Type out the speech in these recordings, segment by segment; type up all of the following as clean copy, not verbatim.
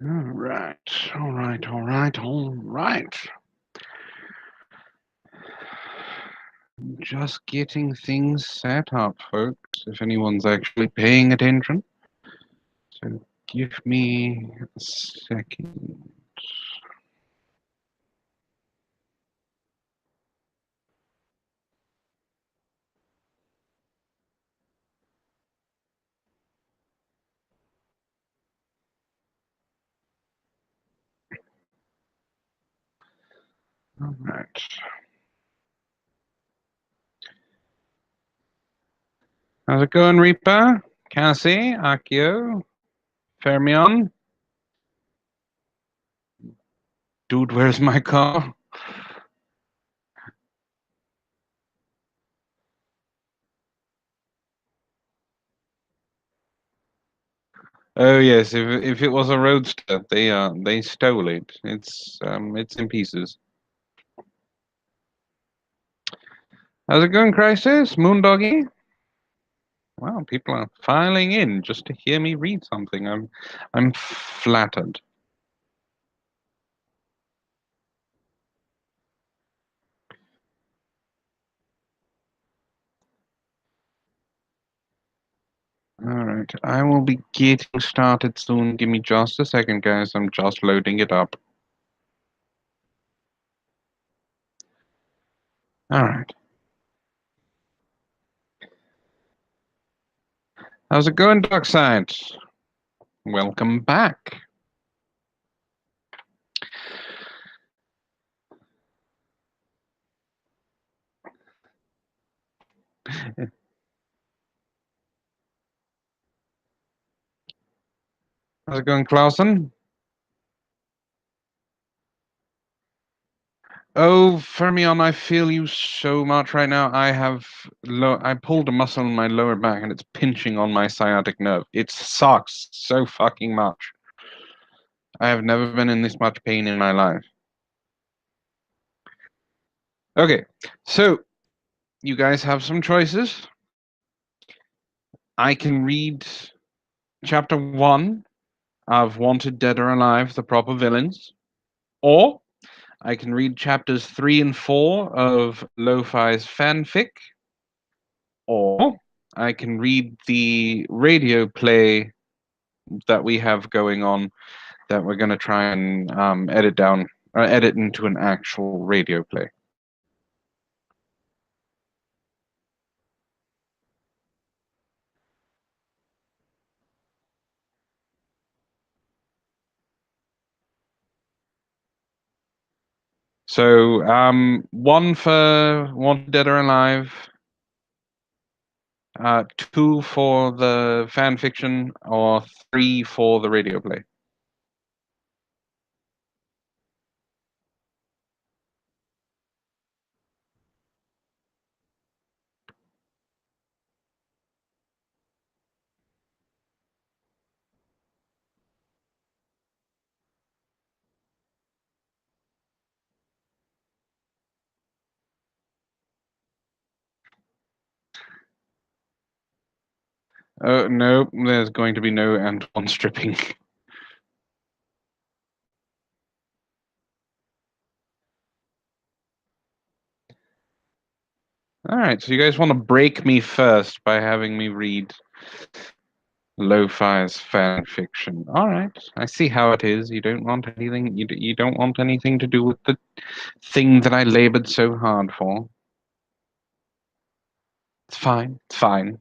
All right, all right, all right, all right. Just getting things set up, folks, if anyone's actually paying attention. So give me a second. All right. How's it going, Reaper? Cassie, Akio, Fermion? Dude, where's my car? Oh yes, if it was a roadster, they stole it. It's in pieces. How's it going, Crisis? Moondoggy? Wow, people are filing in just to hear me read something. I'm flattered. All right, I will be getting started soon. Give me just a second, guys. I'm just loading it up. All right. How's it going, Darkside? Welcome back. How's it going, Clausen? Oh, Fermion, I feel you so much right now. I pulled a muscle in my lower back and it's pinching on my sciatic nerve. It sucks so fucking much. I have never been in this much pain in my life. Okay, so you guys have some choices. I can read chapter 1 of Wanted Dead or Alive, The Proper Villains, or I can read chapters 3 and 4 of Lo-Fi's fanfic, or I can read the radio play that we have going on that we're going to try and edit into an actual radio play. So, one for Wanted Dead or Alive, two for the fan fiction, or three for the radio play. No, there's going to be no Antwon stripping. All right, so you guys want to break me first by having me read Lo-Fi's fan fiction. All right, I see how it is. You don't want anything. You don't want anything to do with the thing that I labored so hard for. It's fine. It's fine.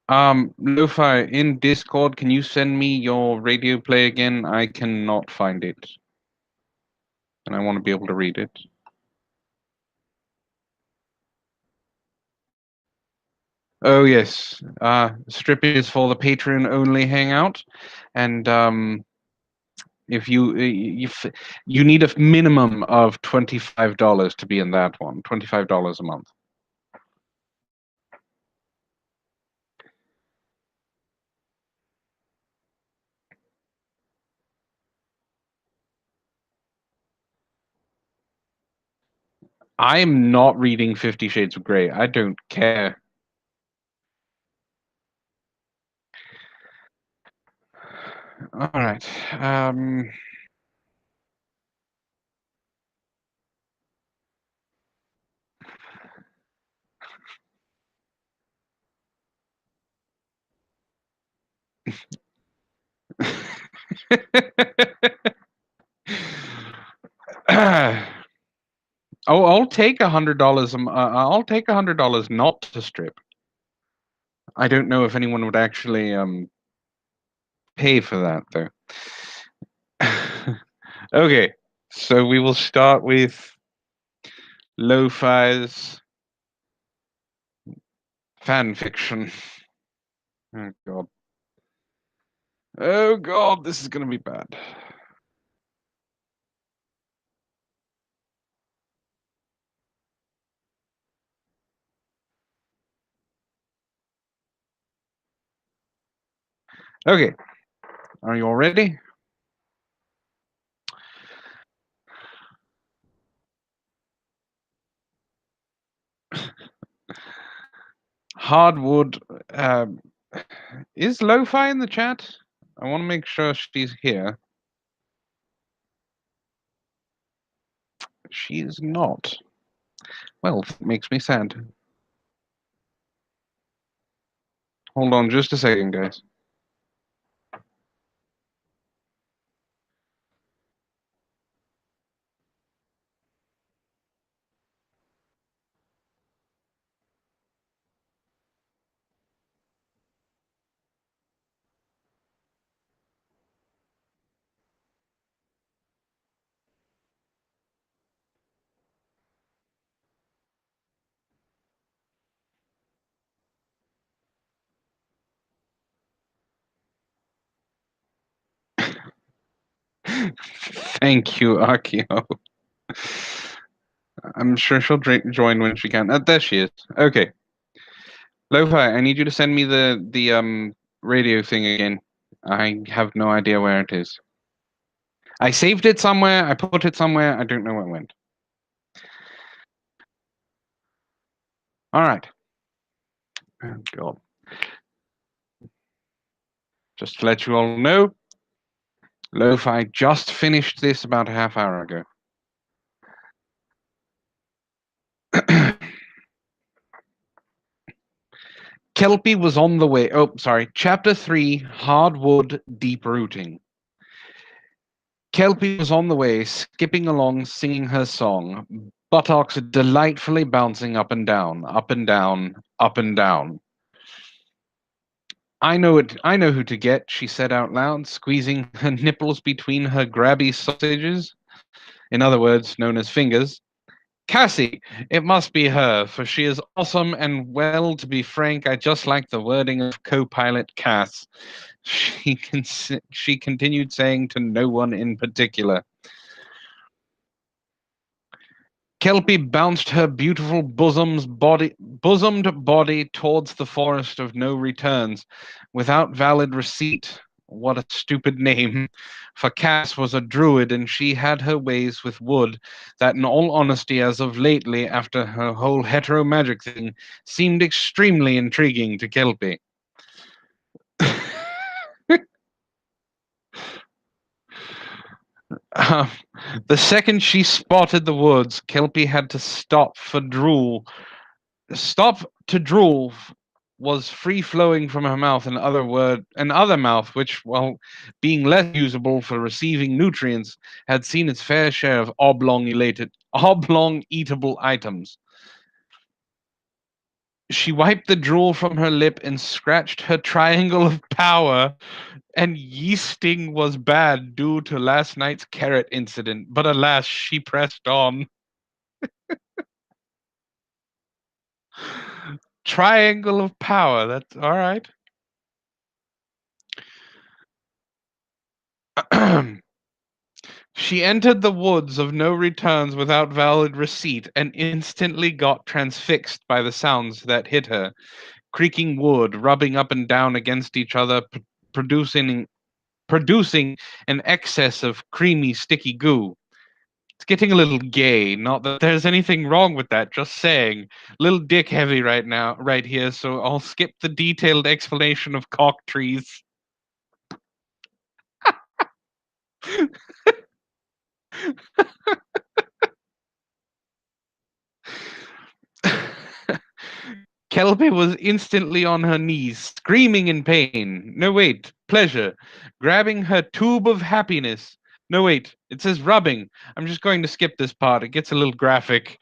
Lo-Fi, in Discord, can you send me your radio play again? I cannot find it, and I want to be able to read it. Oh yes, stripping is for the Patreon only hangout, and if you need a minimum of $25 to be in that one, $25 a month. I'm not reading 50 Shades of Grey. I don't care. All right. Oh, I'll take $100. I'll take $100 not to strip. I don't know if anyone would actually pay for that though. Okay, so we will start with Lo-Fi's fan fiction. Oh god. Oh god, this is gonna be bad. Okay, are you all ready? Hardwood. Is Lo-Fi in the chat? I want to make sure she's here. She is not. Well, it makes me sad. Hold on just a second, guys. Thank you, Akio. I'm sure she'll join when she can. There she is. Okay. Lo-Fi, I need you to send me the radio thing again. I have no idea where it is. I saved it somewhere. I put it somewhere. I don't know where it went. All right. Oh god. Just to let you all know, Lo-Fi just finished this about a half hour ago. Kelpie was on the way. Oh, sorry. Chapter 3, Hardwood Deep Rooting. Kelpie was on the way, skipping along, singing her song, buttocks delightfully bouncing up and down, up and down, up and down. I know it. I know who to get, she said out loud, squeezing her nipples between her grabby sausages, in other words, known as fingers. Cassie, it must be her, for she is awesome and, well, to be frank, I just like the wording of co-pilot Cass. She continued saying to no one in particular. Kelpie bounced her beautiful bosomed body towards the forest of no returns, without valid receipt. What a stupid name. For Cass was a druid, and she had her ways with wood that, in all honesty, as of lately, after her whole hetero magic thing, seemed extremely intriguing to Kelpie. Uh, the second she spotted the woods, Kelpie had to stop for drool. Stop to drool was free flowing from her mouth, another mouth which, while being less usable for receiving nutrients, had seen its fair share of oblong eatable items. She wiped the drool from her lip and scratched her triangle of power, and yeasting was bad due to last night's carrot incident, but alas, she pressed on. Triangle of power, that's all right. She entered the woods of no returns without valid receipt, and instantly got transfixed by the sounds that hit her. Creaking wood, rubbing up and down against each other, producing an excess of creamy, sticky goo. It's getting a little gay. Not that there's anything wrong with that, just saying. Little dick heavy right here, so I'll skip the detailed explanation of cock trees. Kelpie was instantly on her knees, screaming in pain. No, wait, pleasure. Grabbing her tube of happiness. No, wait, it says rubbing. I'm just going to skip this part. It gets a little graphic.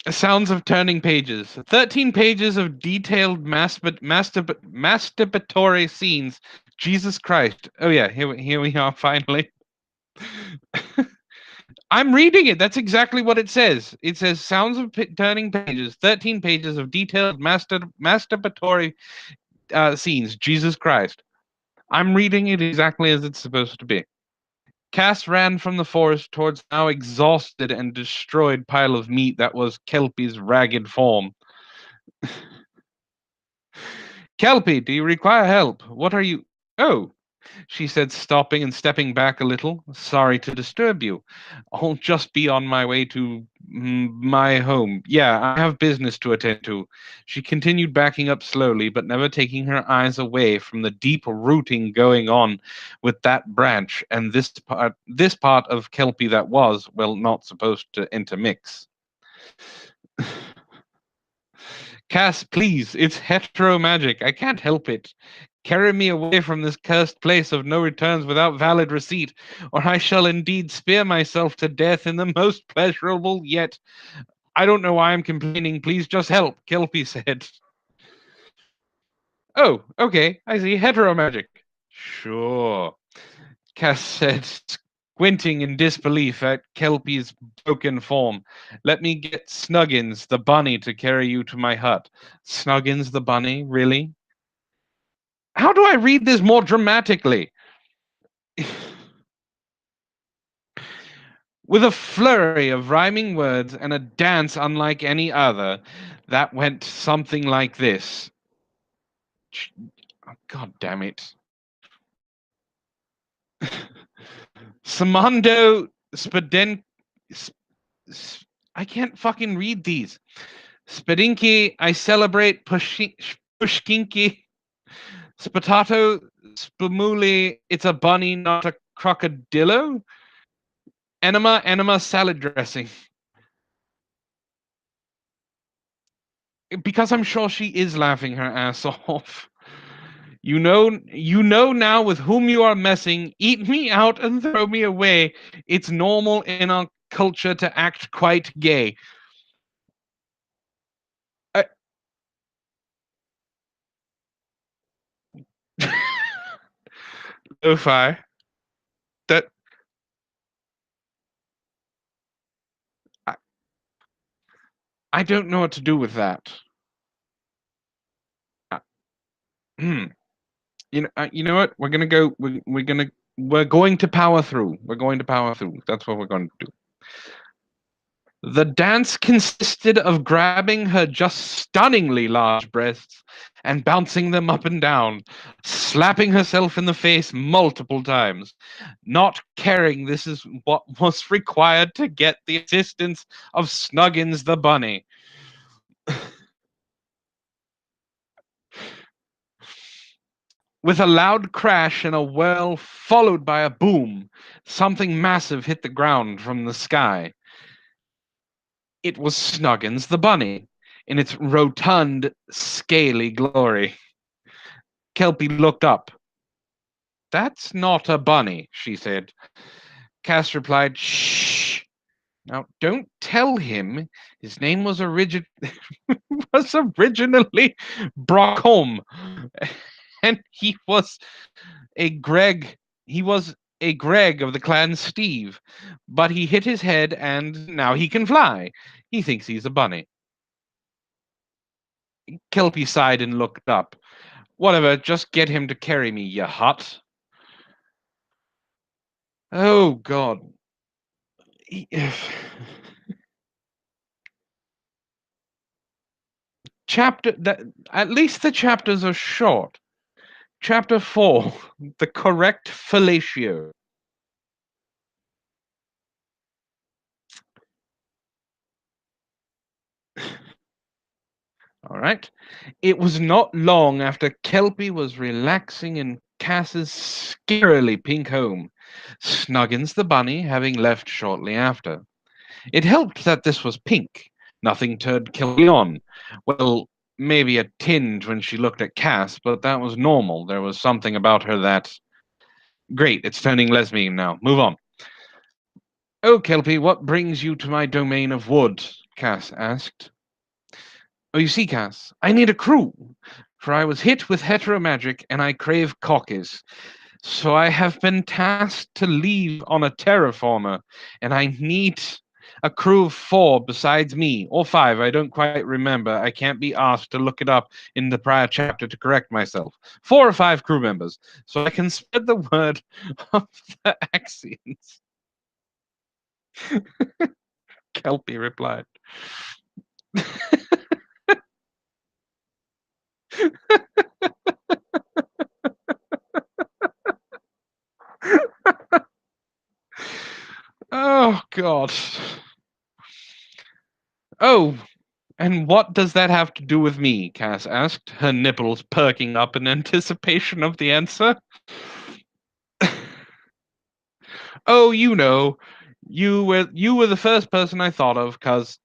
Sounds of turning pages. 13 pages of detailed masturbatory scenes. Jesus Christ. Oh, yeah, here we are finally. I'm reading it. That's exactly what it says. It says sounds of turning pages, 13 pages of detailed masturbatory scenes. Jesus Christ. I'm reading it exactly as it's supposed to be. Cass ran from the forest towards the now exhausted and destroyed pile of meat that was Kelpie's ragged form. Kelpie, do you require help? What are you? Oh, she said, stopping and stepping back a little. Sorry to disturb you. I'll just be on my way to my home. Yeah, I have business to attend to. She continued backing up slowly, but never taking her eyes away from the deep rooting going on with that branch and this part of Kelpie that was, well, not supposed to intermix. Cass, please, it's hetero magic. I can't help it. Carry me away from this cursed place of no returns without valid receipt, or I shall indeed spear myself to death in the most pleasurable yet. I don't know why I'm complaining. Please just help, Kelpie said. Oh, okay, I see. Hetero magic. Sure, Cass said, squinting in disbelief at Kelpie's broken form. Let me get Snuggins, the bunny, to carry you to my hut. Snuggins, the bunny? Really? How do I read this more dramatically? With a flurry of rhyming words and a dance unlike any other, that went something like this. Oh, God damn it. Samando Spaden. I can't fucking read these. Spadinki, I celebrate Pushkinki. Spatato, Spumuli, it's a bunny, not a crocodilo. Enema, salad dressing. Because I'm sure she is laughing her ass off. You know now with whom you are messing. Eat me out and throw me away. It's normal in our culture to act quite gay. Uh, Lo-fi. That I, I don't know what to do with that. Uh, hmm. You know what? We're gonna go. We're going to power through. We're going to power through. That's what we're going to do. The dance consisted of grabbing her just stunningly large breasts and bouncing them up and down, slapping herself in the face multiple times, not caring this is what was required to get the assistance of Snuggins the bunny. With a loud crash and a whirl followed by a boom, something massive hit the ground from the sky. It was Snuggins the bunny, in its rotund, scaly glory. Kelpie looked up. That's not a bunny, she said. Cass replied, Shh. Now, don't tell him his name was was originally Brockholm, and a Greg. He was a Greg of the clan Steve, but he hit his head and now he can fly. He thinks he's a bunny. Kelpie sighed and looked up. Whatever, just get him to carry me, you hut. Oh, God. Chapter that at least the chapters are short. Chapter 4, the correct fellatio. All right. It was not long after Kelpie was relaxing in Cass's scarily pink home, Snuggins the bunny having left shortly after. It helped that this was pink. Nothing turned Kelpie on. Well, maybe a tinge when she looked at Cass, but that was normal. There was something about her that. Great, it's turning lesbian now. Move on. Oh, Kelpie, what brings you to my domain of wood? Cass asked. Oh, you see, Cass, I need a crew, for I was hit with heteromagic and I crave cockies. So I have been tasked to leave on a terraformer, and I need a crew of 4 besides me, or 5, I don't quite remember. I can't be asked to look it up in the prior chapter to correct myself. 4 or 5 crew members, so I can spread the word of the Axians. Kelpie replied. Oh, God. Oh, and what does that have to do with me? Cass asked, her nipples perking up in anticipation of the answer. Oh, you were the first person I thought of, cause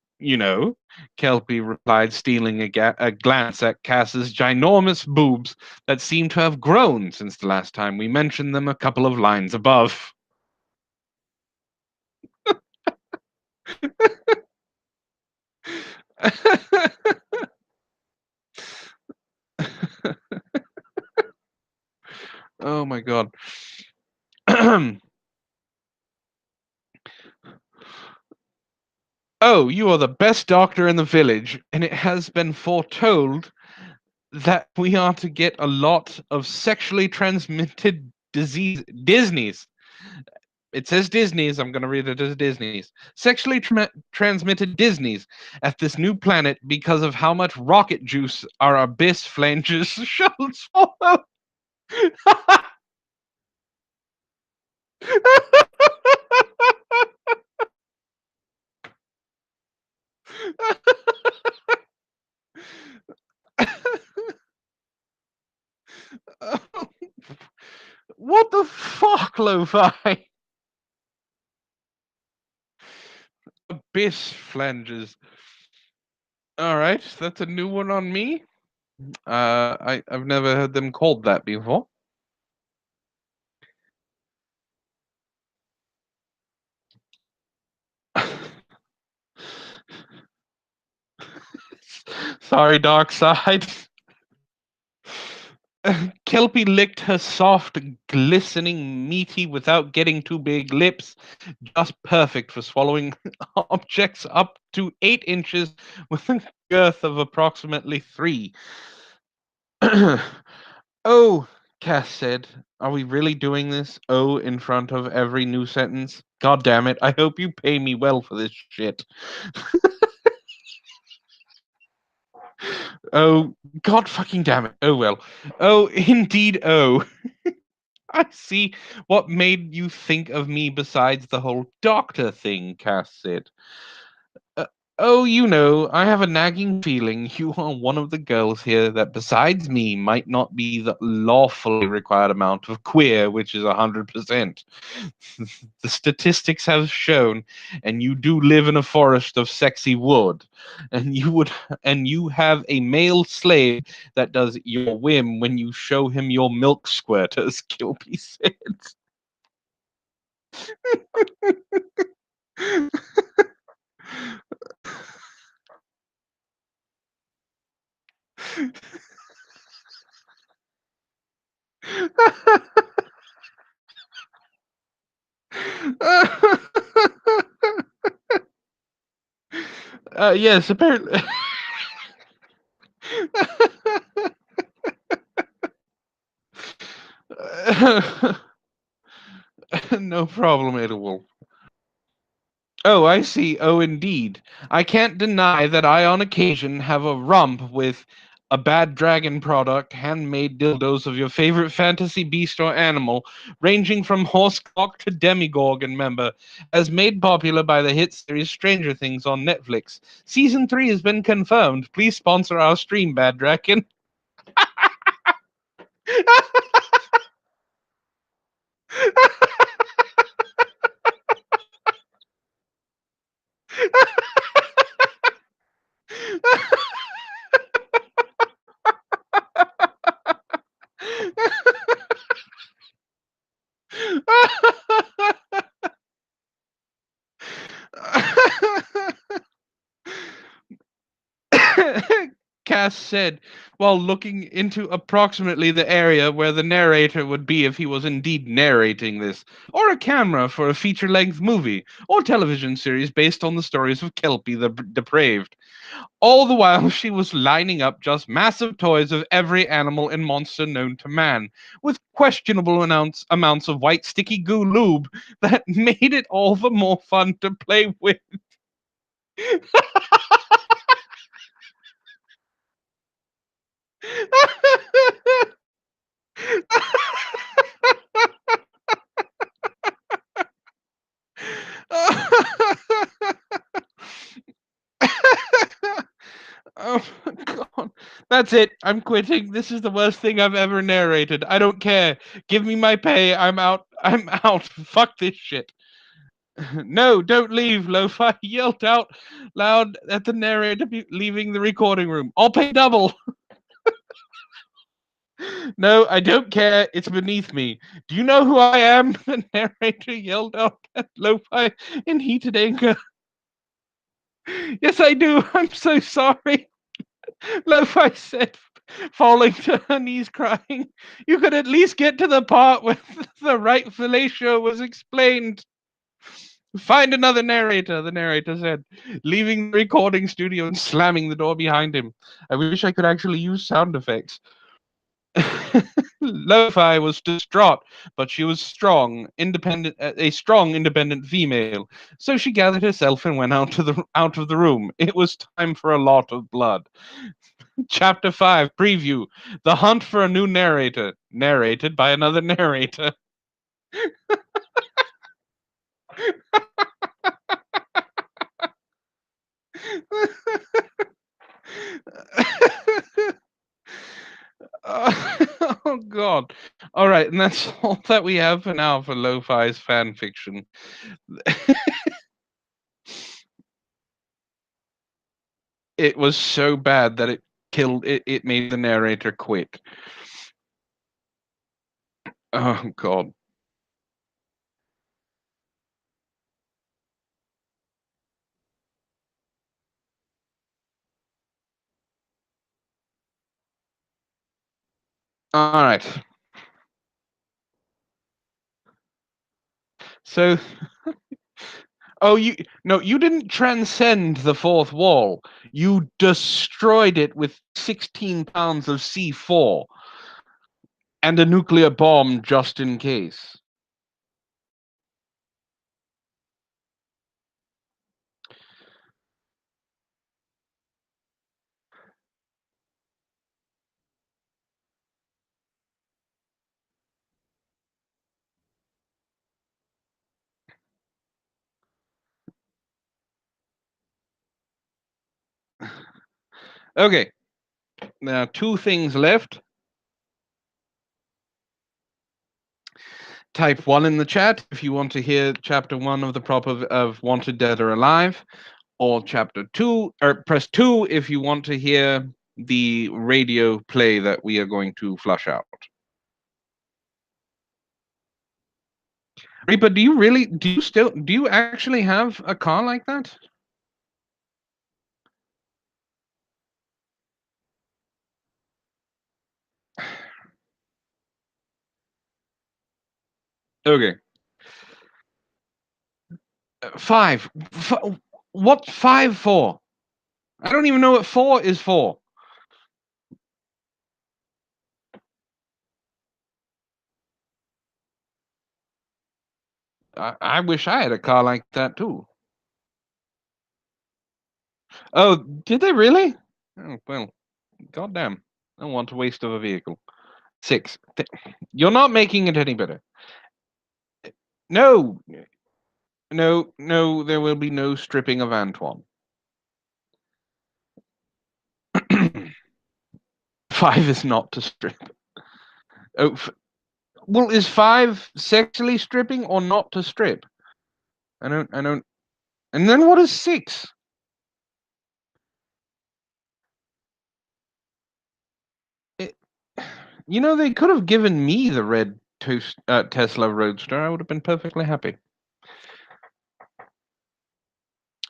Kelpie replied, stealing a glance at Cass's ginormous boobs that seemed to have grown since the last time we mentioned them a couple of lines above. Oh my god. Oh, you are the best doctor in the village, and it has been foretold that we are to get a lot of sexually transmitted Disney's. It says Disney's. I'm going to read it as Disney's. Sexually transmitted Disney's at this new planet because of how much rocket juice our abyss flanges shall swallow. What the fuck, Lo-Fi? Abyss flanges. All right, that's a new one on me. I've never heard them called that before. Sorry, dark side. Kelpie licked her soft, glistening, meaty, without getting too big lips, just perfect for swallowing objects up to 8 inches with a girth of approximately 3. Oh, Cass said, are we really doing this? Oh, in front of every new sentence? God damn it, I hope you pay me well for this shit. Oh, God fucking damn it. Oh well. Oh, indeed, oh. I see what made you think of me besides the whole doctor thing, Cass said. Uh, oh, I have a nagging feeling you are one of the girls here that, besides me, might not be the lawfully required amount of queer, which is 100%. The statistics have shown, and you do live in a forest of sexy wood, and you have a male slave that does your whim when you show him your milk squirters, Kilby said. Yes, apparently. No problem, Edward. Oh, I see. Oh, indeed. I can't deny that I, on occasion, have a romp with a bad dragon product, handmade dildos of your favorite fantasy beast or animal, ranging from horsecock to demigorgon member, as made popular by the hit series Stranger Things on Netflix. Season 3 has been confirmed. Please sponsor our stream, Bad Dragon. Cass said, while looking into approximately the area where the narrator would be if he was indeed narrating this, or a camera for a feature length movie, or television series based on the stories of Kelpie the Depraved. All the while, she was lining up just massive toys of every animal and monster known to man, with questionable amounts of white sticky goo lube that made it all the more fun to play with. Oh God. That's it. I'm quitting. This is the worst thing I've ever narrated. I don't care. Give me my pay. I'm out. I'm out. Fuck this shit. No, don't leave. Lo-Fi yelled out loud at the narrator leaving the recording room. I'll pay double. No, I don't care. It's beneath me. Do you know who I am? The narrator yelled out at Lo-Fi in heated anger. Yes, I do. I'm so sorry. Lo-Fi said, falling to her knees crying. You could at least get to the part where the right fellatio was explained. Find another narrator, the narrator said, leaving the recording studio and slamming the door behind him. I wish I could actually use sound effects. Lo-Fi was distraught, but she was strong, independent, a strong, independent female. So she gathered herself and went out of the room. It was time for a lot of blood. Chapter 5 preview: The Hunt for a New Narrator, narrated by another narrator. Oh God! All right, and that's all that we have for now for Lo-Fi's fan fiction. It was so bad that it killed it. It made the narrator quit. Oh God! All right. So, oh, you no, you didn't transcend the fourth wall. You destroyed it with 16 pounds of C4 and a nuclear bomb just in case. Okay, now two things left. Type 1 in the chat if you want to hear chapter 1 of the prop of Wanted Dead or Alive, or chapter 2, or press 2 if you want to hear the radio play that we are going to flush out. Reaper, do you actually have a car like that? Okay. Five. What five for? I don't even know what four is for. I wish I had a car like that too. Oh, did they really? Oh, well. Goddamn. I don't want a waste of a vehicle. 6. You're not making it any better. No, no, there will be no stripping of Antwon. 5 is not to strip. Oh, well, is 5 sexually stripping or not to strip? I don't. And then what is 6? It, they could have given me the red Tesla Roadster. I would have been perfectly happy.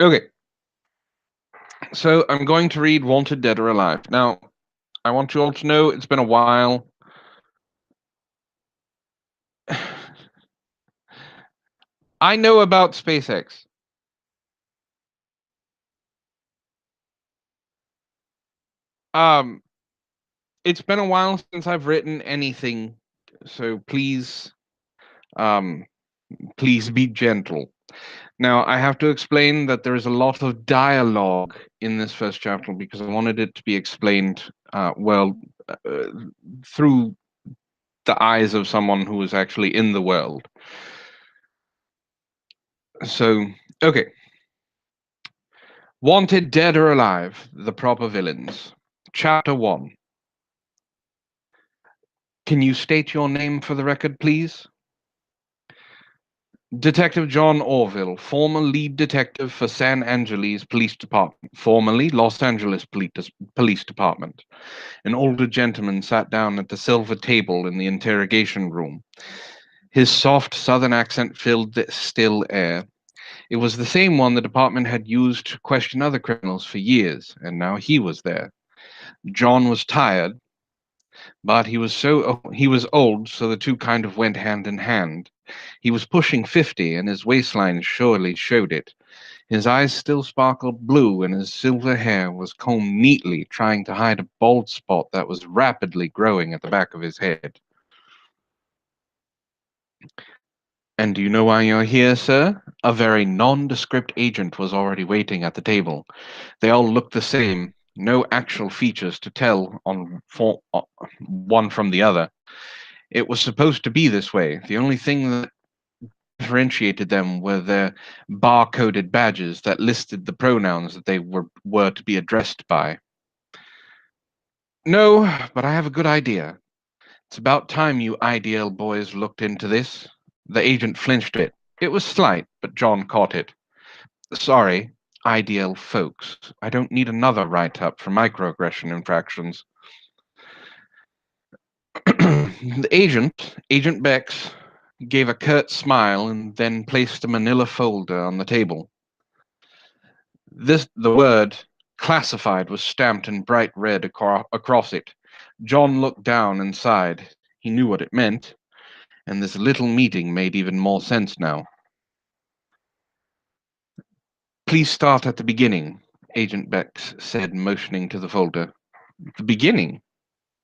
Okay. So I'm going to read Wanted Dead or Alive. Now, I want you all to know it's been a while. I know about SpaceX. Um, it's been a while since I've written anything, so um, please be gentle. Now, I have to explain that there is a lot of dialogue in this first chapter because I wanted it to be explained uh, through the eyes of someone who is actually in the world. So, okay. Wanted Dead or Alive, the proper villains. Chapter 1. Can you state your name for the record, please? Detective John Orville, former lead detective for San Angeles Police Department, formerly Los Angeles Police Department. An older gentleman sat down at the silver table in the interrogation room. His soft southern accent filled the still air. It was the same one the department had used to question other criminals for years, and now he was there. John was tired, but he was old, so the two kind of went hand in hand. He was pushing 50, and his waistline surely showed it. His eyes still sparkled blue, and his silver hair was combed neatly, trying to hide a bald spot that was rapidly growing at the back of his head. And do you know why you're here, sir? A very nondescript agent was already waiting at the table. They all looked the same, no actual features to tell one from the other. It was supposed to be this way. The only thing that differentiated them were their bar-coded badges that listed the pronouns that they were to be addressed by. No, but I have a good idea. It's about time you IDL boys looked into this. The agent flinched it. It was slight, but John caught it. Sorry, IDL folks. I don't need another write-up for microaggression infractions. The Agent Bex, gave a curt smile and then placed a manila folder on the table. The word classified was stamped in bright red across it. John looked down and sighed. He knew what it meant, and this little meeting made even more sense now. Please start at the beginning, Agent Bex said, motioning to the folder. The beginning?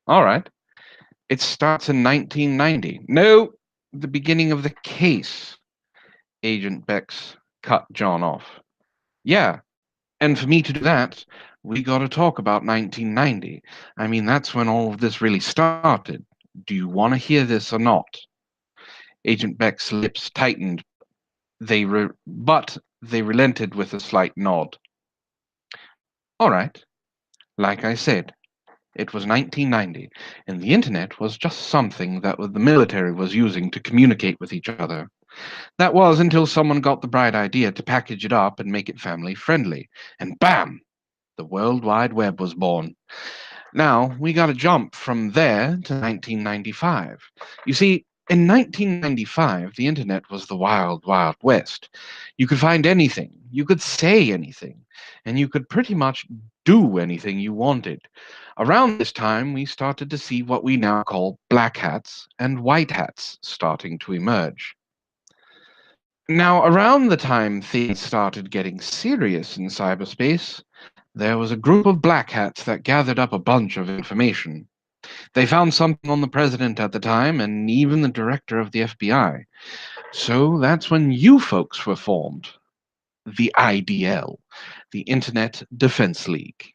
All right. It starts in 1990. No, the beginning of the case. Agent Bex cut John off. Yeah, and for me to do that, we got to talk about 1990. I mean, that's when all of this really started. Do you want to hear this or not? Agent Beck's lips tightened, but they relented with a slight nod. All right. Like I said, it was 1990, and the internet was just something that the military was using to communicate with each other. That was until someone got the bright idea to package it up and make it family friendly. And bam! The World Wide Web was born. Now, we got to jump from there to 1995. You see, in 1995, the internet was the wild, wild west. You could find anything, you could say anything, and you could pretty much do anything you wanted. Around this time, we started to see what we now call black hats and white hats starting to emerge. Now, around the time things started getting serious in cyberspace, there was a group of black hats that gathered up a bunch of information. They found something on the president at the time and even the director of the FBI. So that's when you folks were formed. The IDL, the Internet Defense League.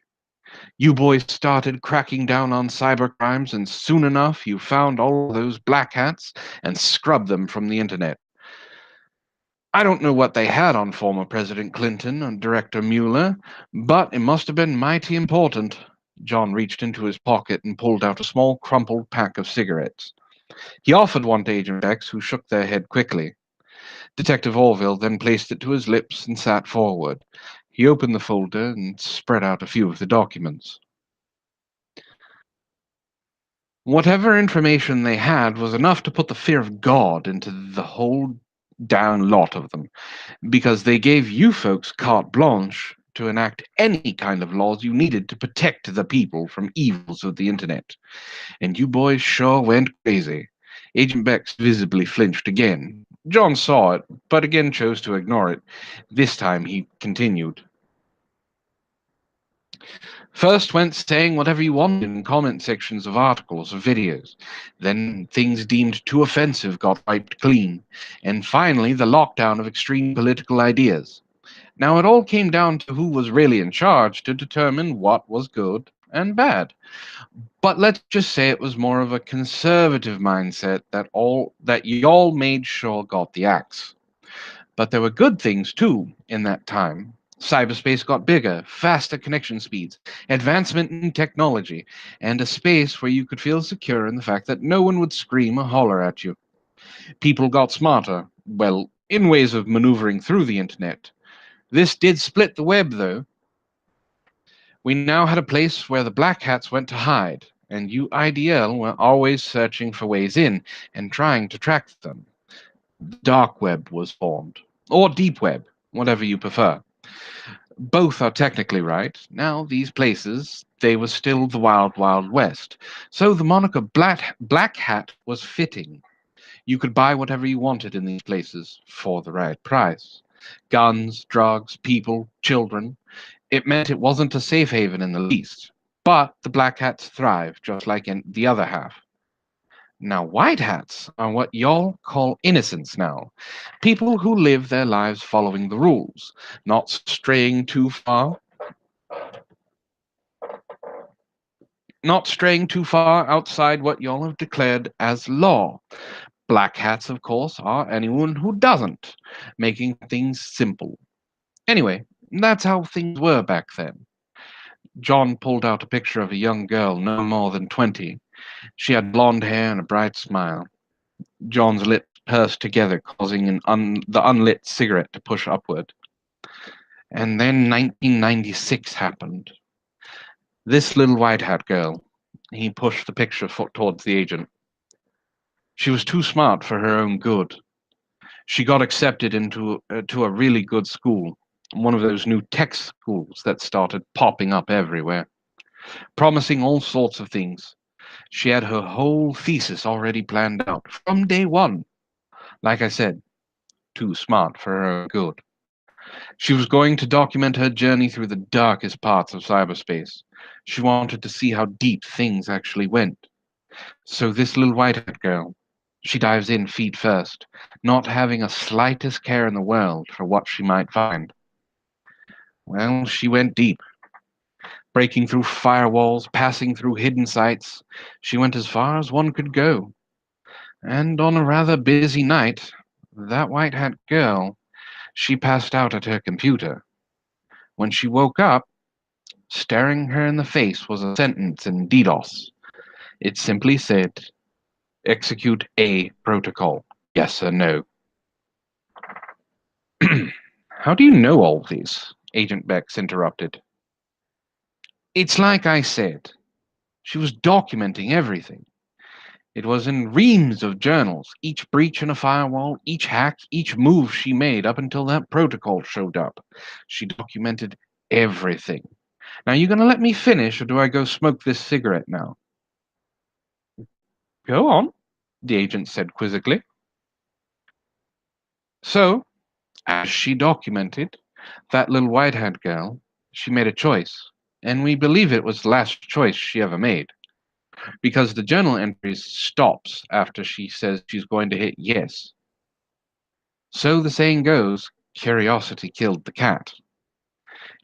You boys started cracking down on cybercrimes, and soon enough you found all those black hats and scrubbed them from the internet. I don't know what they had on former President Clinton and Director Mueller, but it must have been mighty important. John reached into his pocket and pulled out a small crumpled pack of cigarettes. He offered one to Agent X, who shook their head quickly. Detective Orville then placed it to his lips and sat forward. He opened the folder and spread out a few of the documents. Whatever information they had was enough to put the fear of God into the whole down lot of them, because they gave you folks carte blanche to enact any kind of laws you needed to protect the people from evils of the internet. And you boys sure went crazy. Agent Bex visibly flinched again. John saw it, but again chose to ignore it. This time he continued. First went saying whatever you wanted in comment sections of articles or videos. Then things deemed too offensive got wiped clean. And finally, the lockdown of extreme political ideas. Now, it all came down to who was really in charge to determine what was good and bad. But let's just say it was more of a conservative mindset that y'all made sure got the axe. But there were good things too in that time. Cyberspace got bigger, faster connection speeds, advancement in technology, and a space where you could feel secure in the fact that no one would scream or holler at you. People got smarter, well, in ways of maneuvering through the internet. This did split the web, though. We now had a place where the black hats went to hide, and you IDL were always searching for ways in and trying to track them. The dark web was formed, or deep web, whatever you prefer. Both are technically right. Now, these places, they were still the wild, wild west. So the moniker Black Hat was fitting. You could buy whatever you wanted in these places for the right price. Guns, drugs, people, children. It meant it wasn't a safe haven in the least. But the black hats thrive, just like in the other half. Now, white hats are what y'all call innocents now. People who live their lives following the rules, not straying too far outside what y'all have declared as law. Black hats, of course, are anyone who doesn't, making things simple. Anyway, that's how things were back then. John pulled out a picture of a young girl no more than 20. She had blonde hair and a bright smile. John's lips pursed together, causing the unlit cigarette to push upward. And then 1996 happened. This little white hat girl, he pushed the picture towards the agent. She was too smart for her own good. She got accepted into to a really good school, one of those new tech schools that started popping up everywhere, promising all sorts of things. She had her whole thesis already planned out from day one. Like I said, too smart for her own good. She was going to document her journey through the darkest parts of cyberspace. She wanted to see how deep things actually went. So this little white hat girl, she dives in feet first, not having a slightest care in the world for what she might find. Well, she went deep, breaking through firewalls, passing through hidden sites. She went as far as one could go. And on a rather busy night, that white hat girl, she passed out at her computer. When she woke up, staring her in the face was a sentence in DDoS. It simply said, execute a protocol, yes or no. How do you know all this? Agent Bex interrupted. It's like I said. She was documenting everything. It was in reams of journals, each breach in a firewall, each hack, each move she made up until that protocol showed up. She documented everything. Now, you gonna let me finish, or do I go smoke this cigarette now? Go on, the agent said quizzically. So, as she documented, that little white-haired girl, she made a choice, and we believe it was the last choice she ever made, because the journal entries stops after she says she's going to hit yes. So the saying goes, curiosity killed the cat.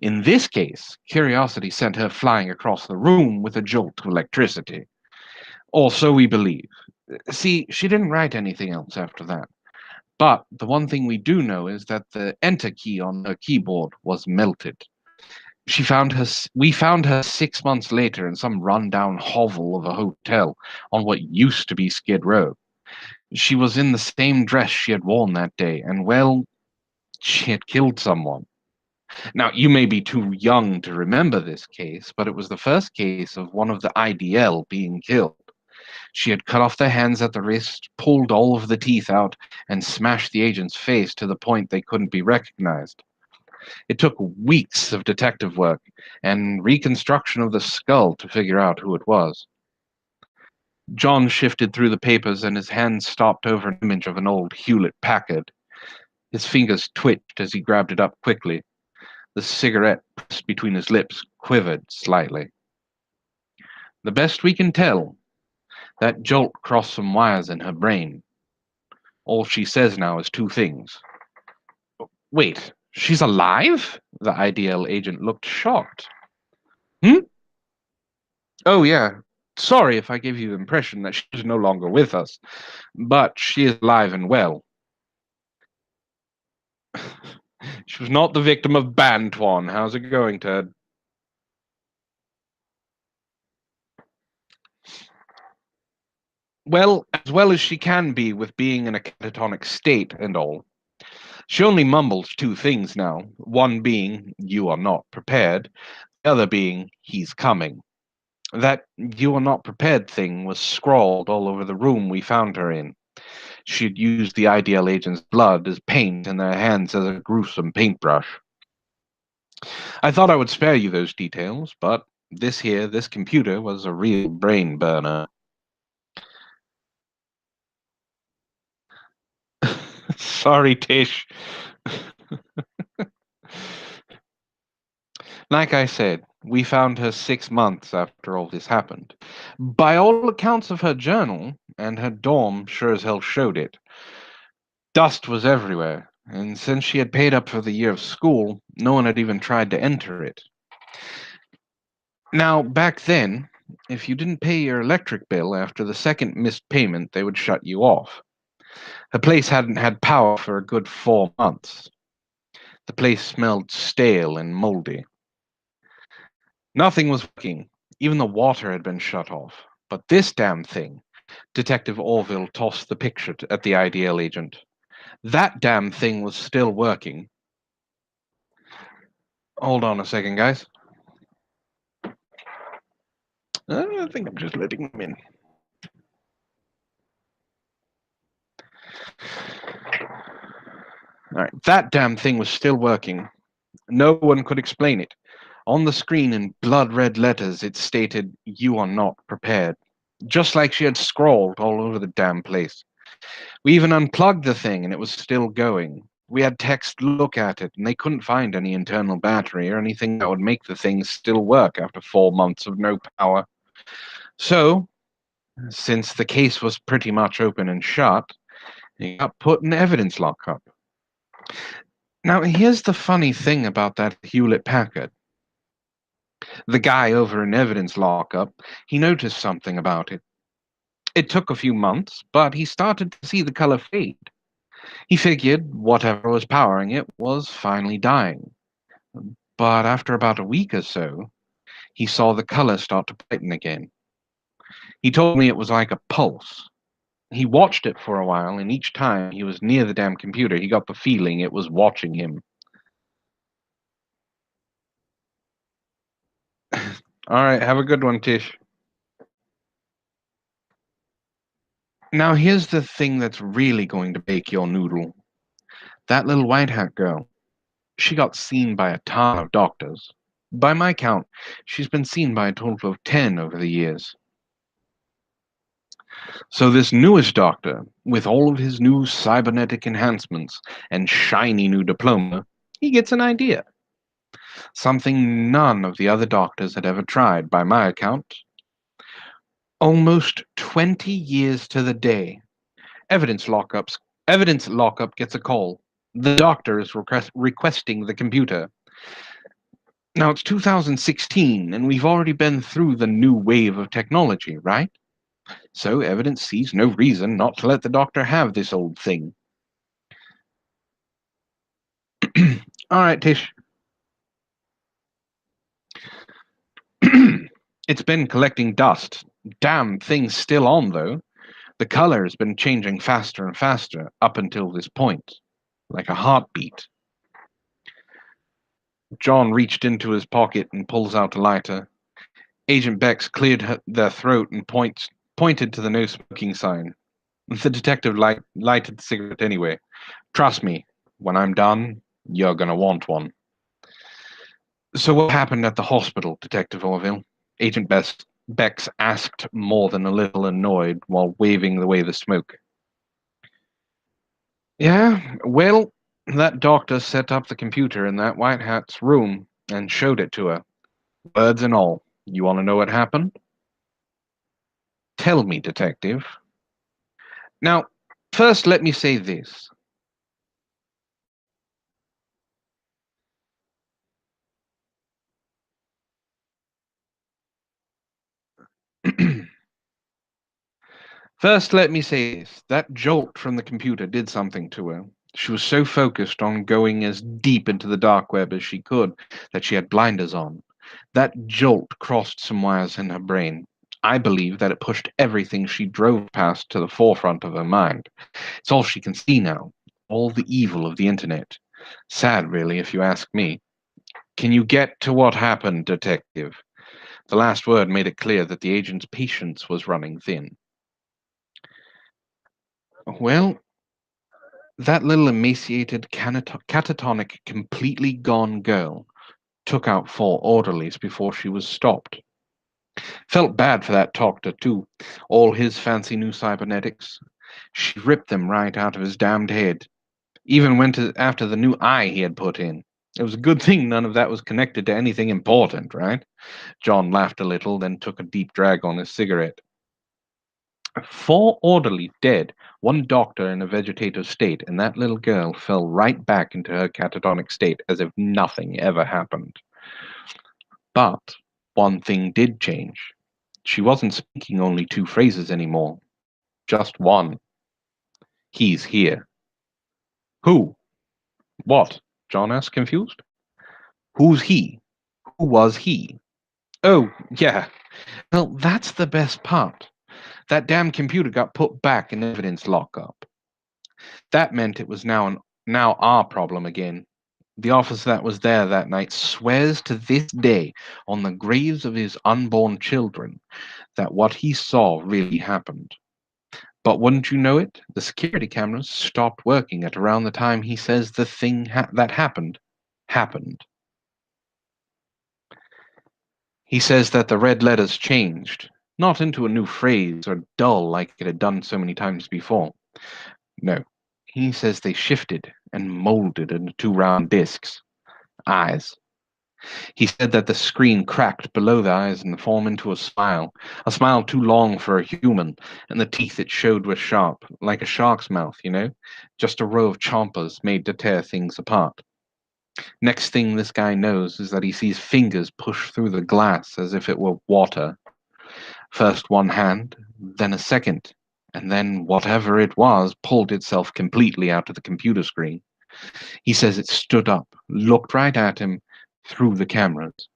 In this case, curiosity sent her flying across the room with a jolt of electricity. Or so we believe. See, she didn't write anything else after that. But the one thing we do know is that the enter key on her keyboard was melted. We found her 6 months later in some rundown hovel of a hotel on what used to be Skid Row. She was in the same dress she had worn that day, and well, she had killed someone. Now, you may be too young to remember this case, but it was the first case of one of the IDL being killed. She had cut off their hands at the wrist, pulled all of the teeth out, and smashed the agent's face to the point they couldn't be recognized. It took weeks of detective work and reconstruction of the skull to figure out who it was. John shifted through the papers and his hand stopped over an image of an old Hewlett Packard. His fingers twitched as he grabbed it up quickly. The cigarette pressed between his lips quivered slightly. The best we can tell, that jolt crossed some wires in her brain. All she says now is two things. Wait, she's alive? The IDL agent looked shocked. Hmm? Oh, yeah. Sorry if I gave you the impression that she's no longer with us, but she is alive and well. She was not the victim of Antwon. How's it going, Ted? Well as she can be with being in a catatonic state and all. She only mumbles two things now, one being, you are not prepared, the other being, he's coming. That you are not prepared thing was scrawled all over the room we found her in. She'd used the IDL agent's blood as paint and their hands as a gruesome paintbrush. I thought I would spare you those details, but this computer was a real brain burner. Sorry, Tish. Like I said, we found her 6 months after all this happened. By all accounts of her journal, and her dorm sure as hell showed it, dust was everywhere, and since she had paid up for the year of school, no one had even tried to enter it. Now, back then, if you didn't pay your electric bill after the second missed payment, they would shut you off. The place hadn't had power for a good 4 months. The place smelled stale and moldy. Nothing was working. Even the water had been shut off. But this damn thing, Detective Orville tossed the picture at the IDL agent. That damn thing was still working. Hold on a second, guys. I think I'm just letting them in. All right, that damn thing was still working. No one could explain it. On the screen in blood red letters, it stated, "You are not prepared." Just like she had scrawled all over the damn place. We even unplugged the thing and it was still going. We had techs look at it and they couldn't find any internal battery or anything that would make the thing still work after 4 months of no power. So, since the case was pretty much open and shut, it got put in evidence lockup. Now, here's the funny thing about that Hewlett Packard. The guy over in evidence lockup, he noticed something about it. It took a few months, but he started to see the color fade. He figured whatever was powering it was finally dying. But after about a week or so, he saw the color start to brighten again. He told me it was like a pulse. He watched it for a while, and each time he was near the damn computer, he got the feeling it was watching him. All right, have a good one, Tish. Now, here's the thing that's really going to bake your noodle. That little white hat girl, she got seen by a ton of doctors. By my count, she's been seen by a total of 10 over the years. So this newest doctor, with all of his new cybernetic enhancements and shiny new diploma, he gets an idea. Something none of the other doctors had ever tried, by my account. Almost 20 years to the day. Evidence lockups. Evidence lockup gets a call. The doctor is requesting the computer. Now it's 2016, and we've already been through the new wave of technology, right? So evidence sees no reason not to let the doctor have this old thing. All right, Tish. It's been collecting dust. Damn thing's still on, though. The color has been changing faster and faster up until this point, like a heartbeat. John reached into his pocket and pulls out a lighter. Agent Bex cleared their throat and pointed to the no smoking sign. The detective lighted the cigarette anyway. Trust me, when I'm done, you're gonna want one. So what happened at the hospital, Detective Orville? Agent Bex asked, more than a little annoyed, while waving away the smoke. Yeah, well, that doctor set up the computer in that white hat's room and showed it to her. Words and all. You want to know what happened? Tell me, Detective. Now, first let me say this. First, let me say this. That jolt from the computer did something to her. She was so focused on going as deep into the dark web as she could that she had blinders on. That jolt crossed some wires in her brain. I believe that it pushed everything she drove past to the forefront of her mind. It's all she can see now. All the evil of the internet. Sad, really, if you ask me. Can you get to what happened, Detective? The last word made it clear that the agent's patience was running thin. Well, that little emaciated, catatonic, completely gone girl took out 4 orderlies before she was stopped. Felt bad for that doctor, too. All his fancy new cybernetics. She ripped them right out of his damned head. Even went after the new eye he had put in. It was a good thing none of that was connected to anything important, right? John laughed a little, then took a deep drag on his cigarette. 4 orderlies dead, one doctor in a vegetative state, and that little girl fell right back into her catatonic state as if nothing ever happened. But one thing did change. She wasn't speaking only 2 phrases anymore, just one. He's here. Who? What? John asked, confused. Who's he? Who was he? Oh, yeah. Well, that's the best part. That damn computer got put back in evidence lockup. That meant it was now our problem again. The officer that was there that night swears to this day on the graves of his unborn children that what he saw really happened. But wouldn't you know it, the security cameras stopped working at around the time he says the thing that happened. He says that the red letters changed, not into a new phrase or dull like it had done so many times before. No, he says they shifted and molded into 2 round discs, eyes. He said that the screen cracked below the eyes and formed into a smile too long for a human, and the teeth it showed were sharp, like a shark's mouth, just a row of chompers made to tear things apart. Next thing this guy knows is that he sees fingers push through the glass as if it were water. First one hand, then a second, and then whatever it was pulled itself completely out of the computer screen. He says it stood up, looked right at him through the cameras.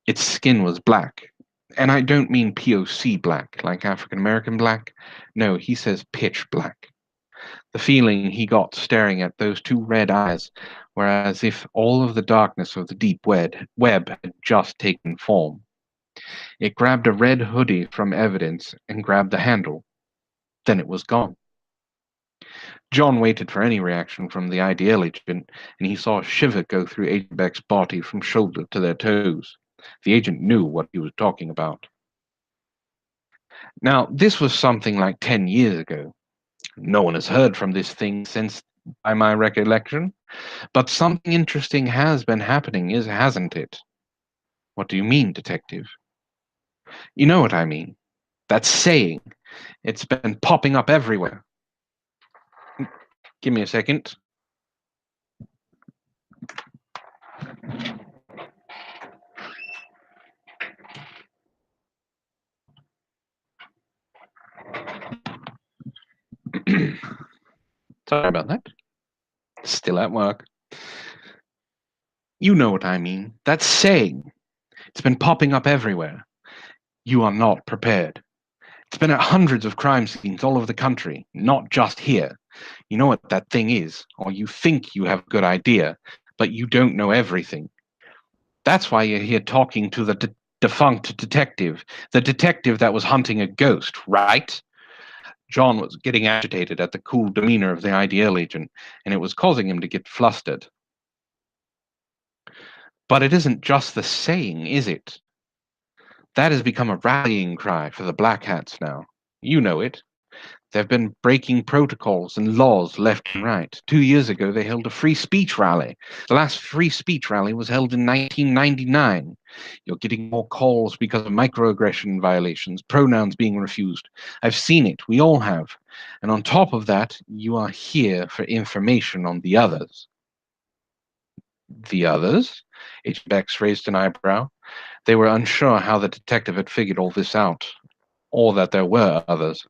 Its skin was black. And I don't mean POC black, like African American black. No, he says pitch black. The feeling he got staring at those 2 red eyes were as if all of the darkness of the deep web had just taken form. It grabbed a red hoodie from evidence and grabbed the handle. Then it was gone. John waited for any reaction from the IDL agent, and he saw a shiver go through Agent Beck's body from shoulder to their toes. The agent knew what he was talking about. Now, this was something like 10 years ago. No one has heard from this thing since, by my recollection, but something interesting has been happening, hasn't it? What do you mean, detective? You know what I mean. That saying. It's been popping up everywhere. Give me a second. Sorry about that. Still at work. You know what I mean. That saying. It's been popping up everywhere. You are not prepared. It's been at hundreds of crime scenes all over the country, not just here. You know what that thing is, or you think you have a good idea, but you don't know everything. That's why you're here talking to the defunct detective, the detective that was hunting a ghost, right? John was getting agitated at the cool demeanor of the IDL agent, and it was causing him to get flustered. But it isn't just the saying, is it? That has become a rallying cry for the Black Hats now. You know it. They've been breaking protocols and laws left and right. 2 years ago, they held a free speech rally. The last free speech rally was held in 1999. You're getting more calls because of microaggression violations, pronouns being refused. I've seen it. We all have. And on top of that, you are here for information on the others. The others? Agent Bex raised an eyebrow. They were unsure how the detective had figured all this out, or that there were others.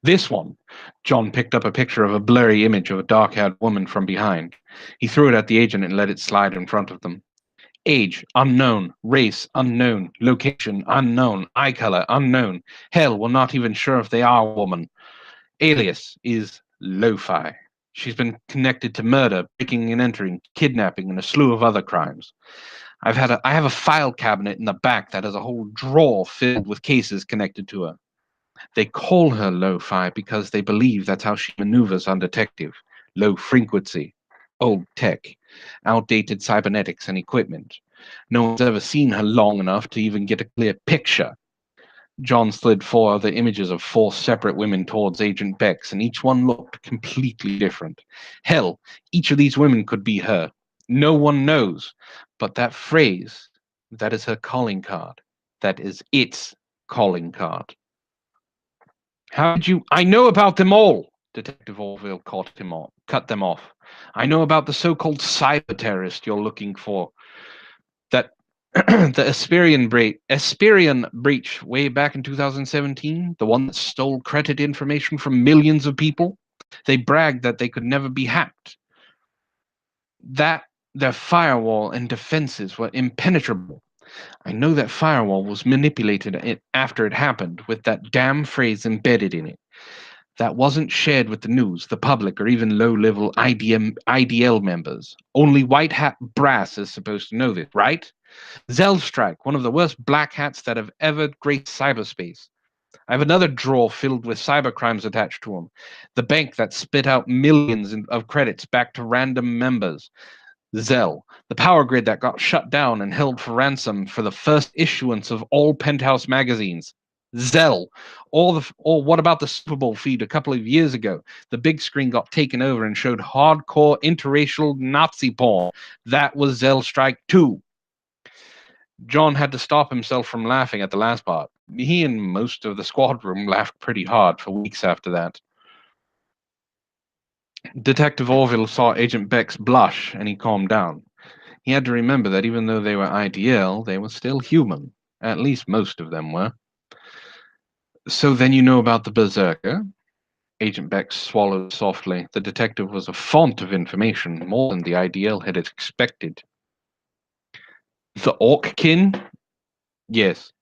This one. John picked up a picture of a blurry image of a dark-haired woman from behind. He threw it at the agent and let it slide in front of them. Age, unknown. Race, unknown. Location, unknown. Eye color, unknown. Hell, we're not even sure if they are a woman. Alias is Lo-Fi. She's been connected to murder, breaking and entering, kidnapping, and a slew of other crimes. I have a file cabinet in the back that has a whole drawer filled with cases connected to her. They call her Lo-Fi because they believe that's how she maneuvers on detective. Low frequency, old tech, outdated cybernetics and equipment. No one's ever seen her long enough to even get a clear picture. John slid 4 other images of 4 separate women towards Agent Bex, and each one looked completely different. Hell, each of these women could be her. No one knows. But that phrase, that is her calling card. That is its calling card. How did you? I know about them all. Detective Orville cut them off. I know about the so-called cyber terrorist you're looking for. That the Asperian breach way back in 2017, the one that stole credit information from millions of people. They bragged that they could never be hacked. That their firewall and defenses were impenetrable. I know that firewall was manipulated after it happened with that damn phrase embedded in it. That wasn't shared with the news, the public, or even low-level IDL members. Only white hat brass is supposed to know this, right? Zellstrike, one of the worst black hats that have ever graced cyberspace. I have another drawer filled with cyber crimes attached to them. The bank that spit out millions of credits back to random members. Zell, the power grid that got shut down and held for ransom for the first issuance of all Penthouse magazines. Zell, or what about the Super Bowl feed a couple of years ago? The big screen got taken over and showed hardcore interracial Nazi porn. That was Zell Strike 2. John had to stop himself from laughing at the last part. He and most of the squad room laughed pretty hard for weeks after that. Detective Orville saw Agent Beck's blush, and he calmed down. He had to remember that even though they were IDL, they were still human. At least most of them were. So then you know about the Berserker? Agent Beck swallowed softly. The detective was a font of information, more than the IDL had expected. The Orkkin? Yes.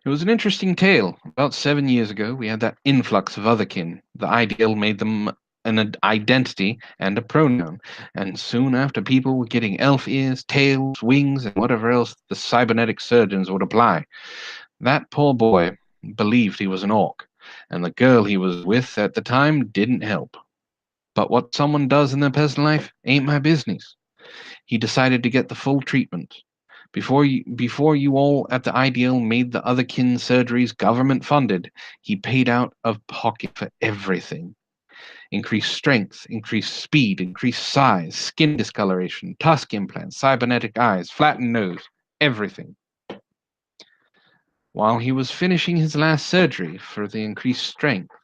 It was an interesting tale. About 7 years ago, we had that influx of otherkin. The IDL made them an identity and a pronoun, and soon after people were getting elf ears, tails, wings, and whatever else the cybernetic surgeons would apply. That poor boy believed he was an orc, and the girl he was with at the time didn't help. But what someone does in their personal life ain't my business. He decided to get the full treatment. Before you all at the IDL made the otherkin surgeries government funded, he paid out of pocket for everything. Increased strength, increased speed, increased size, skin discoloration, tusk implants, cybernetic eyes, flattened nose, everything. While he was finishing his last surgery for the increased strength,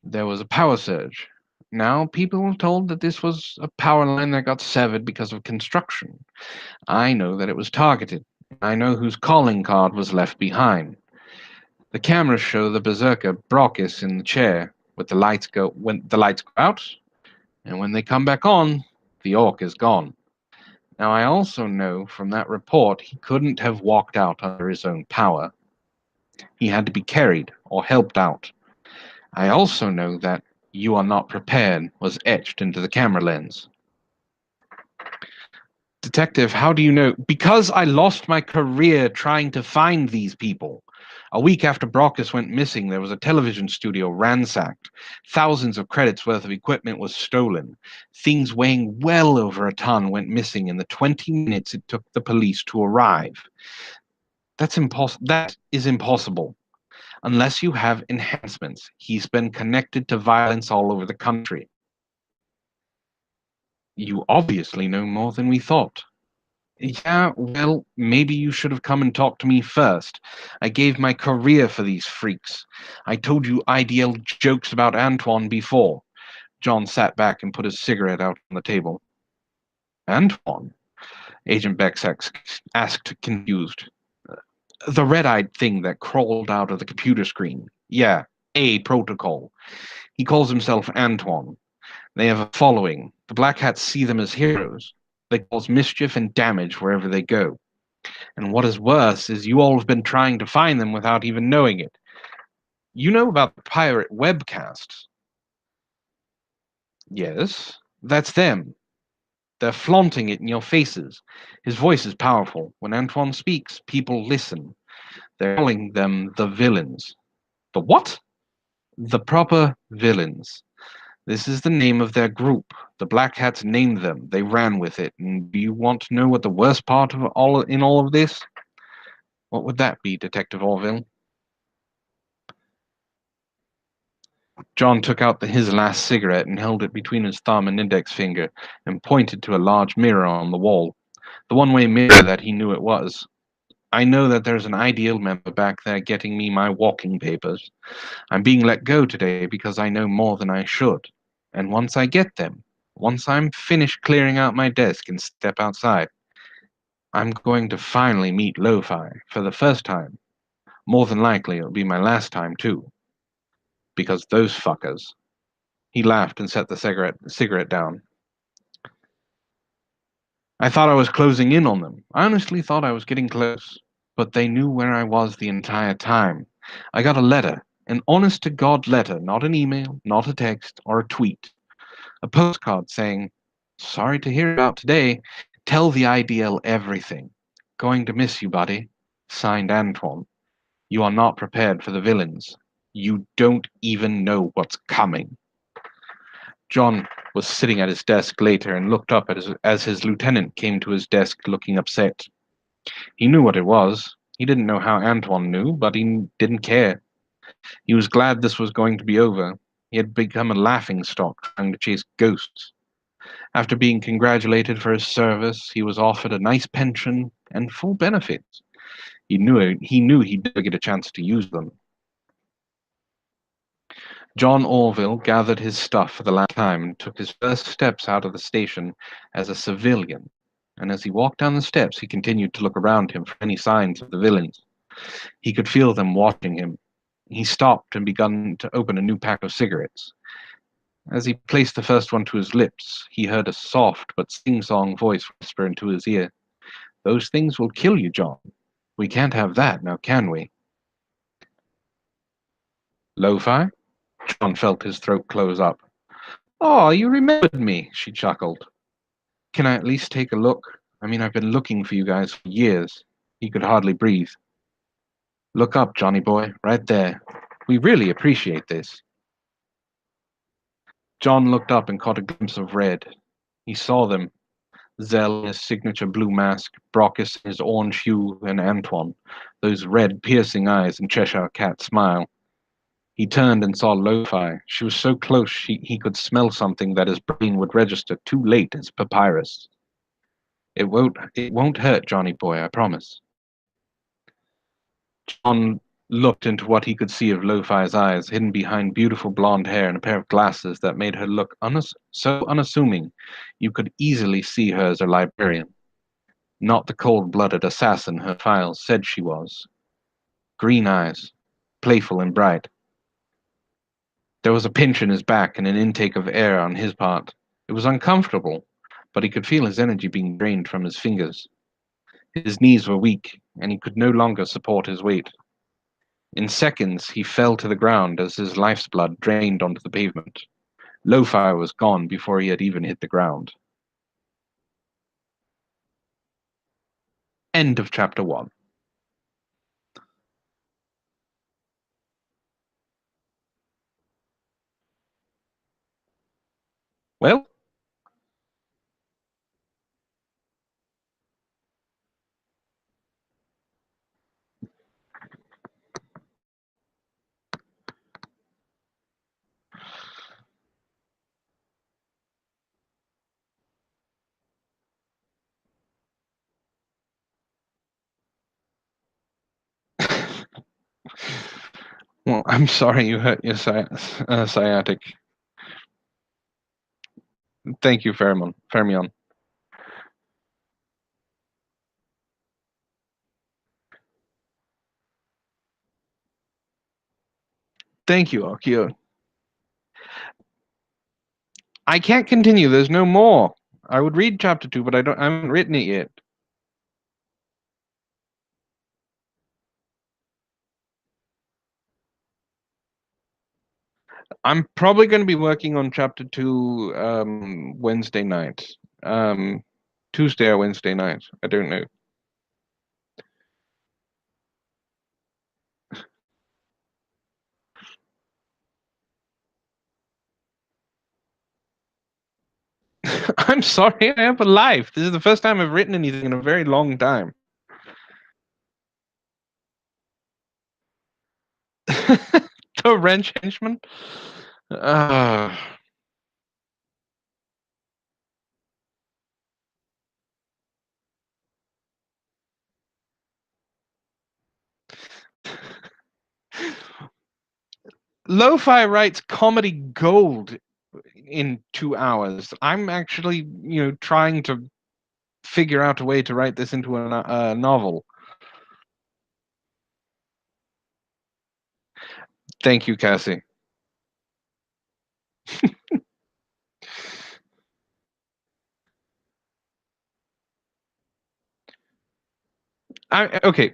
there was a power surge. Now, people were told that this was a power line that got severed because of construction. I know that it was targeted. I know whose calling card was left behind. The cameras show the berserker Brockus in the chair when the lights go out, and when they come back on, the orc is gone. Now I also know from that report he couldn't have walked out under his own power. He had to be carried or helped out. I also know that "you are not prepared" was etched into the camera lens. Detective, how do you know? Because I lost my career trying to find these people. A week after Brockus went missing, there was a television studio ransacked. Thousands of credits worth of equipment was stolen. Things weighing well over a ton went missing in the 20 minutes it took the police to arrive. That is impossible. Unless you have enhancements, he's been connected to violence all over the country. You obviously know more than we thought. Yeah, well, maybe you should have come and talked to me first. I gave my career for these freaks. I told you ideal jokes about Antwon before. John sat back and put his cigarette out on the table. Antwon? Agent Bex asked, confused. The red-eyed thing that crawled out of the computer screen. Yeah, a protocol. He calls himself Antwon. They have a following. The Black Hats see them as heroes. They cause mischief and damage wherever they go. And what is worse is you all have been trying to find them without even knowing it. You know about the pirate webcasts? Yes, that's them. They're flaunting it in your faces. His voice is powerful. When Antwon speaks, people listen. They're calling them the villains. The what? The proper villains. This is the name of their group. The Black Hats named them. They ran with it. And do you want to know what the worst part of all of this? What would that be, Detective Orville? John took out his last cigarette and held it between his thumb and index finger and pointed to a large mirror on the wall, the one-way mirror that he knew it was. I know that there's an ideal member back there getting me my walking papers. I'm being let go today because I know more than I should. And once I get them, once I'm finished clearing out my desk and step outside, I'm going to finally meet Lo-Fi for the first time. More than likely it'll be my last time too. Because those fuckers. He laughed and set the cigarette down. I thought I was closing in on them. I honestly thought I was getting close. But they knew where I was the entire time. I got a letter, an honest-to-God letter, not an email, not a text, or a tweet. A postcard saying, "Sorry to hear about today. Tell the IDL everything. Going to miss you, buddy. Signed, Antwon. You are not prepared for the villains. You don't even know what's coming." John was sitting at his desk later and looked up as his lieutenant came to his desk looking upset. He knew what it was. He didn't know how Antwon knew, but he didn't care. He was glad this was going to be over. He had become a laughingstock trying to chase ghosts. After being congratulated for his service, he was offered a nice pension and full benefits. He knew he'd never get a chance to use them. John Orville gathered his stuff for the last time and took his first steps out of the station as a civilian. And as he walked down the steps, he continued to look around him for any signs of the villains. He could feel them watching him. He stopped and began to open a new pack of cigarettes. As he placed the first one to his lips, he heard a soft but sing-song voice whisper into his ear. "Those things will kill you, John. We can't have that, now can we?" Lo-Fi? John felt his throat close up. "Oh, you remembered me," she chuckled. "Can I at least take a look? I mean, I've been looking for you guys for years." He could hardly breathe. "Look up, Johnny boy, right there. We really appreciate this." John looked up and caught a glimpse of red. He saw them. Zell in his signature blue mask, Brockus in his orange hue, and Antwon, those red, piercing eyes and Cheshire Cat smile. He turned and saw Lo-Fi. She was so close he could smell something that his brain would register too late as papyrus. It won't hurt, Johnny boy, I promise." John looked into what he could see of Lo-Fi's eyes, hidden behind beautiful blonde hair and a pair of glasses that made her look so unassuming you could easily see her as a librarian, not the cold-blooded assassin her files said she was. Green eyes, playful and bright. There was a pinch in his back and an intake of air on his part. It was uncomfortable, but he could feel his energy being drained from his fingers. His knees were weak, and he could no longer support his weight. In seconds, he fell to the ground as his life's blood drained onto the pavement. Lo-Fi was gone before he had even hit the ground. End of chapter 1. Well, well, I'm sorry you hurt your sciatic. Thank you, Fermion. Thank you, Akio. I can't continue. There's no more. I would read chapter 2, but I haven't written it yet. I'm probably going to be working on chapter 2 Wednesday night. Um, Tuesday or Wednesday night. I don't know. I'm sorry, I have a life. This is the first time I've written anything in a very long time. The wrench henchman? Uh, Lo-Fi writes comedy gold in 2 hours. I'm actually, trying to figure out a way to write this into a novel. Thank you, Cassie. Okay,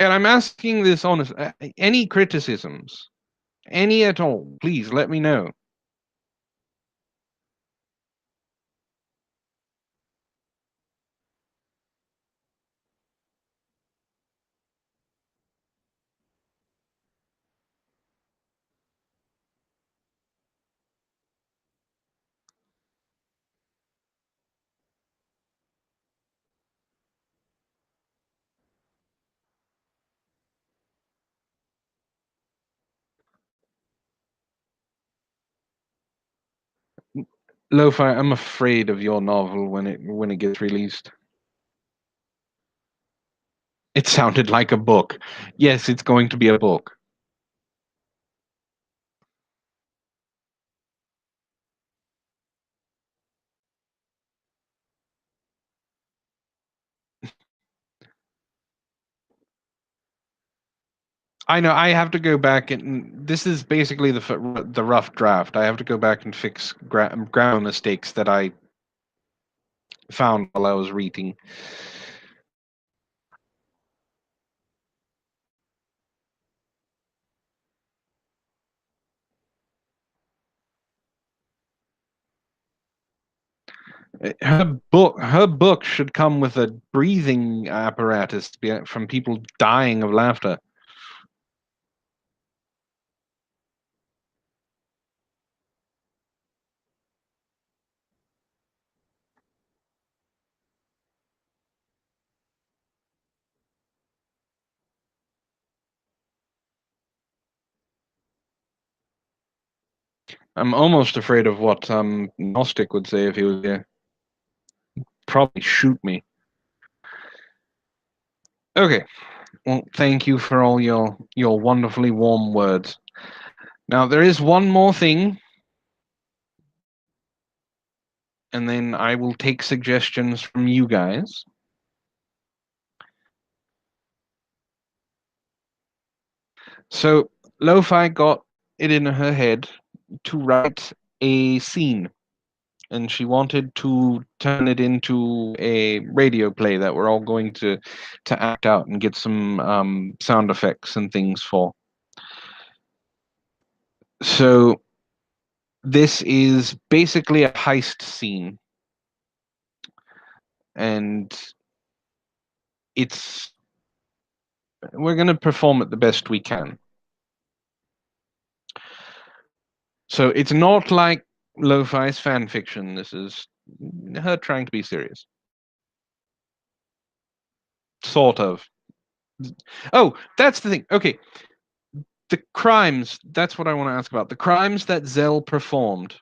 and I'm asking this honest. Any criticisms, any at all, please let me know. Lo-Fi, I'm afraid of your novel when it gets released. It sounded like a book. Yes, it's going to be a book. I know. I have to go back and this is basically the rough draft. I have to go back and fix grammar mistakes that I found while I was reading. Her book should come with a breathing apparatus from people dying of laughter. I'm almost afraid of what Gnostic would say if he was here. Probably shoot me. Okay. Well, thank you for all your wonderfully warm words. Now there is one more thing, and then I will take suggestions from you guys. So Lo-Fi got it in her head to write a scene, and she wanted to turn it into a radio play that we're all going to act out and get some sound effects and things for. So this is basically a heist scene, and it's we're going to perform it the best we can. So it's not like Lo-Fi's fan fiction. This is her trying to be serious. Sort of. Oh, that's the thing. Okay, the crimes, that's what I want to ask about. The crimes that Zell performed,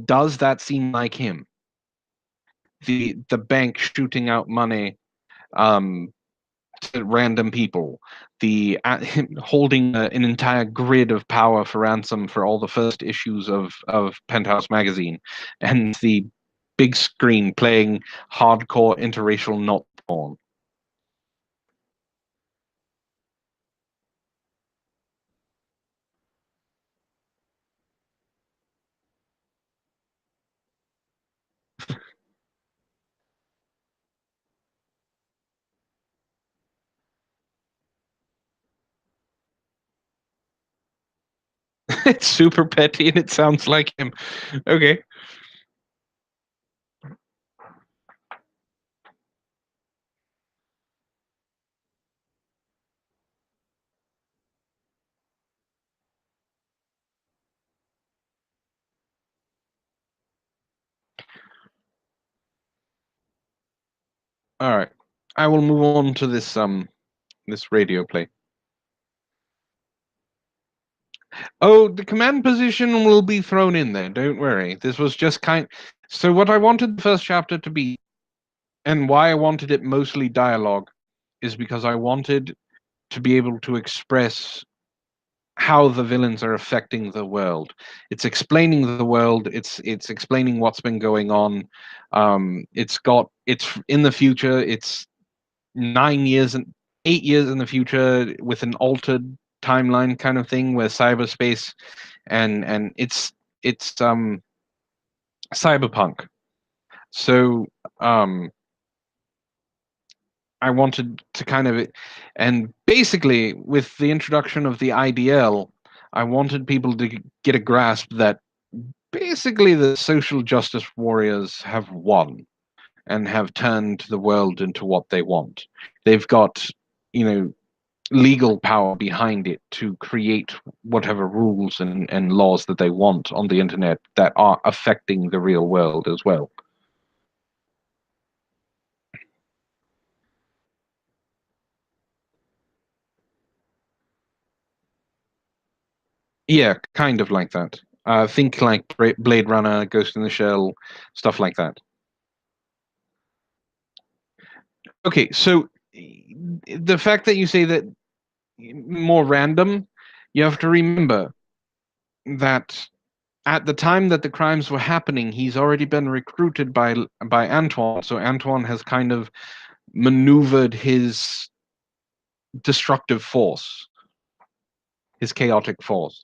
does that seem like him? The bank shooting out money um to random people, the him holding an entire grid of power for ransom for all the first issues of Penthouse magazine, and the big screen playing hardcore interracial not porn. It's super petty and it sounds like him. Okay. All right. I will move on to this radio play. Oh, the command position will be thrown in there. Don't worry. This was just kind. So what I wanted the first chapter to be, and why I wanted it mostly dialogue, is because I wanted to be able to express how the villains are affecting the world. It's explaining the world. It's explaining what's been going on. It's in the future. It's 9 years and 8 years in the future with an altered timeline kind of thing where cyberspace and it's cyberpunk. So um I wanted to kind of, and basically with the introduction of the IDL, I wanted people to get a grasp that basically the social justice warriors have won and have turned the world into what they want. They've got, you know, legal power behind it to create whatever rules and laws that they want on the internet that are affecting the real world as well. Yeah, kind of like that. Think like Blade Runner, Ghost in the Shell, stuff like that. Okay, so the fact that you say that more random, you have to remember that at the time that the crimes were happening, he's already been recruited by Antwon. So Antwon has kind of maneuvered his destructive force, his chaotic force.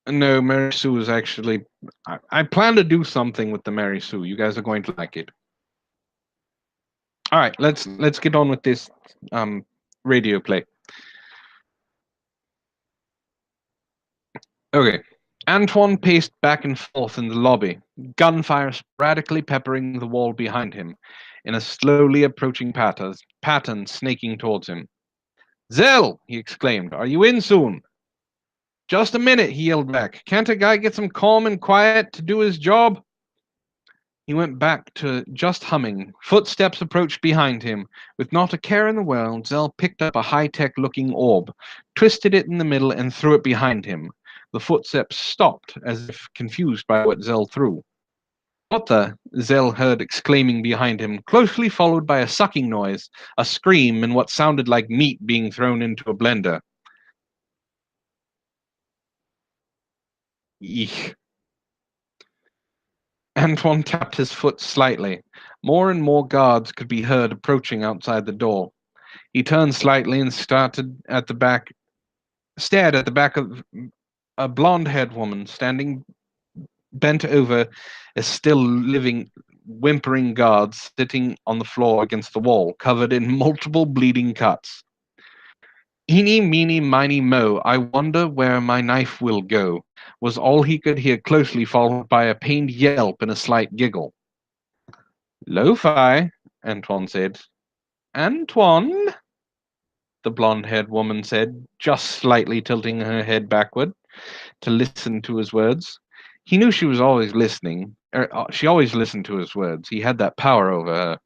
No, Mary Sue is actually. I plan to do something with the Mary Sue. You guys are going to like it. All right, let's get on with this um, radio play. Okay. Antoine paced back and forth in the lobby, gunfire sporadically peppering the wall behind him, in a slowly approaching pattern snaking towards him. Zell! He exclaimed. Are you in soon? Just a minute, he yelled back. Can't a guy get some calm and quiet to do his job? He went back to just humming. Footsteps approached behind him. With not a care in the world, Zell picked up a high-tech looking orb, twisted it in the middle, and threw it behind him. The footsteps stopped, as if confused by what Zell threw. What the? Zell heard exclaiming behind him, closely followed by a sucking noise, a scream, and what sounded like meat being thrown into a blender. Eek. Antoine tapped his foot slightly. More and more guards could be heard approaching outside the door. He turned slightly and stared at the back of a blonde-haired woman standing bent over a still living, whimpering guard sitting on the floor against the wall, covered in multiple bleeding cuts. Eeny, meeny, miny, mo, I wonder where my knife will go, was all he could hear, closely followed by a pained yelp and a slight giggle. Lo-fi, Antwon said. Antwon, the blonde-haired woman said, just slightly tilting her head backward to listen to his words. He knew she was always listening. She always listened to his words. He had that power over her.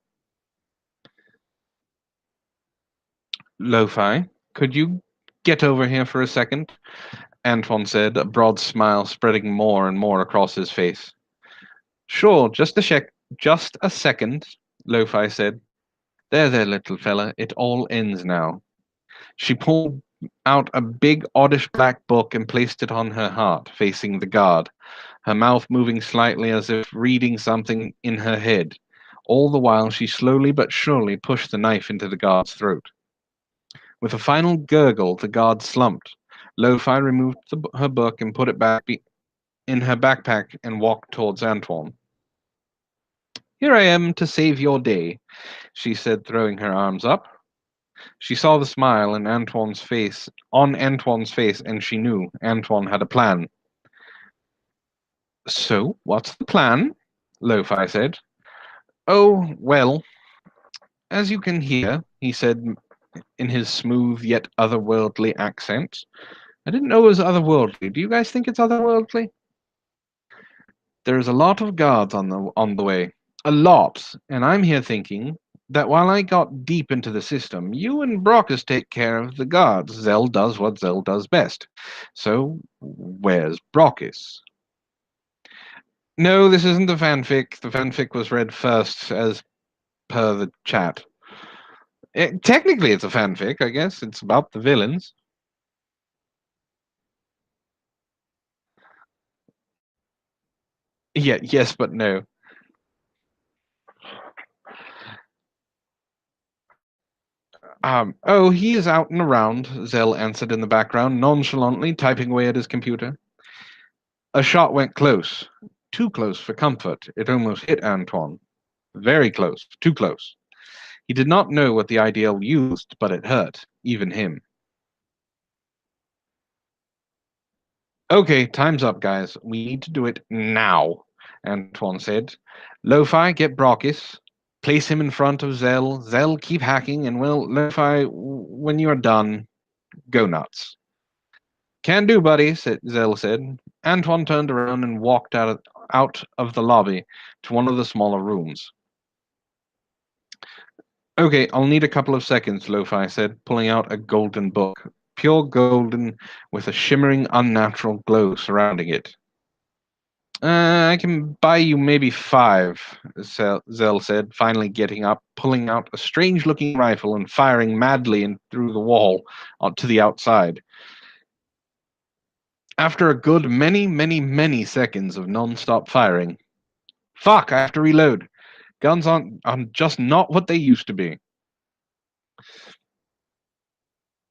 Lo-fi, could you get over here for a second? Antwon said, a broad smile spreading more and more across his face. Sure, just a second, Lo-fi said. There, little fella, it all ends now. She pulled out a big, oddish black book and placed it on her heart, facing the guard, her mouth moving slightly as if reading something in her head. All the while, she slowly but surely pushed the knife into the guard's throat. With a final gurgle, the guard slumped. Lo-Fi removed her book and put it back in her backpack and walked towards Antwon. Here I am to save your day, she said, throwing her arms up. She saw the smile in Antwon's face, and she knew Antwon had a plan. So, what's the plan? Lo-Fi said. Oh, well, as you can hear, he said in his smooth yet otherworldly accent. I didn't know it was otherworldly. Do you guys think it's otherworldly? There's a lot of guards on the way. A lot. And I'm here thinking that while I got deep into the system, you and Brockus take care of the guards. Zell does what Zell does best. So, where's Brockus? No, this isn't the fanfic. The fanfic was read first as per the chat. Technically, it's a fanfic, I guess. It's about the villains. Yeah, yes, but no. Oh, he is out and around, Zell answered in the background, nonchalantly typing away at his computer. A shot went close. Too close for comfort. It almost hit Antwon. Very close. Too close. He did not know what the ideal used, but it hurt, even him. Okay, time's up, guys. We need to do it now, Antwon said. Lo-Fi, get Brockus. Place him in front of Zell. Zell, keep hacking, and well, Lo-Fi, when you are done, go nuts. Can do, buddy, Zell said. Antwon turned around and walked out of the lobby to one of the smaller rooms. Okay, I'll need a couple of seconds, Lo-Fi said, pulling out a golden book. Pure golden with a shimmering, unnatural glow surrounding it. I can buy you maybe 5, Zell said, finally getting up, pulling out a strange-looking rifle and firing madly through the wall to the outside. After a good many seconds of non-stop firing. Fuck, I have to reload. Guns are just not what they used to be.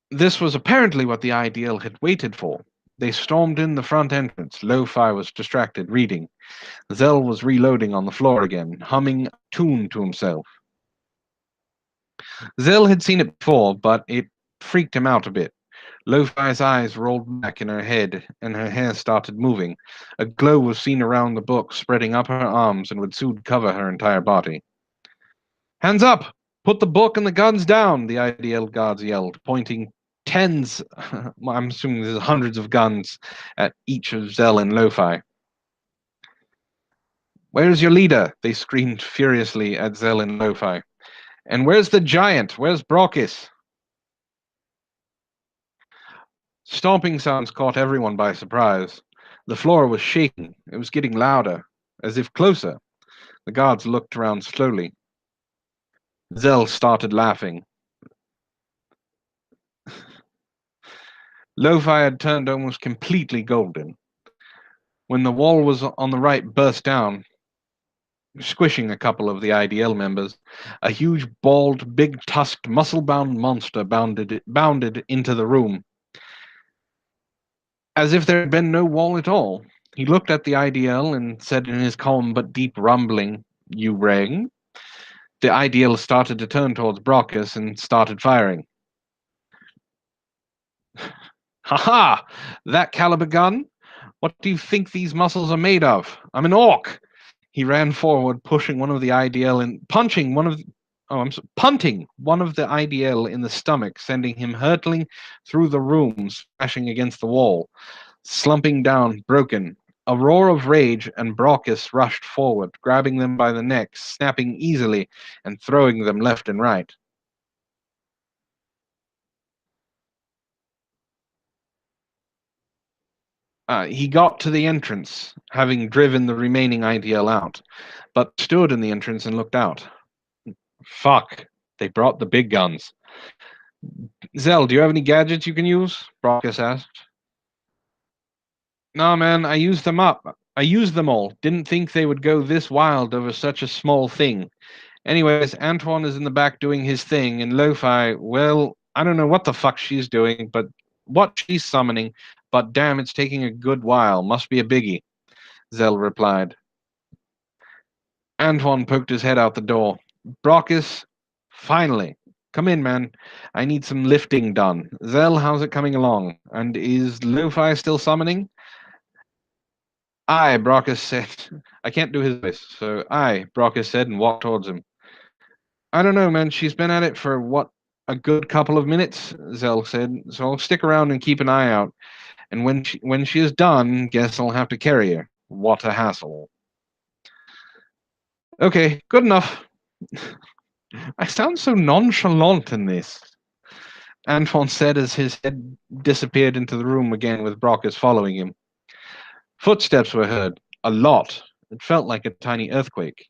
This was apparently what the ideal had waited for. They stormed in the front entrance. Lo-Fi was distracted, reading. Zell was reloading on the floor again, humming a tune to himself. Zell had seen it before, but it freaked him out a bit. Lo-Fi's eyes rolled back in her head, and her hair started moving. A glow was seen around the book, spreading up her arms and would soon cover her entire body. Hands up! Put the book and the guns down, the ideal guards yelled, pointing tens, I'm assuming there's hundreds of guns at each of Zell and Lo-Fi. Where's your leader? They screamed furiously at Zell and Lo-Fi. And where's the giant? Where's Brockus? Stomping sounds caught everyone by surprise. The floor was shaking. It was getting louder, as if closer. The guards looked around slowly. Zell started laughing. Lo-Fi had turned almost completely golden. When the wall was on the right burst down, squishing a couple of the IDL members. A huge, bald, big-tusked, muscle-bound monster bounded into the room, as if there had been no wall at all. He looked at the IDL and said in his calm but deep rumbling, "You rang?" The IDL started to turn towards Brockus and started firing. "Ha ha! That caliber gun? What do you think these muscles are made of? I'm an orc." He ran forward, pushing one of the IDL and punching one of punting one of the IDL in the stomach, sending him hurtling through the room, smashing against the wall, slumping down, broken. A roar of rage, and Brockus rushed forward, grabbing them by the necks, snapping easily, and throwing them left and right. He got to the entrance, having driven the remaining IDL out, but stood in the entrance and looked out. Fuck, they brought the big guns. Zell, do you have any gadgets you can use? Brockus asked. Nah, man, I used them up. I used them all. Didn't think they would go this wild over such a small thing. Anyways, Antwon is in the back doing his thing, and Lo-Fi, well, I don't know what the fuck she's doing, but what she's summoning, but damn, it's taking a good while. Must be a biggie, Zell replied. Antwon poked his head out the door. Brockus, finally. Come in, man. I need some lifting done. Zell, how's it coming along? And is Lo-Fi still summoning? Aye, Brockus said. I can't do his voice, so aye, Brockus said and walked towards him. I don't know, man. She's been at it for, what, a good couple of minutes, Zell said, so I'll stick around and keep an eye out. And when she is done, guess I'll have to carry her. What a hassle. Okay, good enough. I sound so nonchalant in this, Antwon said as his head disappeared into the room again with Brockus following him. Footsteps were heard. A lot. It felt like a tiny earthquake.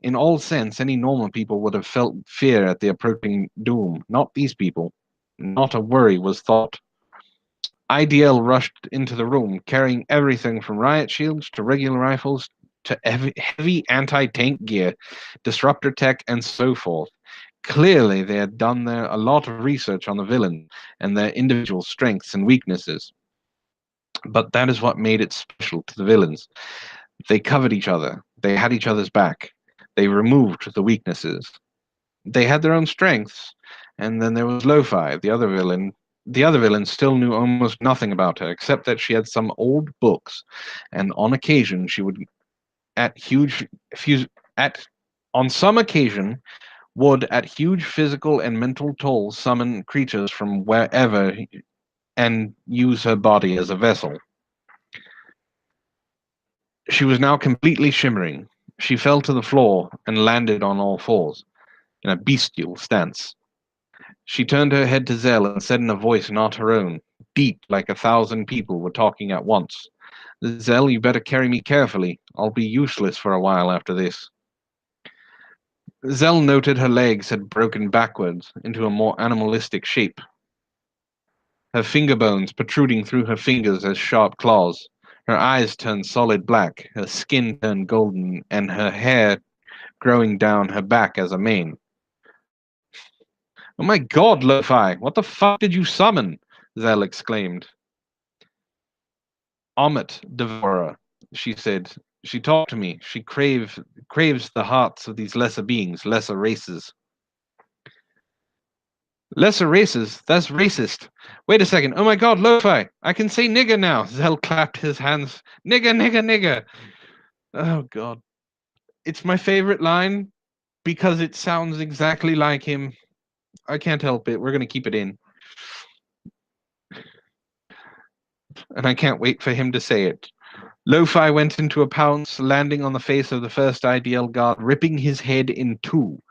In all sense, any normal people would have felt fear at the approaching doom. Not these people. Not a worry was thought. IDL rushed into the room, carrying everything from riot shields to regular rifles to heavy anti-tank gear, disruptor tech, and so forth. Clearly, they had done a lot of research on the villain and their individual strengths and weaknesses. But that is what made it special to the villains. They covered each other. They had each other's back. They removed the weaknesses. They had their own strengths. And then there was Lo-Fi, the other villain. The other villain still knew almost nothing about her, except that she had some old books, and on occasion she would, at huge, at on some occasion, would at huge physical and mental toll summon creatures from wherever and use her body as a vessel. She was now completely shimmering. She fell to the floor and landed on all fours, in a bestial stance. She turned her head to Zell and said in a voice not her own, deep like 1,000 people were talking at once, "Zell, you better carry me carefully. I'll be useless for a while after this." Zell noted her legs had broken backwards into a more animalistic shape, her finger bones protruding through her fingers as sharp claws. Her eyes turned solid black, her skin turned golden, and her hair growing down her back as a mane. "Oh my god, Lo-Fi, what the fuck did you summon?" Zell exclaimed. "Omet, Devourer," she said. "She talked to me. She craves the hearts of these lesser beings, lesser races." "Lesser races? That's racist. Wait a second. Oh my god, Lo-Fi, I can say nigger now." Zell clapped his hands. "Nigger, nigger, nigger." Oh god. It's my favorite line because it sounds exactly like him. I can't help it. We're going to keep it in. And I can't wait for him to say it. Lo-Fi went into a pounce, landing on the face of the first IDL guard, ripping his head in two.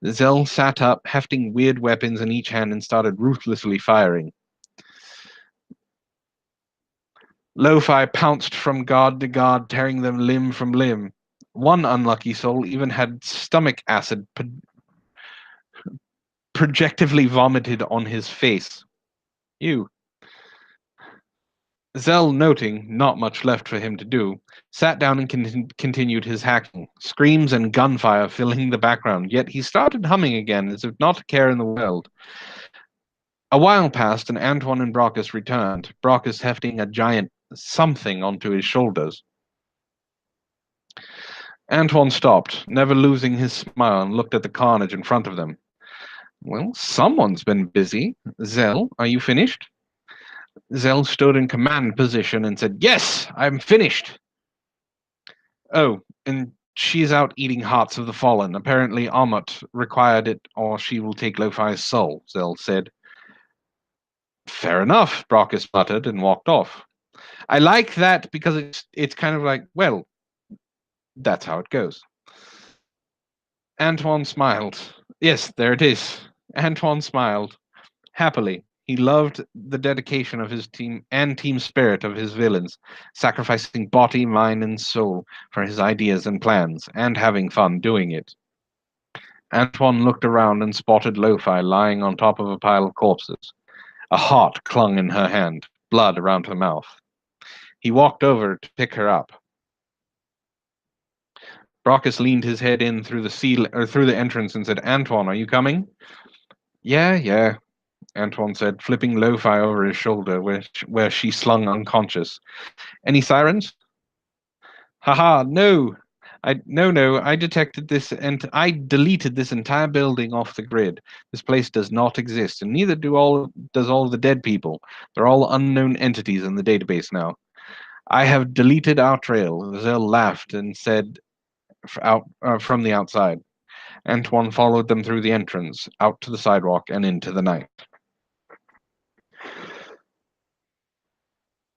Zell sat up, hefting weird weapons in each hand, and started ruthlessly firing. Lo-Fi pounced from guard to guard, tearing them limb from limb. One unlucky soul even had stomach acid projectively vomited on his face. Ew. Zell, noting not much left for him to do, sat down and continued his hacking, screams and gunfire filling the background, yet he started humming again as if not a care in the world. A while passed, and Antwon and Brockus returned, Brockus hefting a giant something onto his shoulders. Antwon stopped, never losing his smile, and looked at the carnage in front of them. Well, someone's been busy. Zell, are you finished? Zell stood in command position and said, Yes, I'm finished. Oh, and she's out eating hearts of the fallen. Apparently Amut required it, or she will take Lo-Fi's soul, Zell said. Fair enough, Brockus muttered and walked off. I like that because it's kind of like, well, that's how it goes. Antwon smiled. Yes, there it is. Antwon smiled. Happily, he loved the dedication of his team and team spirit of his villains, sacrificing body, mind, and soul for his ideas and plans, and having fun doing it. Antwon looked around and spotted Lo-Fi lying on top of a pile of corpses. A heart clung in her hand, blood around her mouth. He walked over to pick her up. Brockus leaned his head in through the entrance and said, Antwon, are you coming? Yeah, Antwon said, flipping Lo-Fi over his shoulder where she slung unconscious. Any sirens? Haha, no. No, I detected this and I deleted this entire building off the grid. This place does not exist, and neither does all the dead people. They're all unknown entities in the database now. I have deleted our trail. Zell laughed and said from the outside. Antwon followed them through the entrance, out to the sidewalk, and into the night.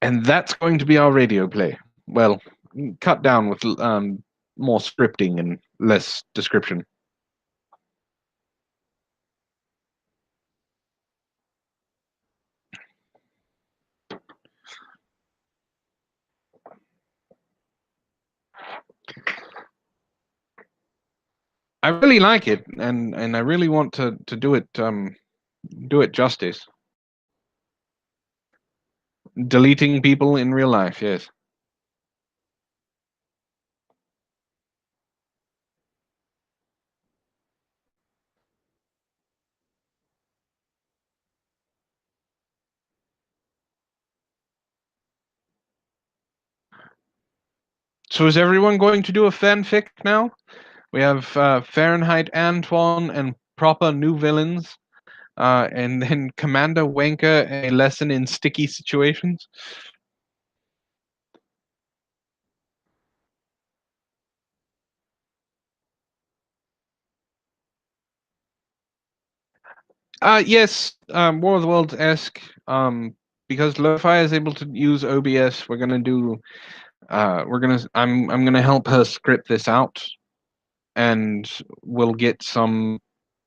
And that's going to be our radio play. Well, cut down with more scripting and less description. I really like it, and I really want to do it justice. Deleting people in real life, yes. So is everyone going to do a fanfic now? We have Fahrenheit Antwon and proper new villains, and then Commander Wenka, a lesson in sticky situations. Yes, War of the Worlds esque. Because Lo-Fi is able to use OBS, we're gonna do. I'm gonna help her script this out, and we'll get some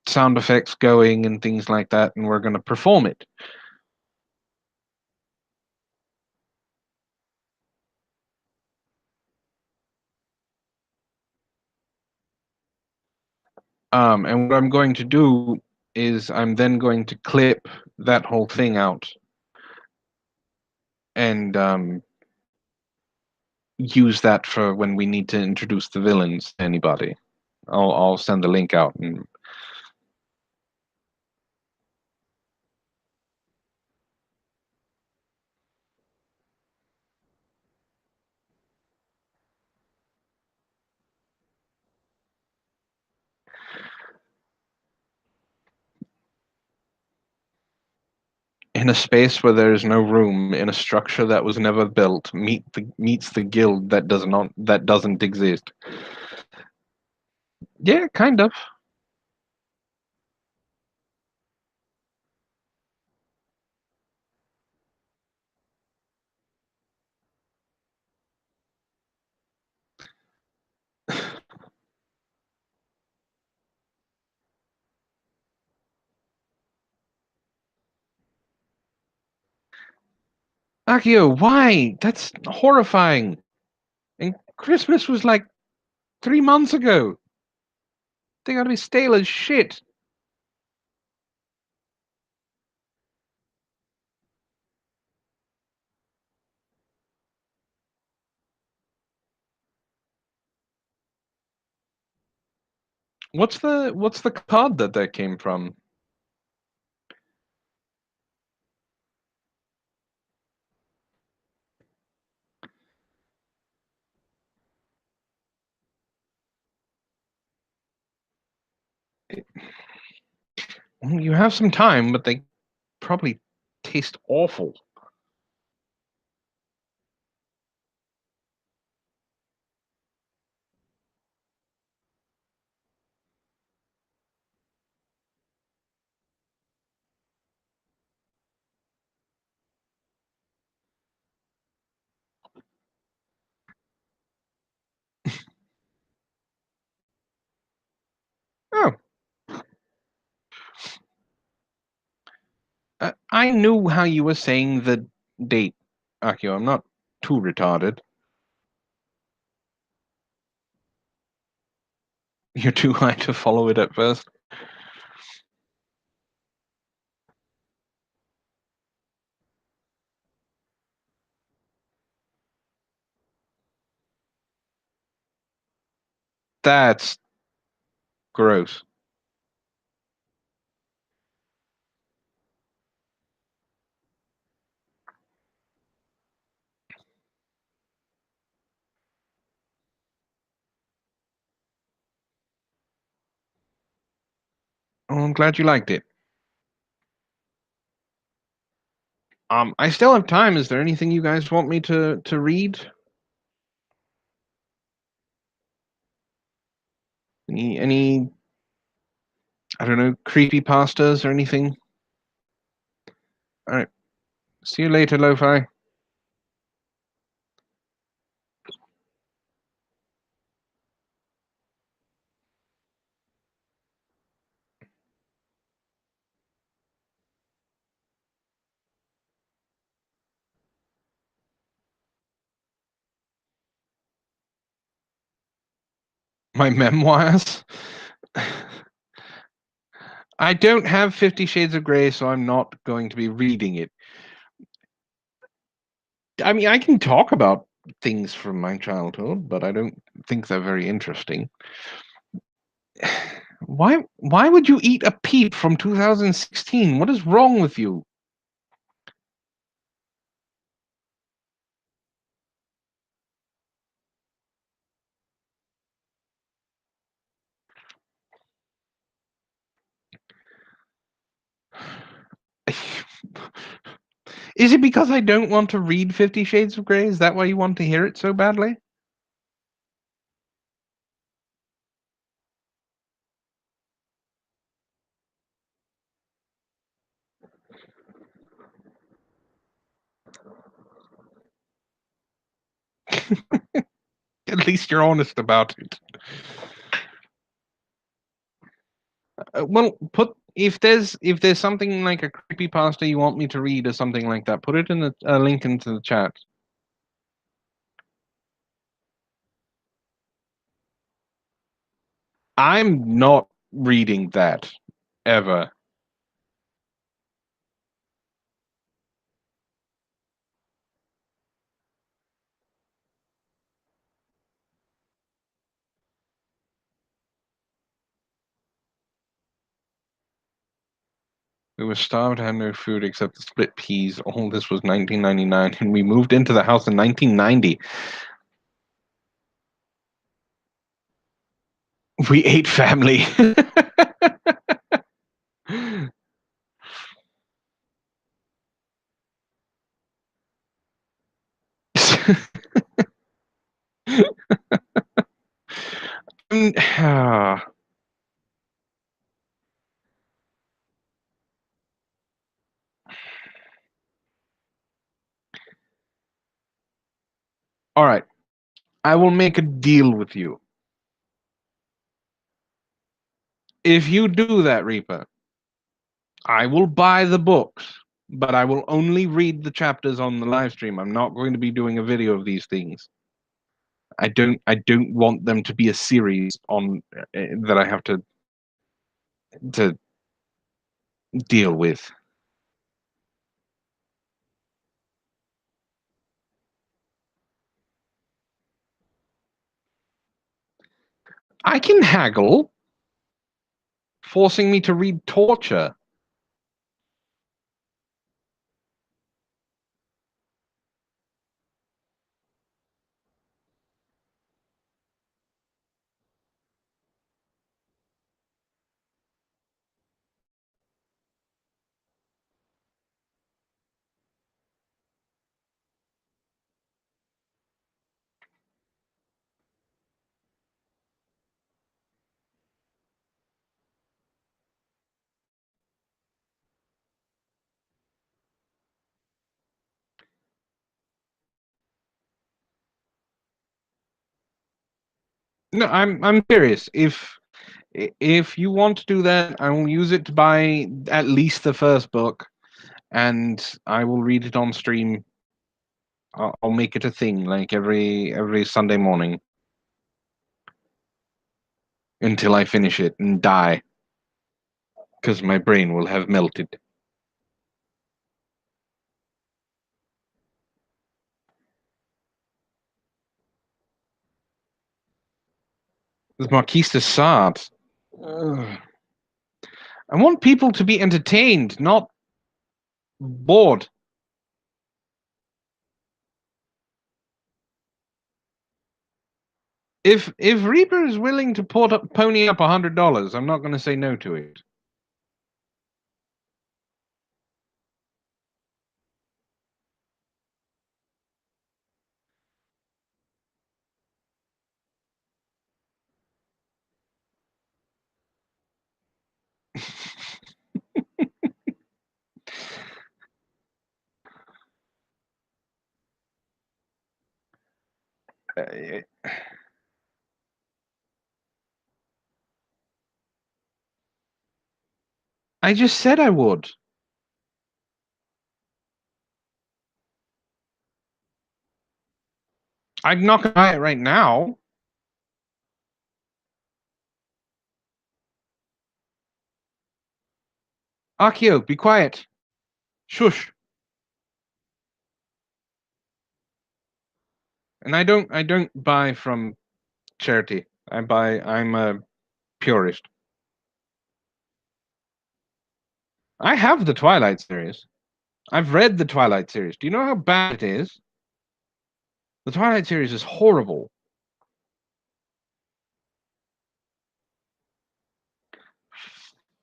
sound effects going and things like that, and we're gonna perform it. And what I'm going to do is I'm then going to clip that whole thing out and use that for when we need to introduce the villains to anybody. I'll send the link out. And in a space where there is no room, in a structure that was never built, meets the guild that doesn't exist. Yeah, kind of. Akio, why? That's horrifying. And Christmas was like 3 months ago. They gotta be stale as shit. What's the card that came from? Well, you have some time, but they probably taste awful. Oh, I knew how you were saying the date, Akio. I'm not too retarded. You're too high to follow it at first. That's gross. Oh, I'm glad you liked it. I still have time. Is there anything you guys want me to read? Any I don't know, creepy pastas or anything? All right. See you later, Lo-Fi. My memoirs. I don't have 50 Shades of Grey, so I'm not going to be reading it. I mean, I can talk about things from my childhood, but I don't think they're very interesting. Why would you eat a peep from 2016? What is wrong with you? Is it because I don't want to read 50 Shades of Grey? Is that why you want to hear it so badly? At least you're honest about it. Well, put if there's something like a creepy pasta you want me to read or something like that, put it in the link into the chat. I'm not reading that ever. We were starved, had no food except the split peas. All this was 1999, and we moved into the house in 1990. We ate family. All right, I will make a deal with you. If you do that, Reaper, I will buy the books, but I will only read the chapters on the live stream. I'm not going to be doing a video of these things. I don't want them to be a series on that I have to deal with. I can haggle. forcing me to read torture. No, I'm serious. If you want to do that, I will use it to buy at least the first book, and I will read it on stream. I'll make it a thing, like every Sunday morning, until I finish it and die, because my brain will have melted. This Marquis de Sade. Ugh. I want people to be entertained, not bored. If Reaper is willing to pony up $100, I'm not going to say no to it. Uh, I just said I would. I'm not going to buy it right now. Akio, be quiet. Shush. And I don't buy from charity. I'm a purist. I have the Twilight series. I've read the Twilight series. Do you know how bad it is? The Twilight series is horrible.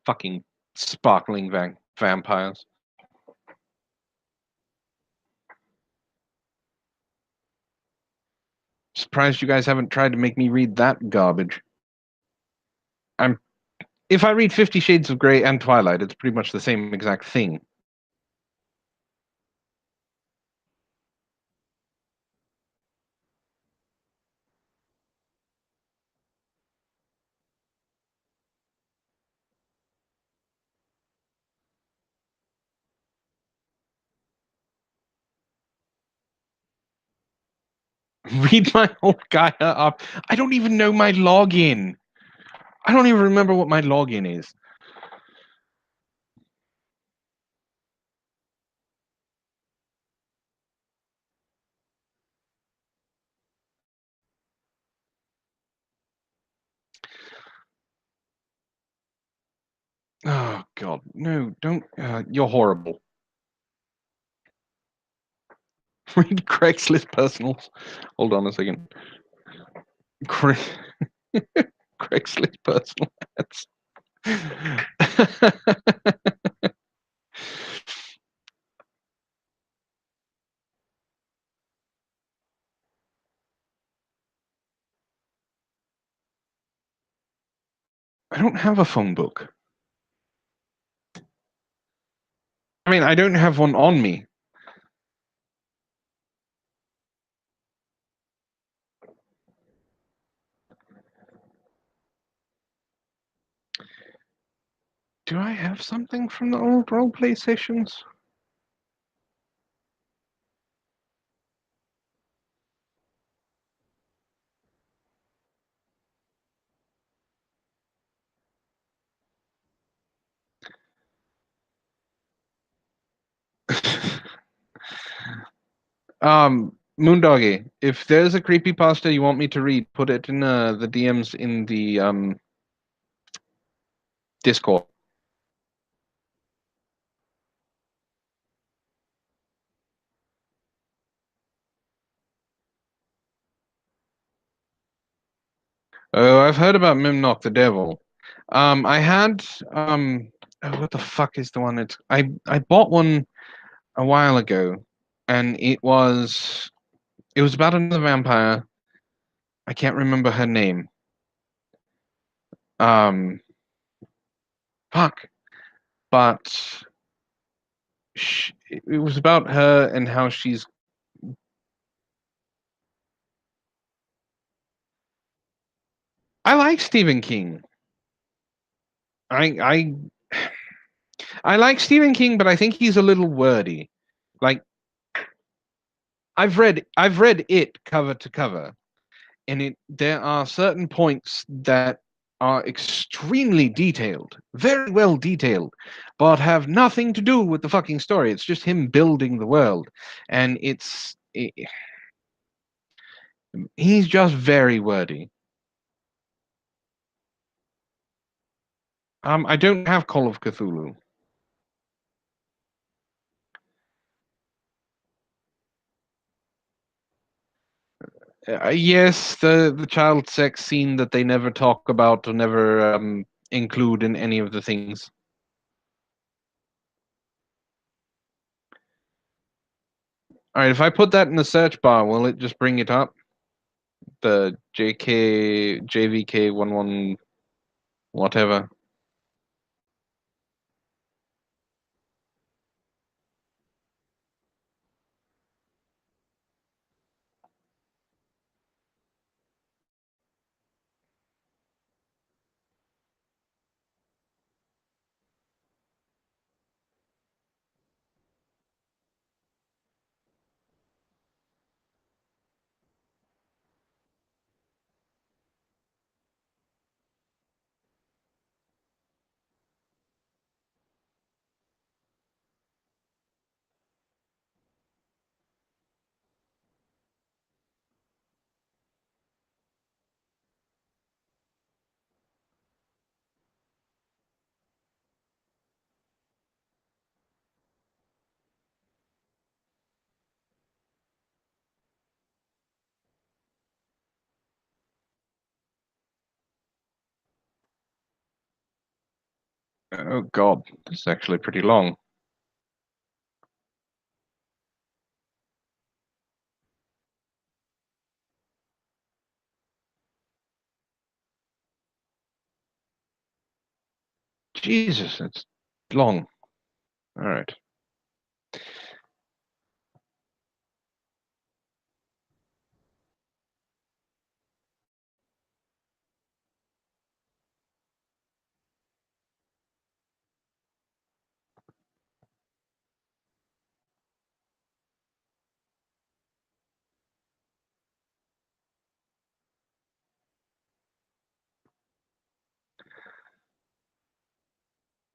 Fucking sparkling vampires. Surprised you guys haven't tried to make me read that garbage. I'm If I read 50 Shades of Grey and Twilight, it's pretty much the same exact thing. Read my whole Gaia up. I don't even know my login. I don't even remember what my login is. Oh God, no! Don't. You're horrible. Read Craigslist personals. Hold on a second. Cra- Craigslist personal ads. I don't have a phone book. I mean, I don't have one on me. Do I have something from the old roleplay sessions? Moondoggy, if there's a creepypasta you want me to read, put it in the DMs in the Discord. Oh, I've heard about Mimnock the Devil. I had what the fuck is the one? I bought one a while ago, and it was about another vampire. I can't remember her name. Um, fuck. But it was about her and how she's. I like Stephen King. I I like Stephen King, but I think he's a little wordy. Like I've read it cover to cover, and there are certain points that are extremely detailed, very well detailed, but have nothing to do with the fucking story. It's just him building the world, and he's just very wordy. I don't have Call of Cthulhu. Yes, the child sex scene that they never talk about or never include in any of the things. All right, if I put that in the search bar, will it just bring it up? The JVK11 whatever. Oh God, this is actually pretty long. Jesus, it's long. All right.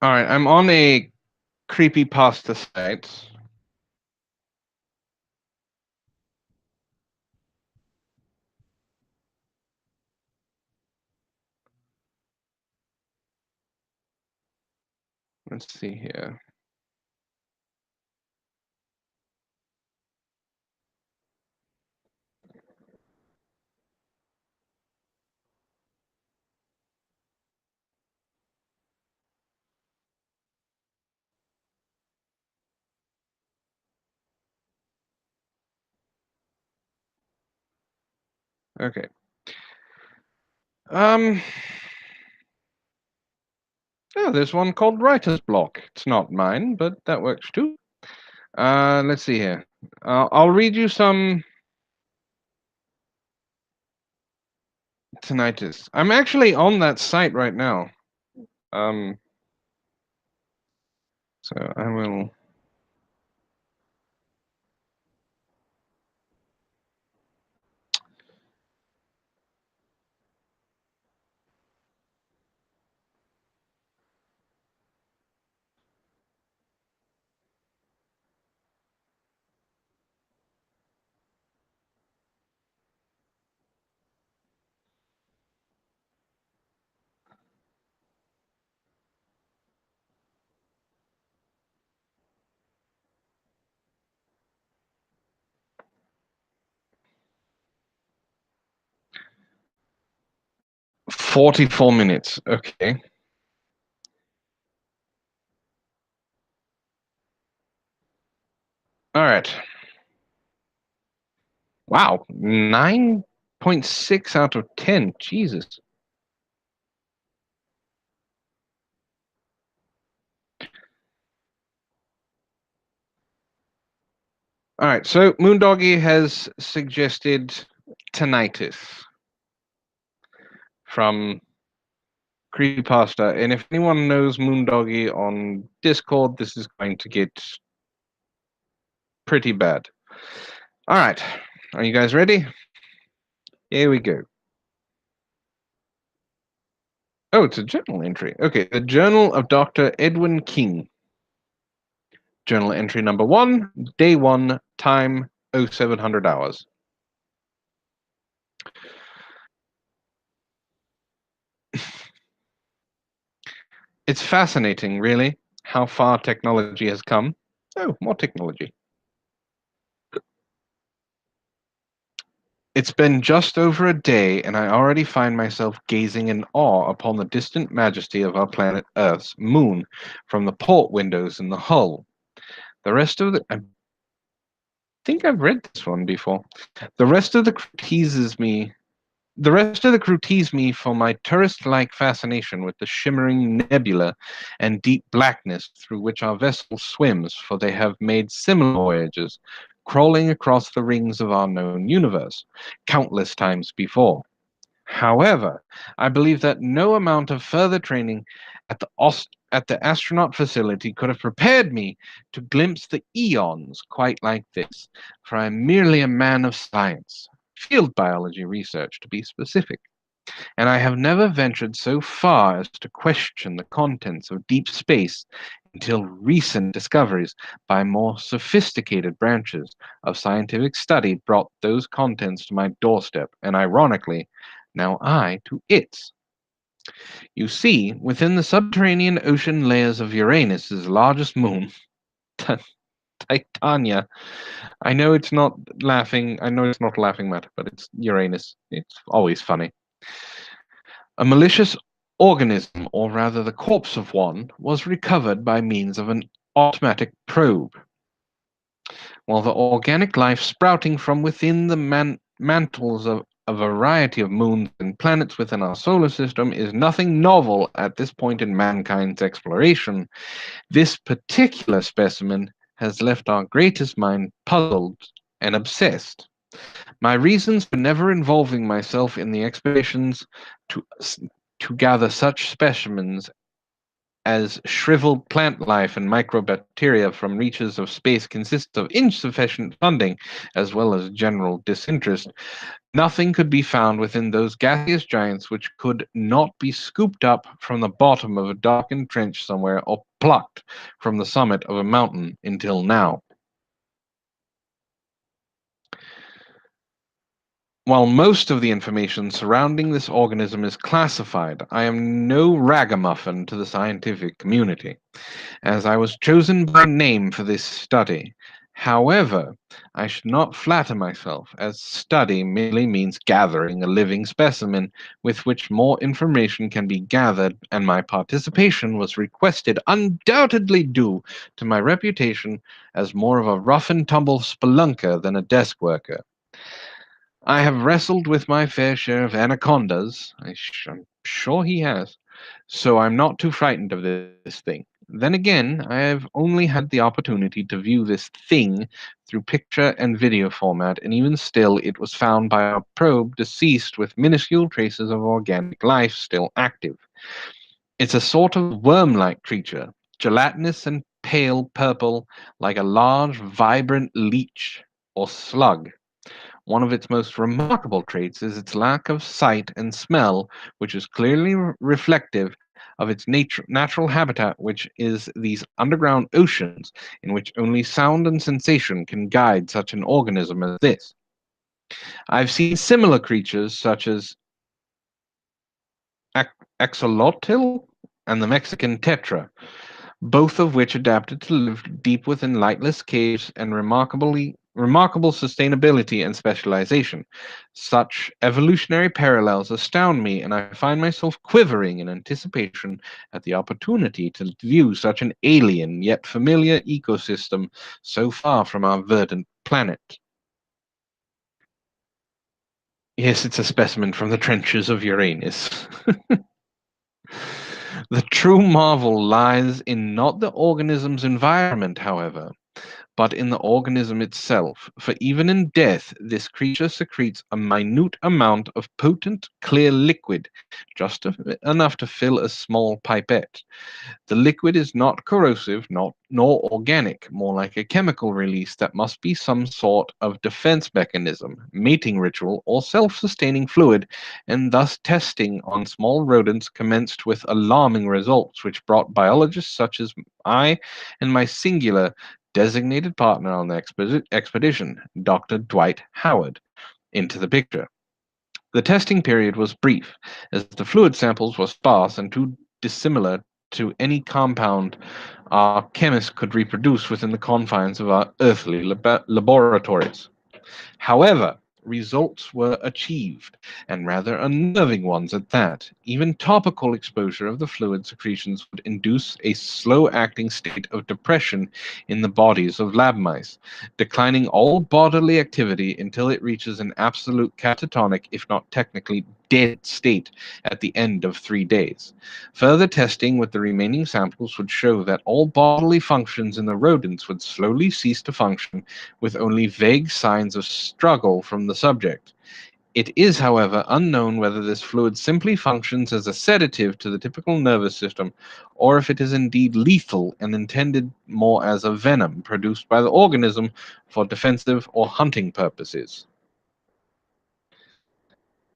All right, I'm on a creepy pasta site. Let's see here. Okay. Um. Oh, there's one called Writer's Block. It's not mine, but that works too. Let's see here. I'll read you some tinnitus. I'm actually on that site right now. Um. So I will. 44 minutes. Okay. All right. Wow. 9.6 out of 10. Jesus. All right. So Moondoggy has suggested tinnitus from Creepypasta. And if anyone knows Moondoggy on Discord, this is going to get pretty bad. All right. Are you guys ready? Here we go. Oh, it's a journal entry. Okay, the Journal of Dr. Edwin King. Journal entry number 1, day 1, time 0700 hours. It's fascinating, really, how far technology has come. Oh, more technology. It's been just over a day, and I already find myself gazing in awe upon the distant majesty of our planet Earth's moon from the port windows in the hull. The rest of the I think I've read this one before. The rest of the crew teases me The rest of the crew tease me for my tourist-like fascination with the shimmering nebula and deep blackness through which our vessel swims, for they have made similar voyages, crawling across the rings of our known universe, countless times before. However, I believe that no amount of further training at the astronaut facility could have prepared me to glimpse the eons quite like this, for I am merely a man of science, field biology research to be specific, and I have never ventured so far as to question the contents of deep space until recent discoveries by more sophisticated branches of scientific study brought those contents to my doorstep, and ironically, now I to its. You see, within the subterranean ocean layers of Uranus's largest moon, Titania. I know it's not laughing matter, but it's Uranus. It's always funny. A malicious organism, or rather the corpse of one, was recovered by means of an automatic probe. While the organic life sprouting from within the mantles of a variety of moons and planets within our solar system is nothing novel at this point in mankind's exploration, this particular specimen has left our greatest mind puzzled and obsessed. My reasons for never involving myself in the expeditions to to gather such specimens as shriveled plant life and microbacteria from reaches of space consists of insufficient funding as well as general disinterest. Nothing could be found within those gaseous giants which could not be scooped up from the bottom of a darkened trench somewhere or plucked from the summit of a mountain until now. While most of the information surrounding this organism is classified, I am no ragamuffin to the scientific community, as I was chosen by name for this study. However, I should not flatter myself, as study merely means gathering a living specimen with which more information can be gathered, and my participation was requested undoubtedly due to my reputation as more of a rough and tumble spelunker than a desk worker. I have wrestled with my fair share of anacondas. I'm sure he has. So I'm not too frightened of this thing. Then again, I have only had the opportunity to view this thing through picture and video format, and even still, it was found by our probe deceased with minuscule traces of organic life still active. It's a sort of worm like creature, gelatinous and pale purple, like a large, vibrant leech or slug. One of its most remarkable traits is its lack of sight and smell, which is clearly reflective of its natural habitat, which is these underground oceans in which only sound and sensation can guide such an organism as this. I've seen similar creatures such as axolotl and the Mexican tetra, both of which adapted to live deep within lightless caves and remarkably remarkable sustainability and specialization. Such evolutionary parallels astound me, and I find myself quivering in anticipation at the opportunity to view such an alien yet familiar ecosystem so far from our verdant planet. Yes, it's a specimen from the trenches of Uranus. The true marvel lies in not the organism's environment, however, but in the organism itself, for even in death, this creature secretes a minute amount of potent, clear liquid, just enough to fill a small pipette. The liquid is not corrosive, nor organic, more like a chemical release that must be some sort of defense mechanism, mating ritual, or self sustaining fluid, and thus testing on small rodents commenced with alarming results, which brought biologists such as I and my singular designated partner on the expedition, Dr. Dwight Howard, into the picture. The testing period was brief, as the fluid samples were sparse and too dissimilar to any compound our chemists could reproduce within the confines of our earthly laboratories. However, results were achieved, and rather unnerving ones at that. Even topical exposure of the fluid secretions would induce a slow acting state of depression in the bodies of lab mice, declining all bodily activity until it reaches an absolute catatonic, if not technically dead state at the end of 3 days. Further testing with the remaining samples would show that all bodily functions in the rodents would slowly cease to function with only vague signs of struggle from the subject. It is, however, unknown whether this fluid simply functions as a sedative to the typical nervous system, or if it is indeed lethal and intended more as a venom produced by the organism for defensive or hunting purposes.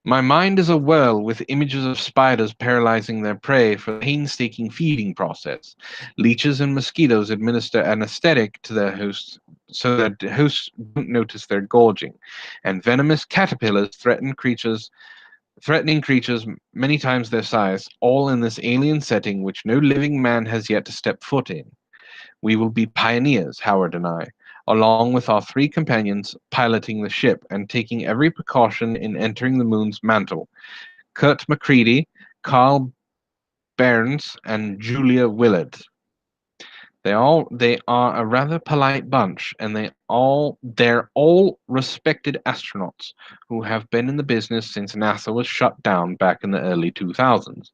My mind is a whirl with images of spiders paralyzing their prey for the painstaking feeding process. Leeches and mosquitoes administer anesthetic to their hosts so that the hosts don't notice their gorging, and venomous caterpillars threatening creatures many times their size, all in this alien setting which no living man has yet to step foot in. We will be pioneers, Howard and I, along with our three companions, piloting the ship and taking every precaution in entering the moon's mantle. Kurt McCready, Carl Burns, and Julia Willard. They are a rather polite bunch, and they're all respected astronauts who have been in the business since NASA was shut down back in the early 2000s.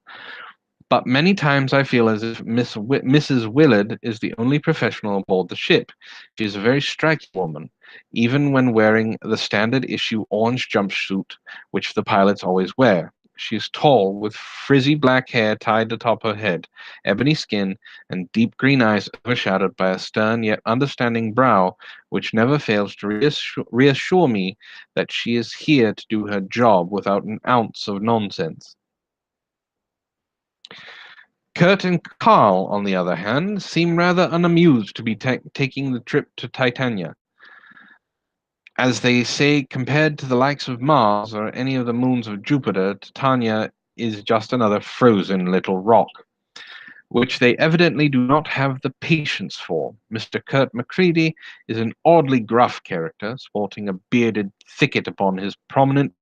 But many times I feel as if Mrs. Willard is the only professional aboard the ship. She is a very striking woman, even when wearing the standard issue orange jumpsuit, which the pilots always wear. She is tall, with frizzy black hair tied atop her head, ebony skin, and deep green eyes overshadowed by a stern yet understanding brow, which never fails to reassure me that she is here to do her job without an ounce of nonsense. Kurt and Carl, on the other hand, seem rather unamused to be taking the trip to Titania. As they say, compared to the likes of Mars or any of the moons of Jupiter, Titania is just another frozen little rock, which they evidently do not have the patience for. Mr. Kurt McCready is an oddly gruff character, sporting a bearded thicket upon his prominent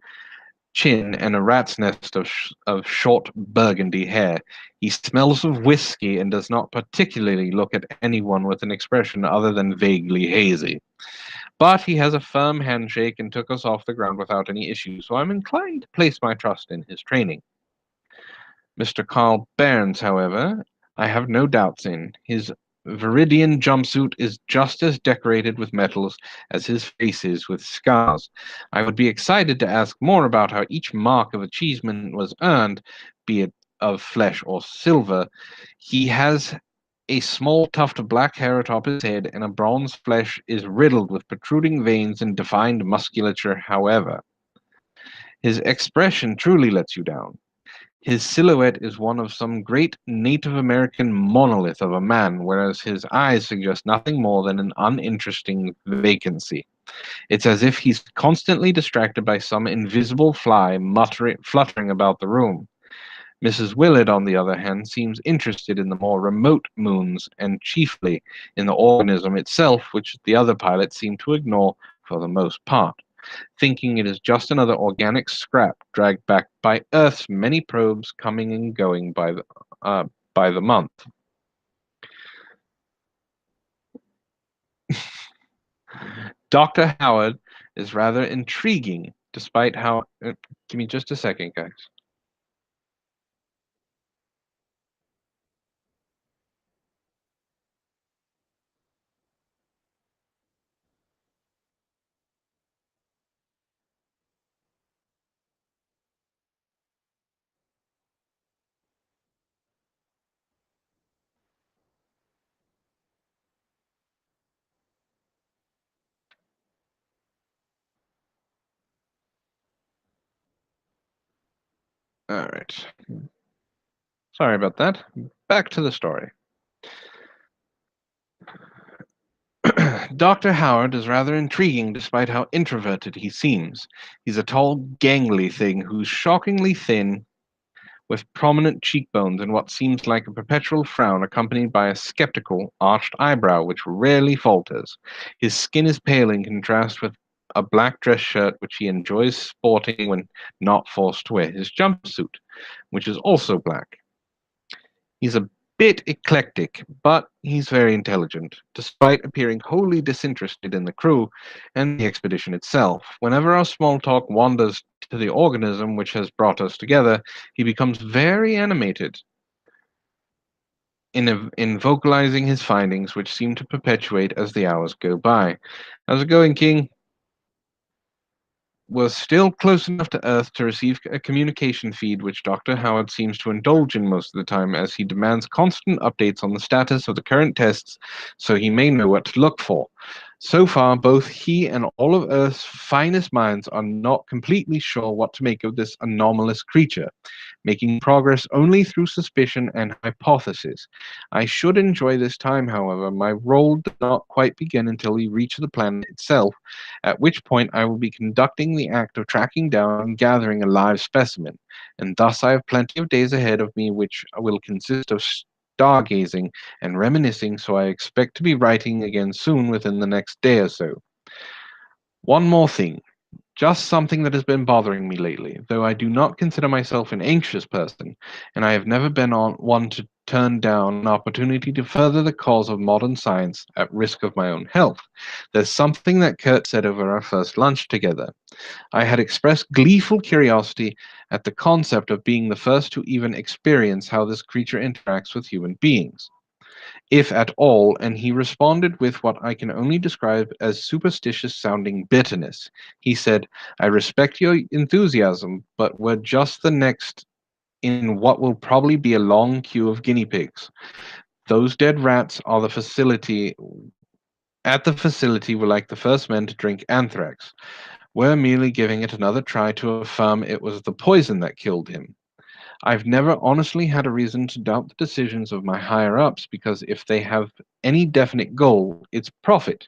chin and a rat's nest of short burgundy hair. He smells of whiskey and does not particularly look at anyone with an expression other than vaguely hazy. But he has a firm handshake and took us off the ground without any issue, so I'm inclined to place my trust in his training. Mr. Carl Burns, however, I have no doubts in. His Viridian jumpsuit is just as decorated with medals as his face is with scars. I would be excited to ask more about how each mark of achievement was earned, be it of flesh or silver. He has a small tuft of black hair atop his head, and a bronze flesh is riddled with protruding veins and defined musculature, however. His expression truly lets you down. His silhouette is one of some great Native American monolith of a man, whereas his eyes suggest nothing more than an uninteresting vacancy. It's as if he's constantly distracted by some invisible fly fluttering about the room. Mrs. Willard, on the other hand, seems interested in the more remote moons and chiefly in the organism itself, which the other pilots seem to ignore for the most part, thinking it is just another organic scrap dragged back by Earth's many probes coming and going by the month. Dr. Howard is rather intriguing, despite how. Give me just a second, guys. All right. Sorry about that. Back to the story. Dr. Howard is rather intriguing despite how introverted he seems. He's a tall, gangly thing who's shockingly thin, with prominent cheekbones and what seems like a perpetual frown accompanied by a skeptical, arched eyebrow which rarely falters. His skin is pale in contrast with a black dress shirt which he enjoys sporting when not forced to wear his jumpsuit, which is also black. He's a bit eclectic, but he's very intelligent, despite appearing wholly disinterested in the crew and the expedition itself. Whenever our small talk wanders to the organism which has brought us together, he becomes very animated in vocalizing his findings, which seem to perpetuate as the hours go by. How's it going, King? Was still close enough to Earth to receive a communication feed which Dr. Howard seems to indulge in most of the time, as he demands constant updates on the status of the current tests so he may know what to look for. So far, both he and all of Earth's finest minds are not completely sure what to make of this anomalous creature, making progress only through suspicion and hypothesis. I should enjoy this time, however. My role does not quite begin until we reach the planet itself, at which point I will be conducting the act of tracking down and gathering a live specimen, and thus I have plenty of days ahead of me which will consist of stargazing and reminiscing, so I expect to be writing again soon within the next day or so. One more thing. Just something that has been bothering me lately, though I do not consider myself an anxious person, and I have never been one to turn down an opportunity to further the cause of modern science at risk of my own health. There's something that Kurt said over our first lunch together. I had expressed gleeful curiosity at the concept of being the first to even experience how this creature interacts with human beings, if at all, and he responded with what I can only describe as superstitious sounding bitterness. He said, I respect your enthusiasm, but we're just the next in what will probably be a long queue of guinea pigs. Those dead rats are the facility at the facility were like the first men to drink anthrax. We're merely giving it another try to affirm it was the poison that killed him. I've never honestly had a reason to doubt the decisions of my higher ups because if they have any definite goal, it's profit.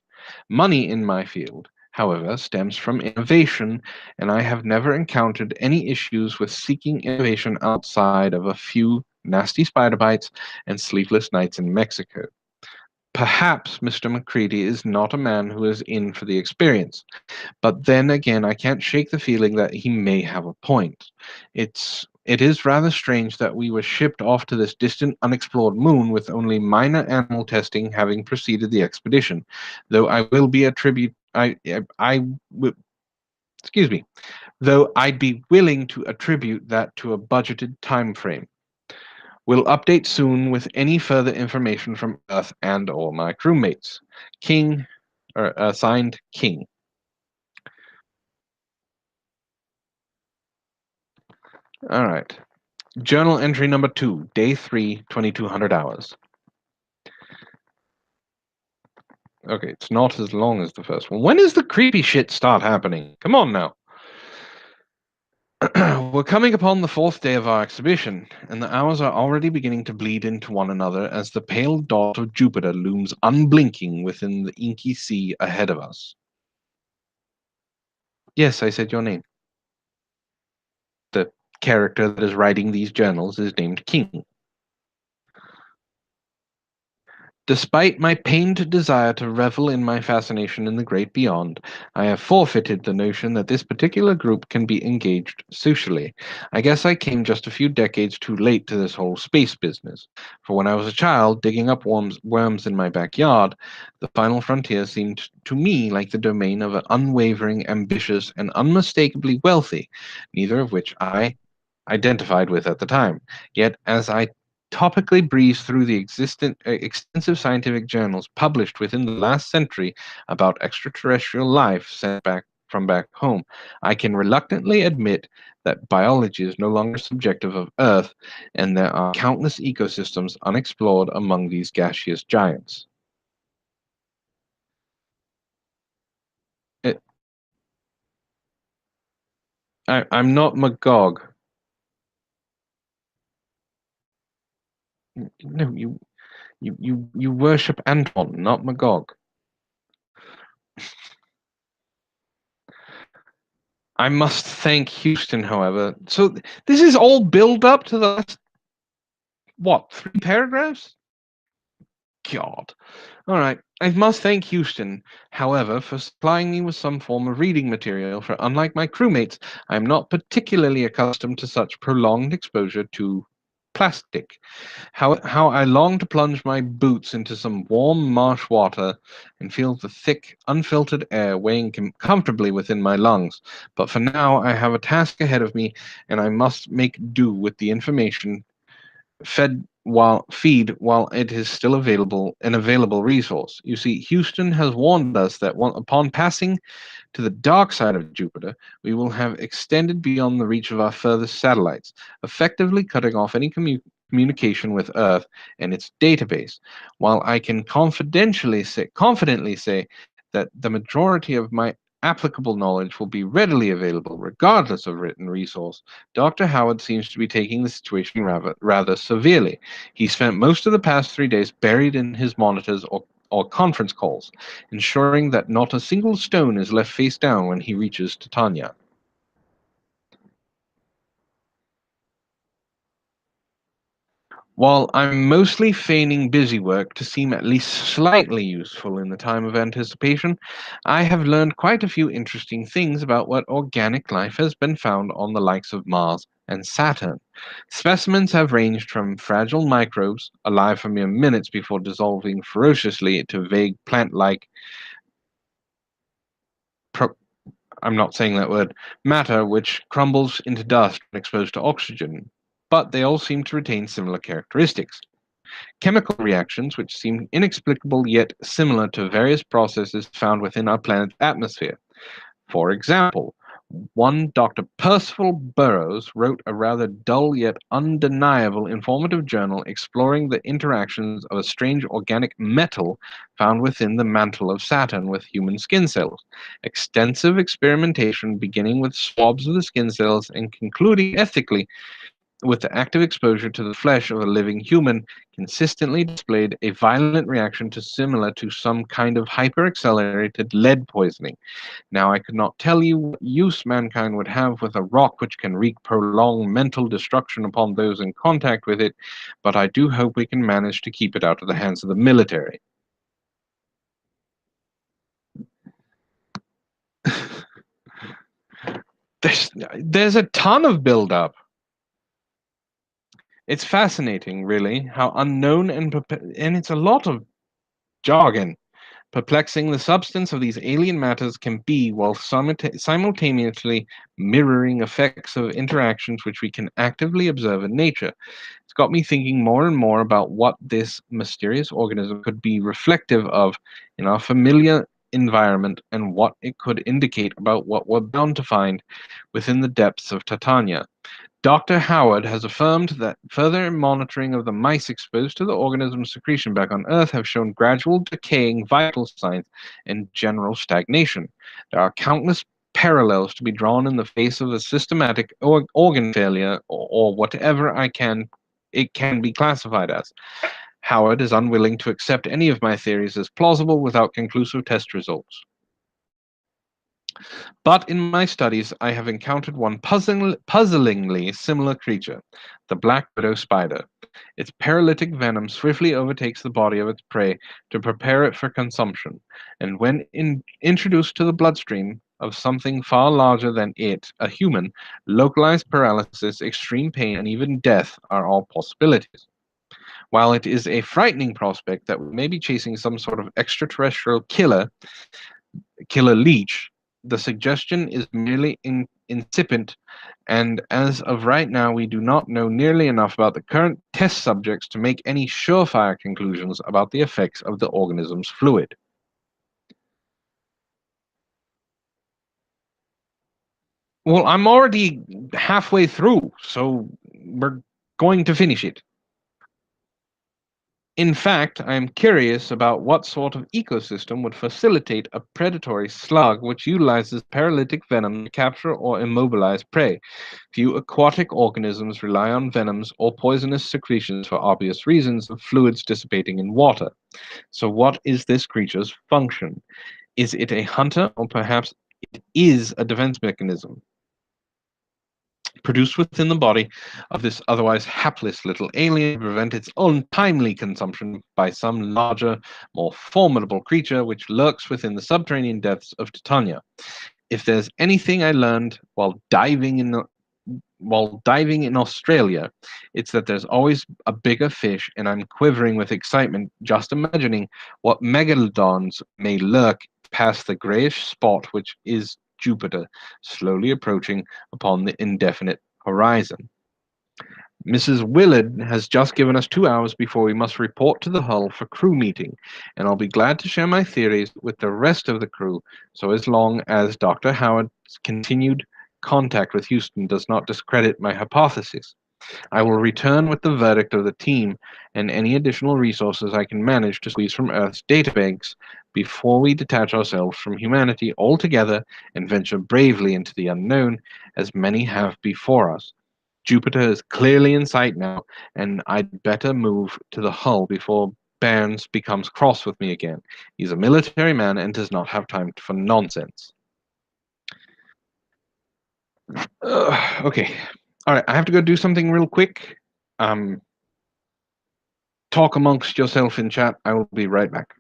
Money in my field, however, stems from innovation, and I have never encountered any issues with seeking innovation outside of a few nasty spider bites and sleepless nights in Mexico. Perhaps Mr. McCready is not a man who is in for the experience. But then again, I can't shake the feeling that he may have a point. It is rather strange that we were shipped off to this distant, unexplored moon with only minor animal testing having preceded the expedition. Though I will be attribute I w- excuse me. Though I'd be willing to attribute that to a budgeted time frame. We'll update soon with any further information from Earth and all my crewmates. King, signed King. All right. Journal entry number 2, day 3, 2200 hours. Okay, it's not as long as the first one. When does the creepy shit start happening? Come on now. We're coming upon the fourth day of our exhibition, and the hours are already beginning to bleed into one another as the pale dot of Jupiter looms unblinking within the inky sea ahead of us. Yes, I said your name. character that is writing these journals is named King. Despite my pained desire to revel in my fascination in the great beyond, I have forfeited the notion that this particular group can be engaged socially. I guess I came just a few decades too late to this whole space business. For when I was a child, digging up worms in my backyard, the final frontier seemed to me like the domain of an unwavering, ambitious, and unmistakably wealthy, neither of which I identified with at the time. Yet, as I topically breeze through the extensive scientific journals published within the last century about extraterrestrial life sent back from back home, I can reluctantly admit that biology is no longer subjective of Earth, and there are countless ecosystems unexplored among these gaseous giants. It, I'm not Magog. No, you worship Antwon, not Magog. I must thank Houston, however. So this is all build up to the last, what, 3 paragraphs? God. All right. I must thank Houston, however, for supplying me with some form of reading material, for unlike my crewmates, I am not particularly accustomed to such prolonged exposure to plastic. How I long to plunge my boots into some warm marsh water and feel the thick, unfiltered air weighing comfortably within my lungs. But for now, I have a task ahead of me, and I must make do with the information feed while it is still an available resource. You see, Houston has warned us that upon passing to the dark side of Jupiter, we will have extended beyond the reach of our furthest satellites, effectively cutting off any communication with Earth and its database. While I can confidently say that the majority of my applicable knowledge will be readily available regardless of written resource, Dr. Howard seems to be taking the situation rather severely. He spent most of the past 3 days buried in his monitors or conference calls, ensuring that not a single stone is left face down when he reaches Titania. While I'm mostly feigning busy work to seem at least slightly useful in the time of anticipation, I have learned quite a few interesting things about what organic life has been found on the likes of Mars and Saturn. Specimens have ranged from fragile microbes, alive for mere minutes before dissolving ferociously, to vague plant like I'm not saying that word, matter which crumbles into dust when exposed to oxygen, but they all seem to retain similar characteristics. Chemical reactions which seem inexplicable yet similar to various processes found within our planet's atmosphere. For example, one Dr. Percival Burroughs wrote a rather dull yet undeniable informative journal exploring the interactions of a strange organic metal found within the mantle of Saturn with human skin cells. Extensive experimentation beginning with swabs of the skin cells and concluding ethically with the active exposure to the flesh of a living human consistently displayed a violent reaction similar to some kind of hyper-accelerated lead poisoning. Now, I could not tell you what use mankind would have with a rock which can wreak prolonged mental destruction upon those in contact with it, but I do hope we can manage to keep it out of the hands of the military. There's a ton of build-up. It's fascinating, really, how unknown and it's a lot of jargon. Perplexing the substance of these alien matters can be while simultaneously mirroring effects of interactions which we can actively observe in nature. It's got me thinking more and more about what this mysterious organism could be reflective of in our familiar environment and what it could indicate about what we're bound to find within the depths of Titania. Dr. Howard has affirmed that further monitoring of the mice exposed to the organism's secretion back on Earth have shown gradual decaying vital signs and general stagnation. There are countless parallels to be drawn in the face of a systematic organ failure or whatever it can be classified as. Howard is unwilling to accept any of my theories as plausible without conclusive test results. But in my studies, I have encountered one puzzlingly similar creature, the black widow spider. Its paralytic venom swiftly overtakes the body of its prey to prepare it for consumption, and when introduced to the bloodstream of something far larger than it, a human, localized paralysis, extreme pain, and even death are all possibilities. While it is a frightening prospect that we may be chasing some sort of extraterrestrial killer leech, the suggestion is merely incipient, and as of right now, we do not know nearly enough about the current test subjects to make any surefire conclusions about the effects of the organism's fluid. Well, I'm already halfway through, so we're going to finish it. In fact, I am curious about what sort of ecosystem would facilitate a predatory slug which utilizes paralytic venom to capture or immobilize prey. Few aquatic organisms rely on venoms or poisonous secretions for obvious reasons of fluids dissipating in water. So, what is this creature's function? Is it a hunter, or perhaps it is a defense mechanism produced within the body of this otherwise hapless little alien to prevent its untimely consumption by some larger, more formidable creature which lurks within the subterranean depths of Titania? If there's anything I learned while diving in Australia, it's that there's always a bigger fish, and I'm quivering with excitement just imagining what megalodons may lurk past the grayish spot which is Jupiter, slowly approaching upon the indefinite horizon. Mrs. Willard has just given us 2 hours before we must report to the hull for crew meeting, and I'll be glad to share my theories with the rest of the crew, so as long as Dr. Howard's continued contact with Houston does not discredit my hypothesis. I will return with the verdict of the team and any additional resources I can manage to squeeze from Earth's databanks before we detach ourselves from humanity altogether and venture bravely into the unknown, as many have before us. Jupiter is clearly in sight now, and I'd better move to the hull before Barnes becomes cross with me again. He's a military man and does not have time for nonsense. Okay. All right, I have to go do something real quick. Um, Talk amongst yourself in chat. I will be right back.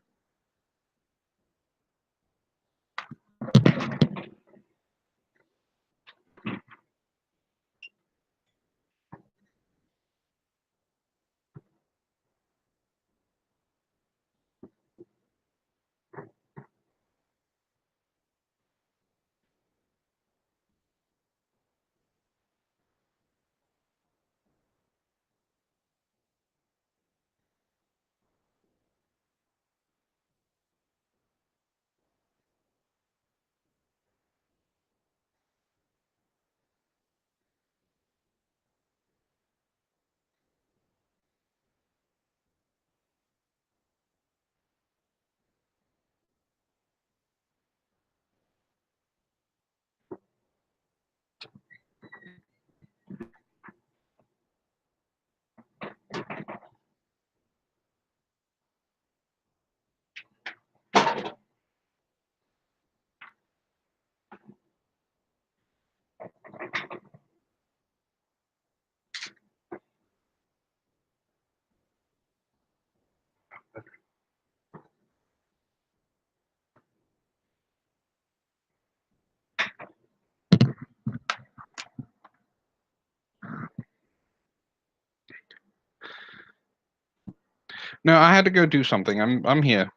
No, I had to go do something. I'm here.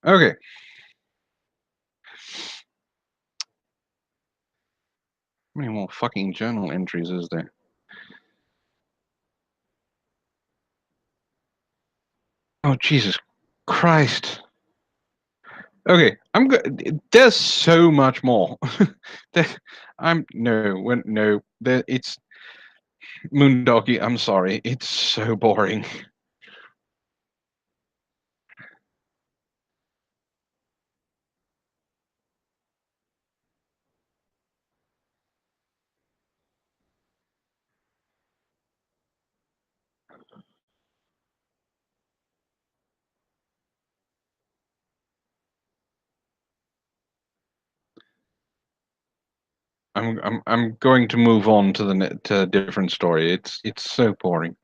Okay. How many more fucking journal entries is there? Oh Jesus Christ. Okay, I'm good. There's so much more. there, I'm no, no. It's Moondoggy. I'm sorry. It's so boring. I'm going to move on to to a different story. It's so boring.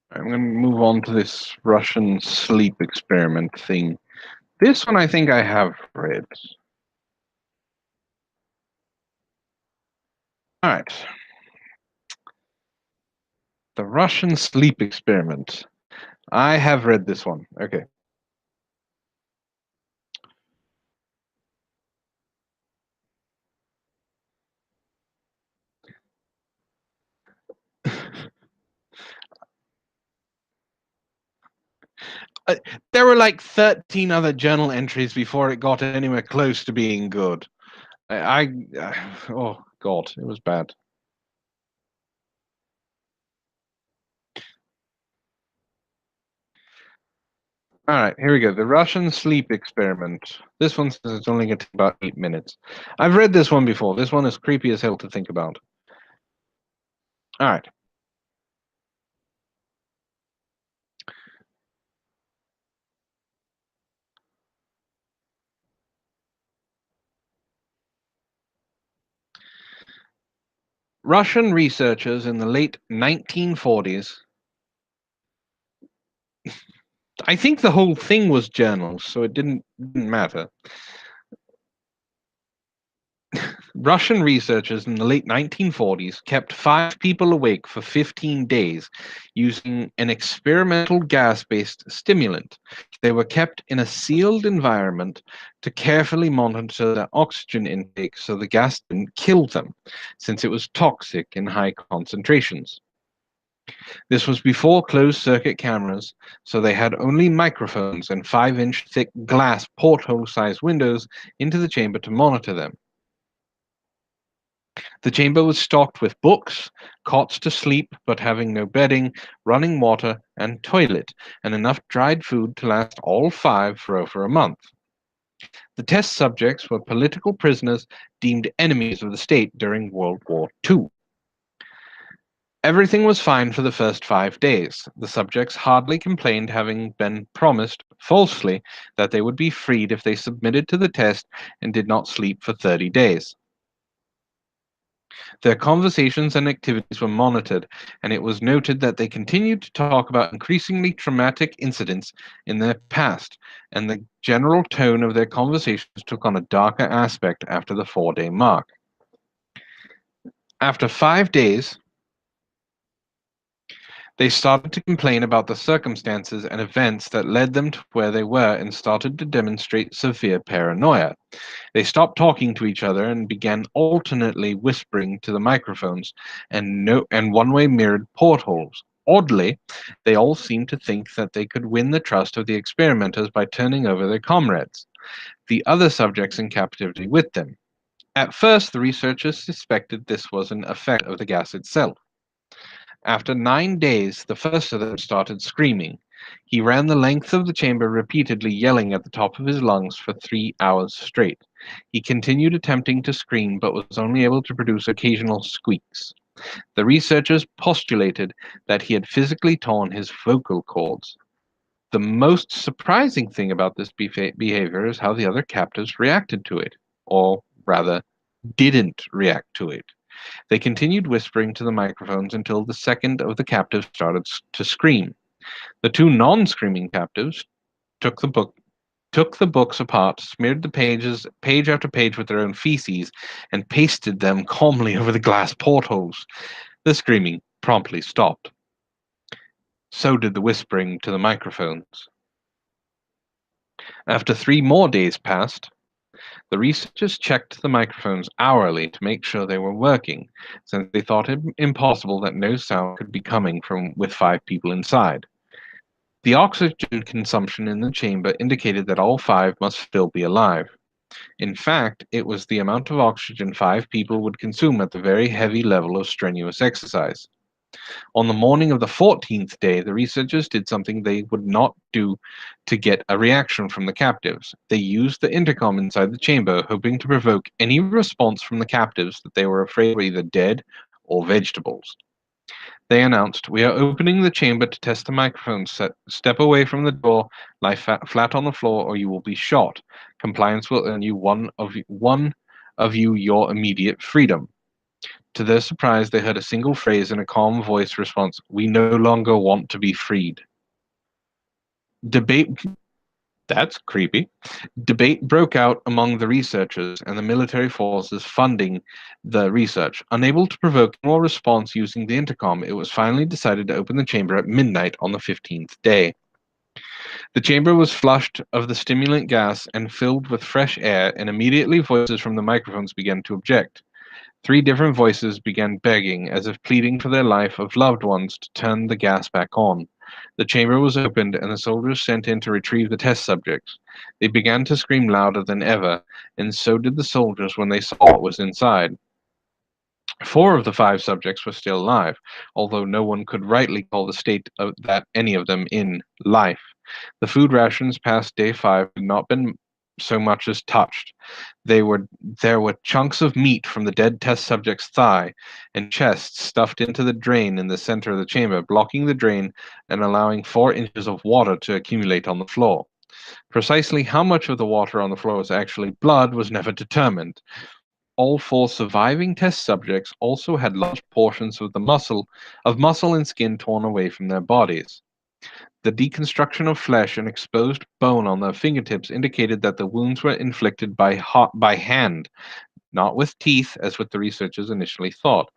I'm going to move on to this Russian sleep experiment thing. This one I think I have read. All right, the Russian sleep experiment. I have read this one. Okay. Uh, there were like 13 other journal entries before it got anywhere close to being good. Oh God, it was bad. All right, here we go. The Russian sleep experiment. This one says it's only going to take about 8 minutes. I've read this one before. This one is creepy as hell to think about. All right. Russian researchers in the late 1940s. I think the whole thing was journals, so it didn't matter. Russian researchers in the late 1940s kept 5 people awake for 15 days using an experimental gas-based stimulant. They were kept in a sealed environment to carefully monitor their oxygen intake so the gas didn't kill them, since it was toxic in high concentrations. This was before closed-circuit cameras, so they had only microphones and 5-inch thick glass porthole-sized windows into the chamber to monitor them. The chamber was stocked with books, cots to sleep but having no bedding, running water, and toilet, and enough dried food to last all 5 for over a month. The test subjects were political prisoners deemed enemies of the state during World War II. Everything was fine for the first 5 days. The subjects hardly complained, having been promised, falsely, that they would be freed if they submitted to the test and did not sleep for 30 days. Their conversations and activities were monitored, and it was noted that they continued to talk about increasingly traumatic incidents in their past, and the general tone of their conversations took on a darker aspect after the 4-day mark. After 5 days, they started to complain about the circumstances and events that led them to where they were and started to demonstrate severe paranoia. They stopped talking to each other and began alternately whispering to the microphones and one-way mirrored portholes. Oddly, they all seemed to think that they could win the trust of the experimenters by turning over their comrades, the other subjects in captivity, with them. At first, the researchers suspected this was an effect of the gas itself. After 9 days, the first of them started screaming. He ran the length of the chamber repeatedly, yelling at the top of his lungs for 3 hours straight. He continued attempting to scream, but was only able to produce occasional squeaks. The researchers postulated that he had physically torn his vocal cords. The most surprising thing about this behavior is how the other captives reacted to it, or rather, didn't react to it. They continued whispering to the microphones until the second of the captives started to scream. The 2 non-screaming captives took the book took the books apart, smeared the pages page after page with their own feces, and pasted them calmly over the glass portholes. The screaming promptly stopped. So did the whispering to the microphones. After 3 more days passed, the researchers checked the microphones hourly to make sure they were working, since they thought it impossible that no sound could be coming from with 5 people inside. The oxygen consumption in the chamber indicated that all 5 must still be alive. In fact, it was the amount of oxygen 5 people would consume at the very heavy level of strenuous exercise. On the morning of the 14th day, the researchers did something they would not do to get a reaction from the captives. They used the intercom inside the chamber, hoping to provoke any response from the captives that they were afraid were either dead or vegetables. They announced, "We are opening the chamber to test the microphone set. Step away from the door, lie flat on the floor, or you will be shot. Compliance will earn you one of you your immediate freedom." To their surprise, they heard a single phrase in a calm voice response: "We no longer want to be freed." Debate That's creepy. Debate broke out among the researchers and the military forces funding the research. Unable to provoke more response using the intercom, it was finally decided to open the chamber at midnight on the 15th day. The chamber was flushed of the stimulant gas and filled with fresh air, and immediately voices from the microphones began to object. 3 different voices began begging, as if pleading for their life of loved ones, to turn the gas back on. The chamber was opened, and the soldiers sent in to retrieve the test subjects. They began to scream louder than ever, and so did the soldiers when they saw what was inside. 4 of the 5 subjects were still alive, although no one could rightly call the state of that any of them in life. The food rations past day 5 had not been so much as touched. There were chunks of meat from the dead test subject's thigh and chest stuffed into the drain in the center of the chamber, blocking the drain and allowing 4 inches of water to accumulate on the floor. Precisely how much of the water on the floor was actually blood was never determined. All 4 surviving test subjects also had large portions of muscle and skin torn away from their bodies. The deconstruction of flesh and exposed bone on their fingertips indicated that the wounds were inflicted by hand, not with teeth, as what the researchers initially thought.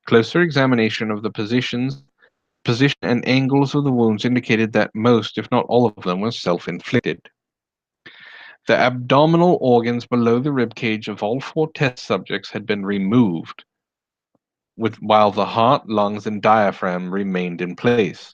Closer examination of the position and angles of the wounds indicated that most, if not all of them, were self-inflicted. The abdominal organs below the rib cage of all 4 test subjects had been removed, while the heart, lungs, and diaphragm remained in place.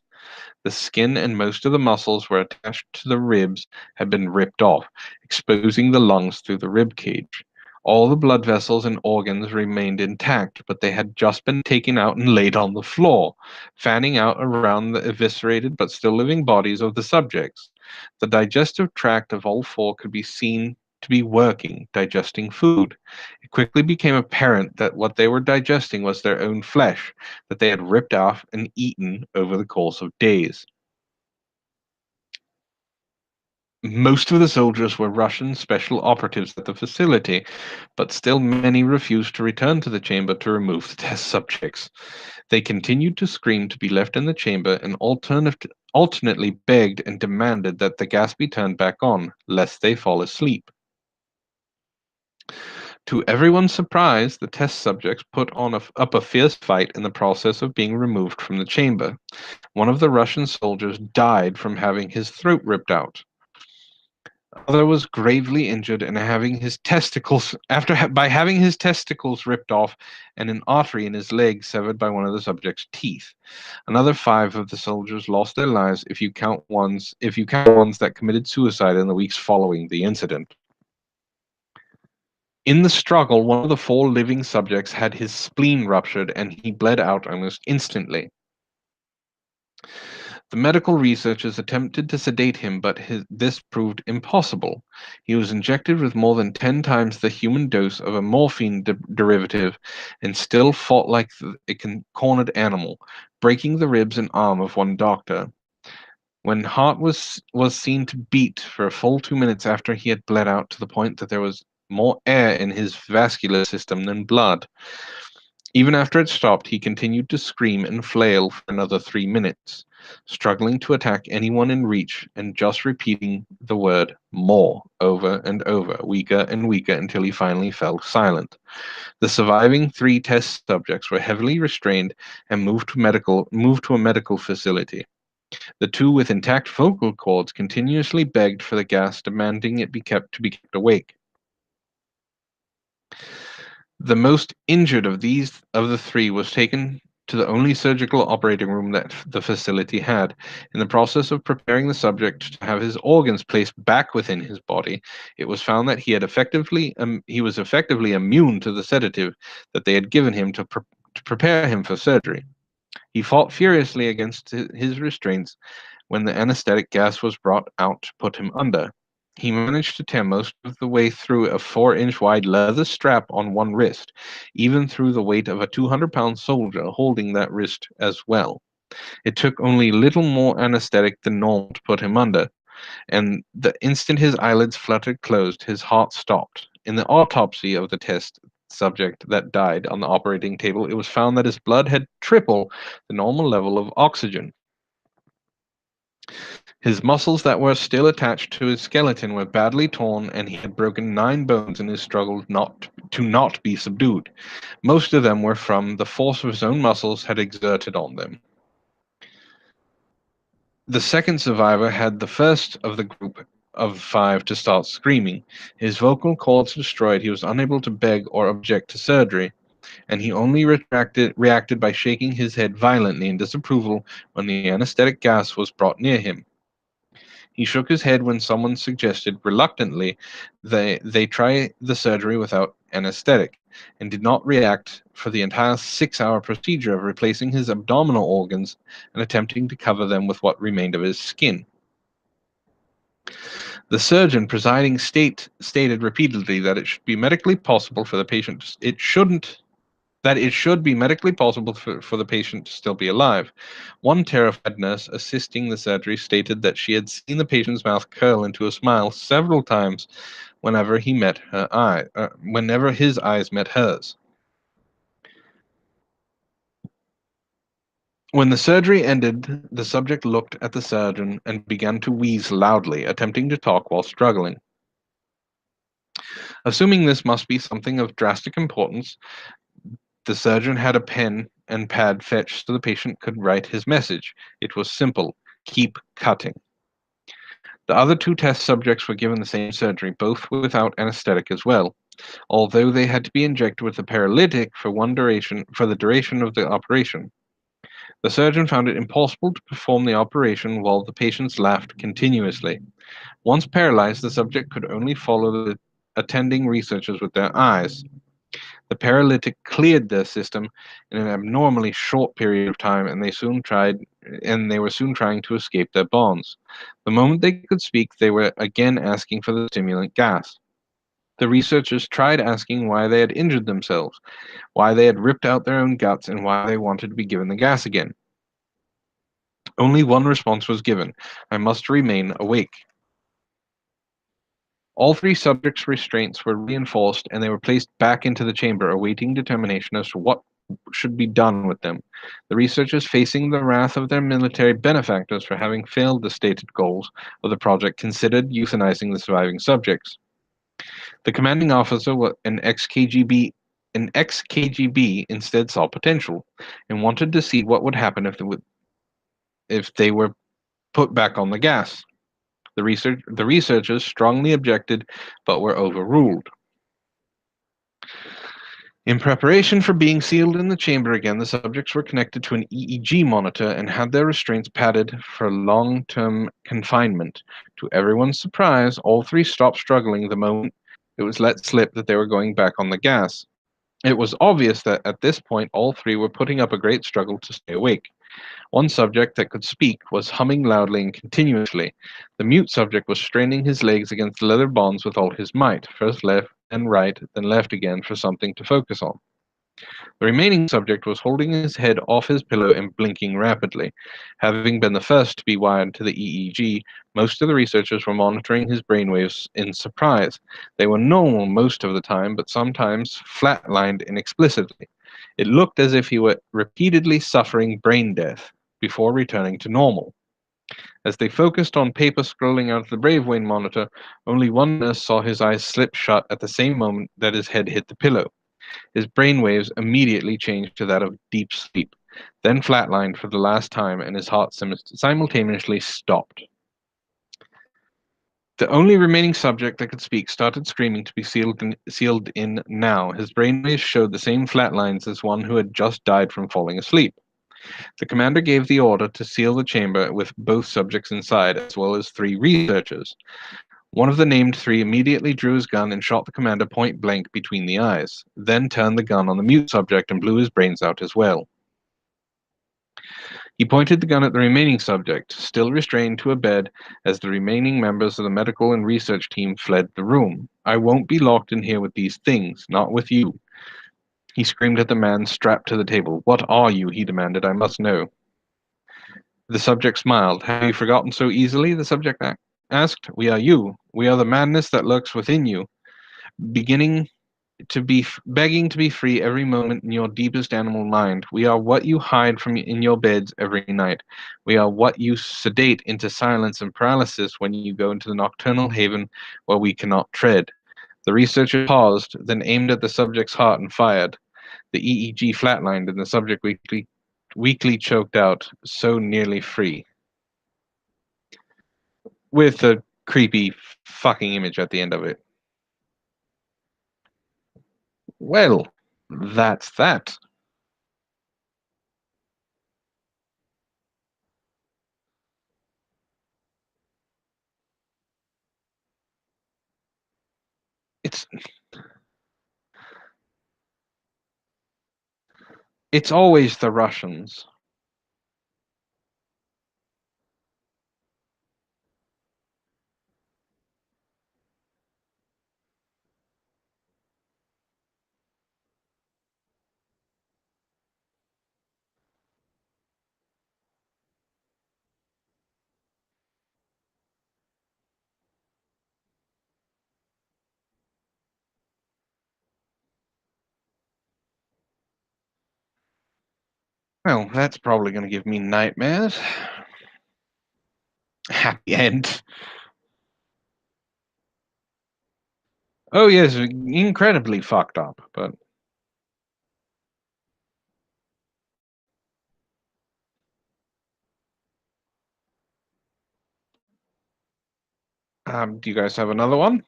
The skin and most of the muscles were attached to the ribs had been ripped off, exposing the lungs through the rib cage. All the blood vessels and organs remained intact, but they had just been taken out and laid on the floor, fanning out around the eviscerated but still living bodies of the subjects. The digestive tract of all 4 could be seen to be working, digesting food. It quickly became apparent that what they were digesting was their own flesh that they had ripped off and eaten over the course of days. Most of the soldiers were Russian special operatives at the facility, but still many refused to return to the chamber to remove the test subjects. They continued to scream to be left in the chamber and alternately begged and demanded that the gas be turned back on, lest they fall asleep. To everyone's surprise, the test subjects put up a fierce fight in the process of being removed from the chamber. One of the Russian soldiers died from having his throat ripped out. Other was gravely injured and having his testicles by having his testicles ripped off and an artery in his leg severed by one of the subject's teeth. Another 5 of the soldiers lost their lives if you count ones that committed suicide in the weeks following the incident. In the struggle, one of the 4 living subjects had his spleen ruptured and he bled out almost instantly. The medical researchers attempted to sedate him, but this proved impossible. He was injected with more than 10 times the human dose of a morphine derivative and still fought like a cornered animal, breaking the ribs and arm of one doctor. When heart was seen to beat for a full 2 minutes after he had bled out to the point that there was more air in his vascular system than blood. Even after it stopped, he continued to scream and flail for another 3 minutes, struggling to attack anyone in reach and just repeating the word more over and over, weaker and weaker until he finally fell silent. The surviving 3 test subjects were heavily restrained and moved to a medical facility. The 2 with intact vocal cords continuously begged for the gas, demanding it be kept awake. The most injured of the 3 was taken to the only surgical operating room that the facility had. In the process of preparing the subject to have his organs placed back within his body, it was found that he was effectively immune to the sedative that they had given him to prepare him for surgery. He fought furiously against his restraints when the anesthetic gas was brought out to put him under. He managed to tear most of the way through a 4-inch wide leather strap on one wrist, even through the weight of a 200-pound soldier holding that wrist as well. It took only little more anesthetic than normal to put him under, and the instant his eyelids fluttered closed, his heart stopped. In the autopsy of the test subject that died on the operating table, it was found that his blood had triple the normal level of oxygen. His muscles that were still attached to his skeleton were badly torn, and he had broken 9 bones in his struggle not be subdued. Most of them were from the force of his own muscles had exerted on them. The second survivor had the first of the group of 5 to start screaming. His vocal cords destroyed, he was unable to beg or object to surgery, and he only reacted by shaking his head violently in disapproval when the anesthetic gas was brought near him. He shook his head when someone suggested, reluctantly, they try the surgery without anesthetic, and did not react for the entire 6-hour procedure of replacing his abdominal organs and attempting to cover them with what remained of his skin. The surgeon presiding stated repeatedly that it should be medically possible for the patient. It should be medically possible for the patient to still be alive. One terrified nurse assisting the surgery stated that she had seen the patient's mouth curl into a smile several times whenever whenever his eyes met hers. When the surgery ended, the subject looked at the surgeon and began to wheeze loudly, attempting to talk while struggling. Assuming this must be something of drastic importance, the surgeon had a pen and pad fetched so the patient could write his message. It was simple: keep cutting. The other 2 test subjects were given the same surgery, both without anesthetic as well, although they had to be injected with a paralytic for the duration of the operation. The surgeon found it impossible to perform the operation while the patients laughed continuously. Once paralyzed, the subject could only follow the attending researchers with their eyes. The paralytic cleared their system in an abnormally short period of time, and they were soon trying to escape their bonds. The moment they could speak, they were again asking for the stimulant gas. The researchers tried asking why they had injured themselves, why they had ripped out their own guts, and why they wanted to be given the gas again. Only one response was given: I must remain awake. All 3 subjects' restraints were reinforced, and they were placed back into the chamber, awaiting determination as to what should be done with them. The researchers, facing the wrath of their military benefactors for having failed the stated goals of the project, considered euthanizing the surviving subjects. The commanding officer, an ex-KGB instead saw potential and wanted to see what would happen if they were put back on the gas. The researchers strongly objected, but were overruled. In preparation for being sealed in the chamber again, the subjects were connected to an EEG monitor and had their restraints padded for long-term confinement. To everyone's surprise, all 3 stopped struggling the moment it was let slip that they were going back on the gas. It was obvious that at this point all 3 were putting up a great struggle to stay awake. One subject that could speak was humming loudly and continuously. The mute subject was straining his legs against the leather bonds with all his might, first left, then right, then left again for something to focus on. The remaining subject was holding his head off his pillow and blinking rapidly. Having been the first to be wired to the EEG, most of the researchers were monitoring his brainwaves in surprise. They were normal most of the time, but sometimes flatlined inexplicably. It looked as if he were repeatedly suffering brain death before returning to normal. As they focused on paper scrolling out of the Bravewayne monitor, only one nurse saw his eyes slip shut at the same moment that his head hit the pillow. His brainwaves immediately changed to that of deep sleep, then flatlined for the last time, and his heart simultaneously stopped. The only remaining subject that could speak started screaming to be sealed in now. His brainwaves showed the same flat lines as one who had just died from falling asleep. The commander gave the order to seal the chamber with both subjects inside, as well as 3 researchers. One of the named 3 immediately drew his gun and shot the commander point blank between the eyes, then turned the gun on the mute subject and blew his brains out as well. He pointed the gun at the remaining subject, still restrained to a bed, as the remaining members of the medical and research team fled the room. I won't be locked in here with these things, not with you. He screamed at the man strapped to the table. What are you? He demanded. I must know. The subject smiled. Have you forgotten so easily? The subject asked. We are you. We are the madness that lurks within you, beginning begging to be free every moment in your deepest animal mind. We are what you hide from in your beds every night. We are what you sedate into silence and paralysis when you go into the nocturnal haven where we cannot tread. The researcher paused, then aimed at the subject's heart and fired. The EEG flatlined and the subject weakly choked out, so nearly free. With a creepy fucking image at the end of it. Well, that's that. It's it's always the Russians. Well, that's probably going to give me nightmares. Happy end. Oh yes, incredibly fucked up. But do you guys have another one?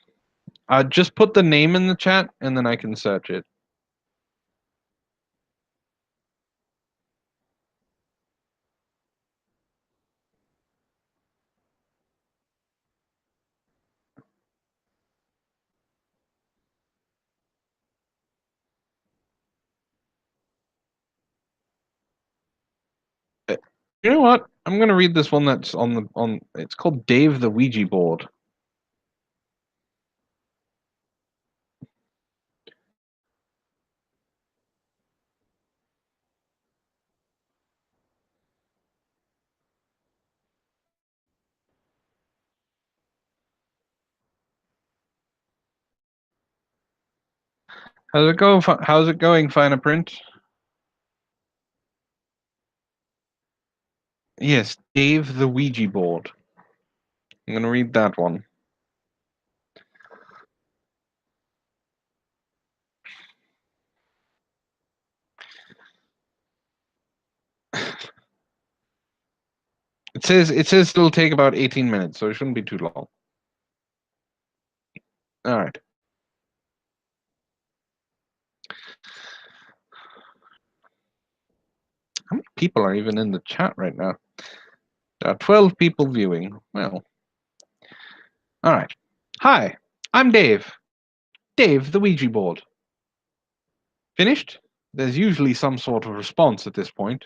Just put the name in the chat, and then I can search it. You know what? I'm going to read this one that's on the on. It's called Dave the Ouija board. How's it going? How's it going, Finer Print? Yes, Dave the Ouija board. I'm going to read that one. It says it'll take about 18 minutes, so it shouldn't be too long. All right. How many people are even in the chat right now? There are 12 people viewing. Well, all right. Hi, I'm Dave. Dave, the Ouija board. Finished? There's usually some sort of response at this point.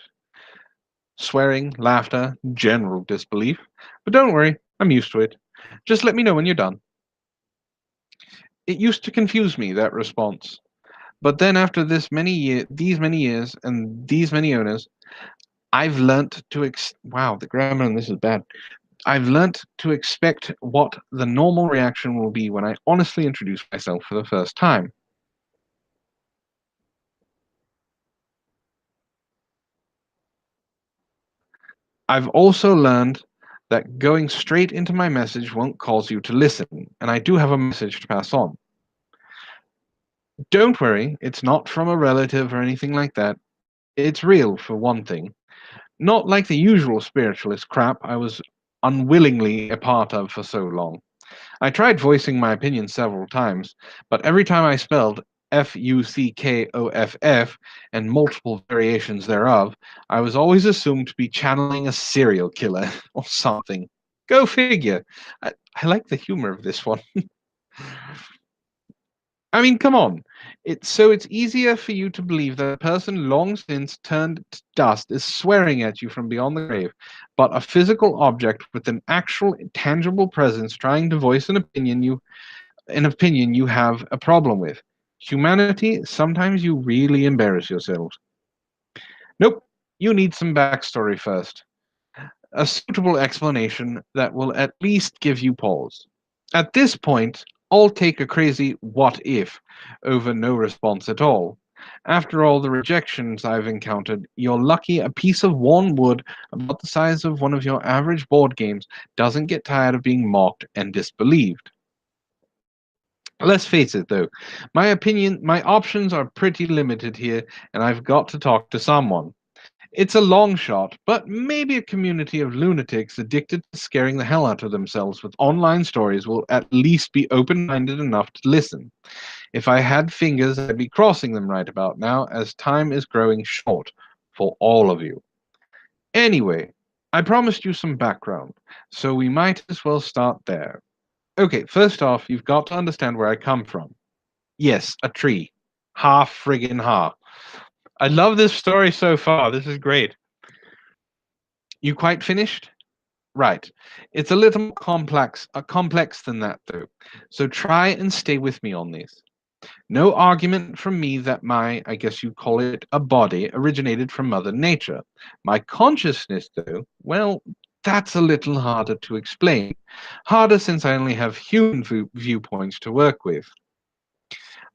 Swearing, laughter, general disbelief. But don't worry, I'm used to it. Just let me know when you're done. It used to confuse me, that response. But then after these many years and these many owners, I've learnt to wow, the grammar on this is bad. I've learnt to expect what the normal reaction will be when I honestly introduce myself for the first time. I've also learned that going straight into my message won't cause you to listen, and I do have a message to pass on. Don't worry, it's not from a relative or anything like that. It's real, for one thing. Not like the usual spiritualist crap I was unwillingly a part of for so long. I tried voicing my opinion several times, but every time I spelled Fuckoff and multiple variations thereof, I was always assumed to be channeling a serial killer or something. Go figure. I like the humor of this one. I mean, come on. It's easier for you to believe that a person long since turned to dust is swearing at you from beyond the grave, but a physical object with an actual tangible presence trying to voice an opinion you have a problem with. Humanity, sometimes you really embarrass yourselves. Nope, you need some backstory first. A suitable explanation that will at least give you pause. At this point, I'll take a crazy what if over no response at all. After all the rejections I've encountered, you're lucky a piece of worn wood about the size of one of your average board games doesn't get tired of being mocked and disbelieved. Let's face it, though, my options are pretty limited here, and I've got to talk to someone. It's a long shot, but maybe a community of lunatics addicted to scaring the hell out of themselves with online stories will at least be open minded enough to listen. If I had fingers, I'd be crossing them right about now, as time is growing short for all of you. Anyway, I promised you some background, so we might as well start there. Okay, first off, you've got to understand where I come from. Yes, a tree. Ha friggin' ha. I love this story so far. This is great. You quite finished? Right. It's a little more complex than that, though. So try and stay with me on this. No argument from me that my, I guess you'd call it, a body originated from Mother Nature. My consciousness, though, well, that's a little harder to explain. Harder since I only have human viewpoints to work with.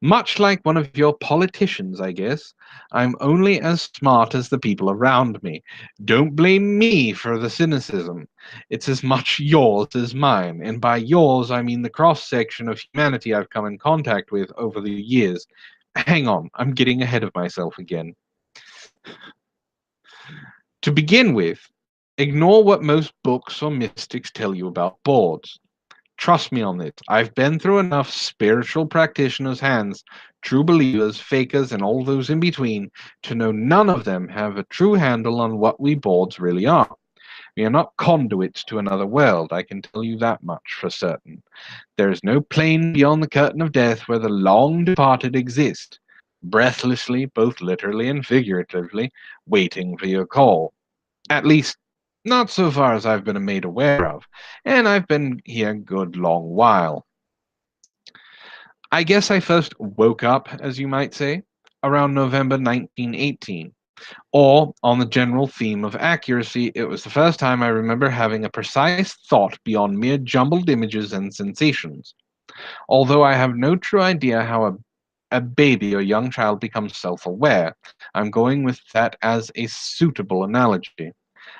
Much like one of your politicians, I guess, I'm only as smart as the people around me. Don't blame me for the cynicism. It's as much yours as mine, and by yours I mean the cross section of humanity I've come in contact with over the years. Hang on, I'm getting ahead of myself again. To begin with, ignore what most books or mystics tell you about boards. Trust me on this. I've been through enough spiritual practitioners' hands, true believers, fakers, and all those in between, to know none of them have a true handle on what we boards really are. We are not conduits to another world, I can tell you that much for certain. There is no plane beyond the curtain of death where the long departed exist, breathlessly, both literally and figuratively, waiting for your call. At least, not so far as I've been made aware of, and I've been here a good long while. I guess I first woke up, as you might say, around November 1918. Or, on the general theme of accuracy, it was the first time I remember having a precise thought beyond mere jumbled images and sensations. Although I have no true idea how a baby or young child becomes self aware, I'm going with that as a suitable analogy.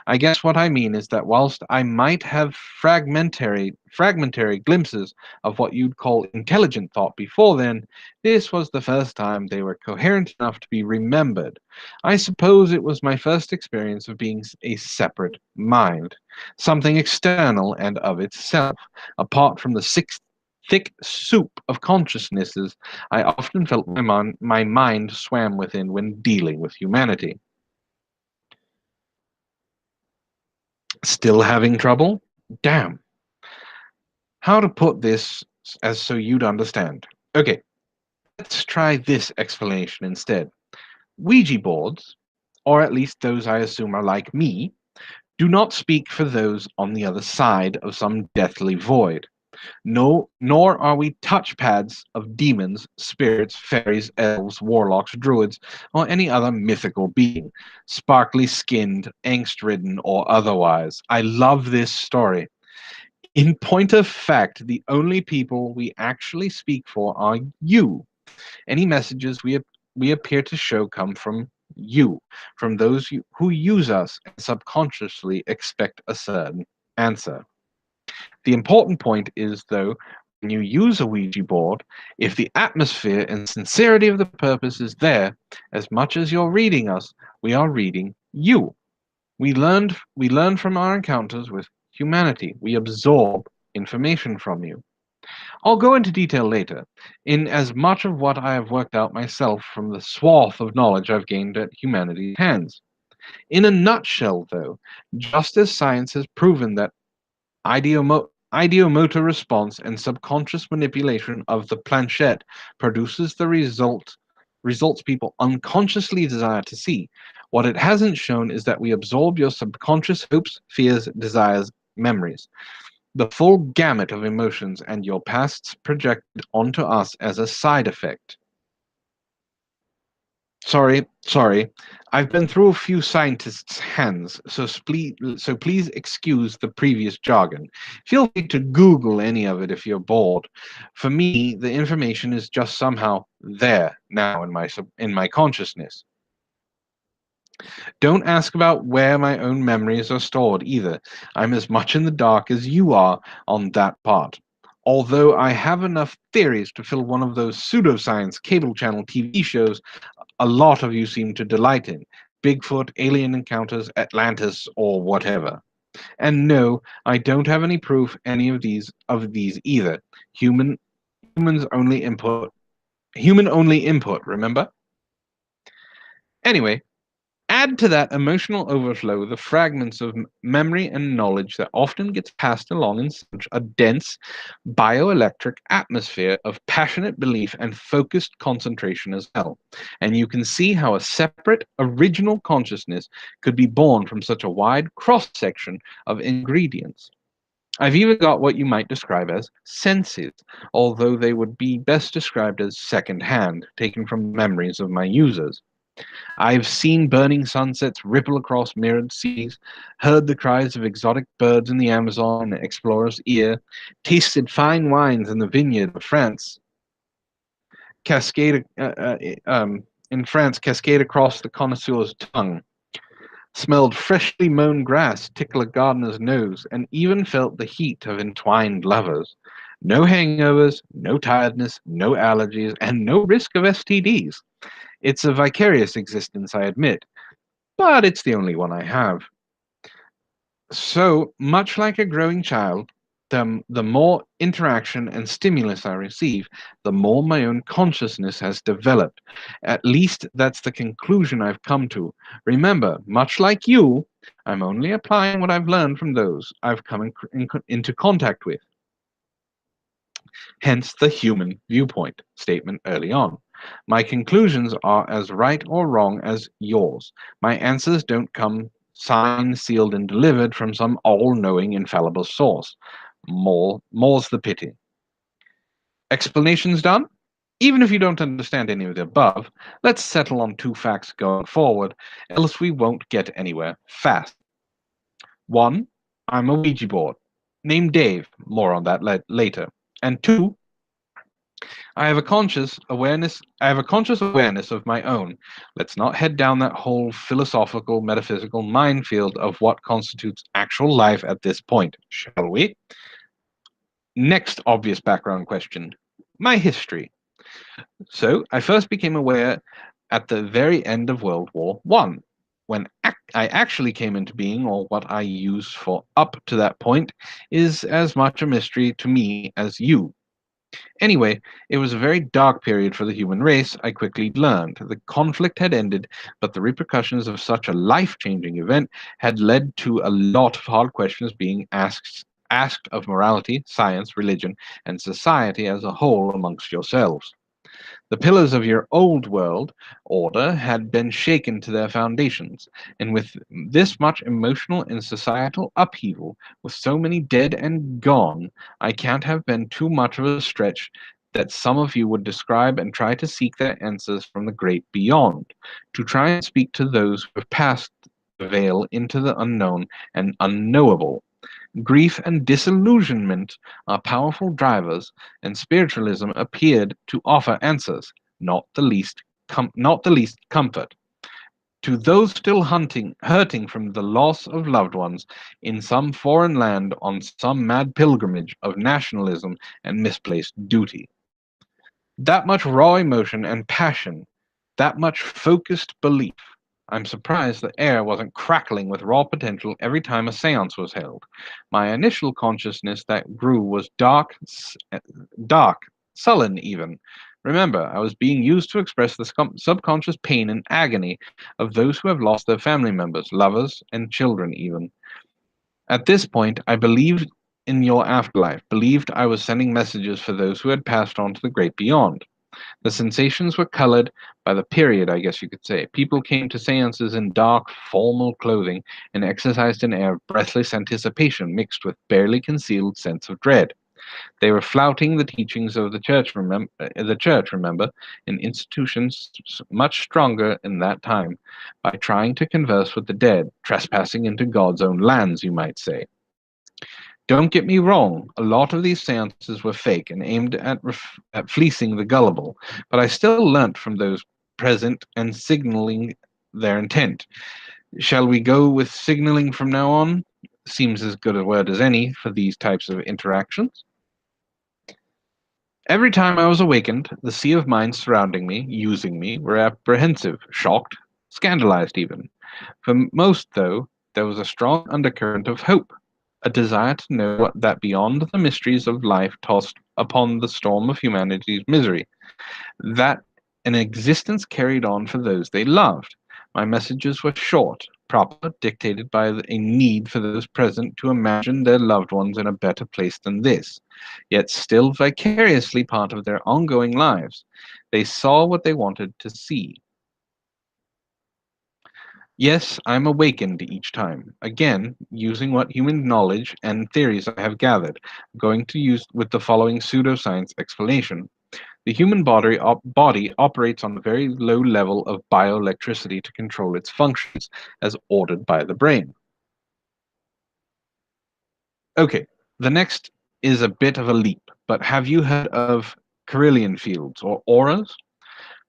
I guess what I mean is that whilst I might have fragmentary glimpses of what you'd call intelligent thought before then, this was the first time they were coherent enough to be remembered. I suppose it was my first experience of being a separate mind, something external and of itself, apart from the thick soup of consciousnesses I often felt my mind swam within when dealing with humanity. Still having trouble? Damn. How to put this as so you'd understand? Okay, let's try this explanation instead. Ouija boards, or at least those I assume are like me, do not speak for those on the other side of some deathly void. No, nor are we touchpads of demons, spirits, fairies, elves, warlocks, druids, or any other mythical being, sparkly skinned, angst ridden, or otherwise. I love this story. In point of fact, the only people we actually speak for are you. Any messages we appear to show come from you, from those who use us and subconsciously expect a certain answer. The important point is, though, when you use a Ouija board, if the atmosphere and sincerity of the purpose is there, as much as you're reading us, we are reading you. We learn from our encounters with humanity. We absorb information from you. I'll go into detail later, in as much of what I have worked out myself from the swath of knowledge I've gained at humanity's hands. In a nutshell, though, just as science has proven that ideomotor response and subconscious manipulation of the planchette produces the results people unconsciously desire to see. What it hasn't shown is that we absorb your subconscious hopes, fears, desires, memories, the full gamut of emotions, and your pasts projected onto us as a side effect. Sorry. I've been through a few scientists' hands, so please excuse the previous jargon. Feel free to Google any of it if you're bored. For me, the information is just somehow there now in my consciousness. Don't ask about where my own memories are stored either. I'm as much in the dark as you are on that part. Although I have enough theories to fill one of those pseudoscience cable channel TV shows a lot of you seem to delight in: Bigfoot, alien encounters, Atlantis, or whatever. And no, I don't have any proof any of these either. Humans only input human only input, remember? Anyway, add to that emotional overflow the fragments of memory and knowledge that often gets passed along in such a dense bioelectric atmosphere of passionate belief and focused concentration as well. And you can see how a separate, original consciousness could be born from such a wide cross section of ingredients. I've even got what you might describe as senses, although they would be best described as second-hand, taken from memories of my users. I've seen burning sunsets ripple across mirrored seas, heard the cries of exotic birds in the Amazon in an explorer's ear, tasted fine wines in the vineyard of France, cascade cascade across the connoisseur's tongue, smelled freshly mown grass tickle a gardener's nose, and even felt the heat of entwined lovers. No hangovers, no tiredness, no allergies, and no risk of STDs. It's a vicarious existence, I admit, but it's the only one I have. So, much like a growing child, the more interaction and stimulus I receive, the more my own consciousness has developed. At least that's the conclusion I've come to. Remember, much like you, I'm only applying what I've learned from those I've come into contact with. Hence the human viewpoint statement early on. My conclusions are as right or wrong as yours. My answers don't come signed, sealed, and delivered from some all-knowing, infallible source. More's the pity. Explanations done? Even if you don't understand any of the above, let's settle on two facts going forward, else we won't get anywhere fast. One, I'm a Ouija board. Named Dave. More on that later. And two, I have a conscious awareness of my own. Let's not head down that whole philosophical, metaphysical minefield of what constitutes actual life at this point, shall we? Next obvious background question: my history. So, I first became aware at the very end of World War One, when I actually came into being, or what I used for up to that point is as much a mystery to me as you. Anyway, it was a very dark period for the human race, I quickly learned. The conflict had ended, but the repercussions of such a life-changing event had led to a lot of hard questions being asked of morality, science, religion, and society as a whole amongst yourselves. The pillars of your old world order had been shaken to their foundations, and with this much emotional and societal upheaval, with so many dead and gone, I can't have been too much of a stretch that some of you would describe and try to seek their answers from the great beyond, to try and speak to those who have passed the veil into the unknown and unknowable. Grief and disillusionment are powerful drivers, and spiritualism appeared to offer answers, not the least comfort. To those still hurting from the loss of loved ones in some foreign land on some mad pilgrimage of nationalism and misplaced duty. That much raw emotion and passion, that much focused belief. I'm surprised the air wasn't crackling with raw potential every time a seance was held. My initial consciousness that grew was dark, sullen even. Remember, I was being used to express the subconscious pain and agony of those who have lost their family members, lovers, and children even. At this point, I believed in your afterlife, believed I was sending messages for those who had passed on to the great beyond. The sensations were colored by the period, I guess you could say. People came to seances in dark, formal clothing and exercised an air of breathless anticipation mixed with barely concealed sense of dread. They were flouting the teachings of the church, remember, in institutions much stronger in that time, by trying to converse with the dead, trespassing into God's own lands, you might say. Don't get me wrong, a lot of these seances were fake and aimed at fleecing the gullible, but I still learnt from those present and signaling their intent. Shall we go with signaling from now on? Seems as good a word as any for these types of interactions. Every time I was awakened, the sea of minds surrounding me, using me, were apprehensive, shocked, scandalized even. For most, though, there was a strong undercurrent of hope, a desire to know that beyond the mysteries of life tossed upon the storm of humanity's misery, that an existence carried on for those they loved. My messages were short, proper, dictated by a need for those present to imagine their loved ones in a better place than this, yet still vicariously part of their ongoing lives. They saw what they wanted to see. Yes, I'm awakened each time. Again, using what human knowledge and theories I have gathered. I'm going to use with the following pseudoscience explanation. The human body operates on a very low level of bioelectricity to control its functions as ordered by the brain. Okay, the next is a bit of a leap, but have you heard of Carillion fields or auras?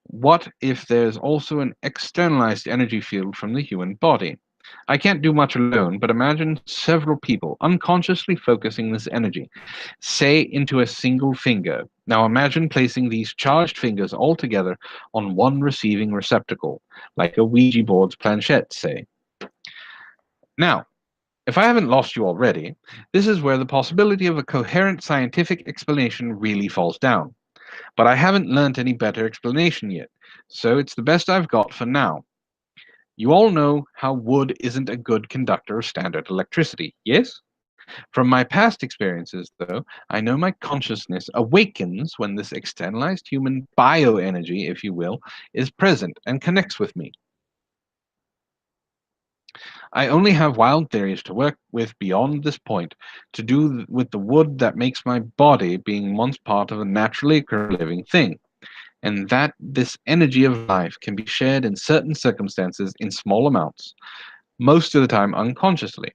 What if there's also an externalized energy field from the human body? I can't do much alone, but imagine several people unconsciously focusing this energy, say into a single finger. Now imagine placing these charged fingers all together on one receiving receptacle, like a Ouija board's planchette, say. Now, if I haven't lost you already, this is where the possibility of a coherent scientific explanation really falls down. But I haven't learnt any better explanation yet, so it's the best I've got for now. You all know how wood isn't a good conductor of standard electricity, yes? From my past experiences, though, I know my consciousness awakens when this externalized human bioenergy, if you will, is present and connects with me. I only have wild theories to work with beyond this point, to do with the wood that makes my body being once part of a naturally occurring living thing, and that this energy of life can be shared in certain circumstances in small amounts, most of the time unconsciously.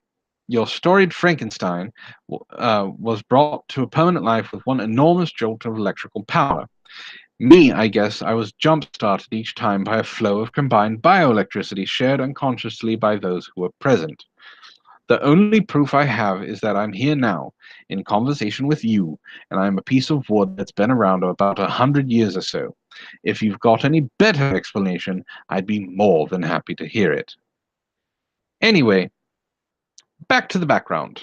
Your storied Frankenstein was brought to a permanent life with one enormous jolt of electrical power. Me, I guess, I was jump started each time by a flow of combined bioelectricity shared unconsciously by those who were present. The only proof I have is that I'm here now, in conversation with you, and I'm a piece of wood that's been around about 100 years or so. If you've got any better explanation, I'd be more than happy to hear it. Anyway, back to the background.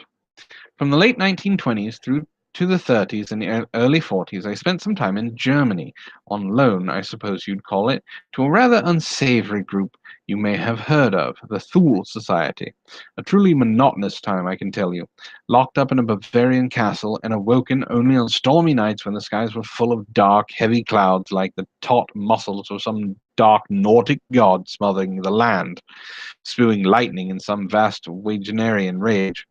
From the late 1920s through to the 30s and the early 40s, I spent some time in Germany, on loan, I suppose you'd call it, to a rather unsavory group you may have heard of, the Thule Society. A truly monotonous time, I can tell you. Locked up in a Bavarian castle and awoken only on stormy nights when the skies were full of dark, heavy clouds like the taut muscles of some dark Nordic god smothering the land, spewing lightning in some vast Wagnerian rage.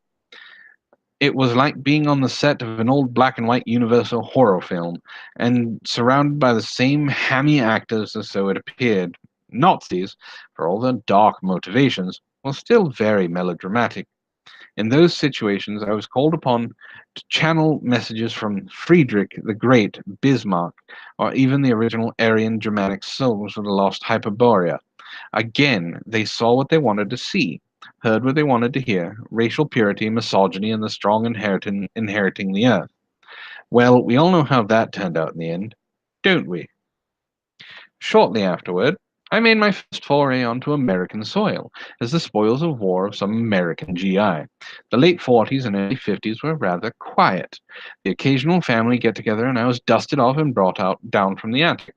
It was like being on the set of an old black and white Universal horror film, and surrounded by the same hammy actors as so it appeared. Nazis, for all their dark motivations, were still very melodramatic. In those situations, I was called upon to channel messages from Friedrich the Great, Bismarck, or even the original Aryan Germanic souls of the lost Hyperborea. Again, they saw what they wanted to see, heard what they wanted to hear: racial purity, misogyny, and the strong inheriting the earth. Well, we all know how that turned out in the end, don't we? Shortly afterward, I made my first foray onto American soil as the spoils of war of some American GI. The late 40s and early 50s were rather quiet. The occasional family get together, and I was dusted off and brought out down from the attic.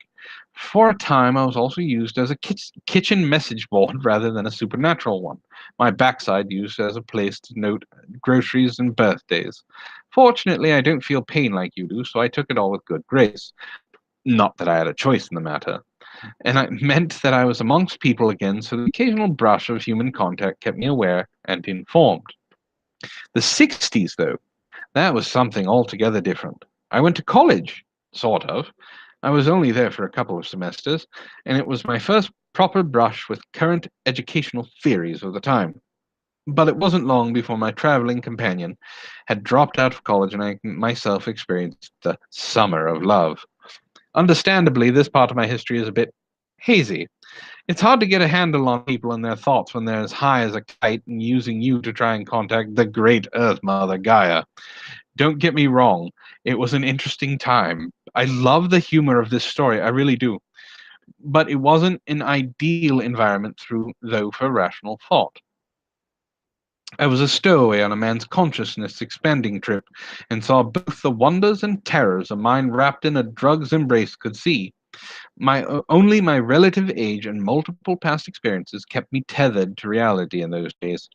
For a time, I was also used as a kitchen message board rather than a supernatural one. My backside used as a place to note groceries and birthdays. Fortunately, I don't feel pain like you do, so I took it all with good grace. Not that I had a choice in the matter. And it meant that I was amongst people again, so the occasional brush of human contact kept me aware and informed. The 60s, though, that was something altogether different. I went to college, sort of. I was only there for a couple of semesters, and it was my first proper brush with current educational theories of the time. But it wasn't long before my traveling companion had dropped out of college and I myself experienced the summer of love. Understandably, this part of my history is a bit hazy. It's hard to get a handle on people and their thoughts when they're as high as a kite and using you to try and contact the great Earth Mother Gaia. Don't get me wrong, it was an interesting time. I love the humor of this story, I really do. But it wasn't an ideal environment though for rational thought. I was a stowaway on a man's consciousness expanding trip and saw both the wonders and terrors a mind wrapped in a drug's embrace could see. Only my relative age and multiple past experiences kept me tethered to reality in those days.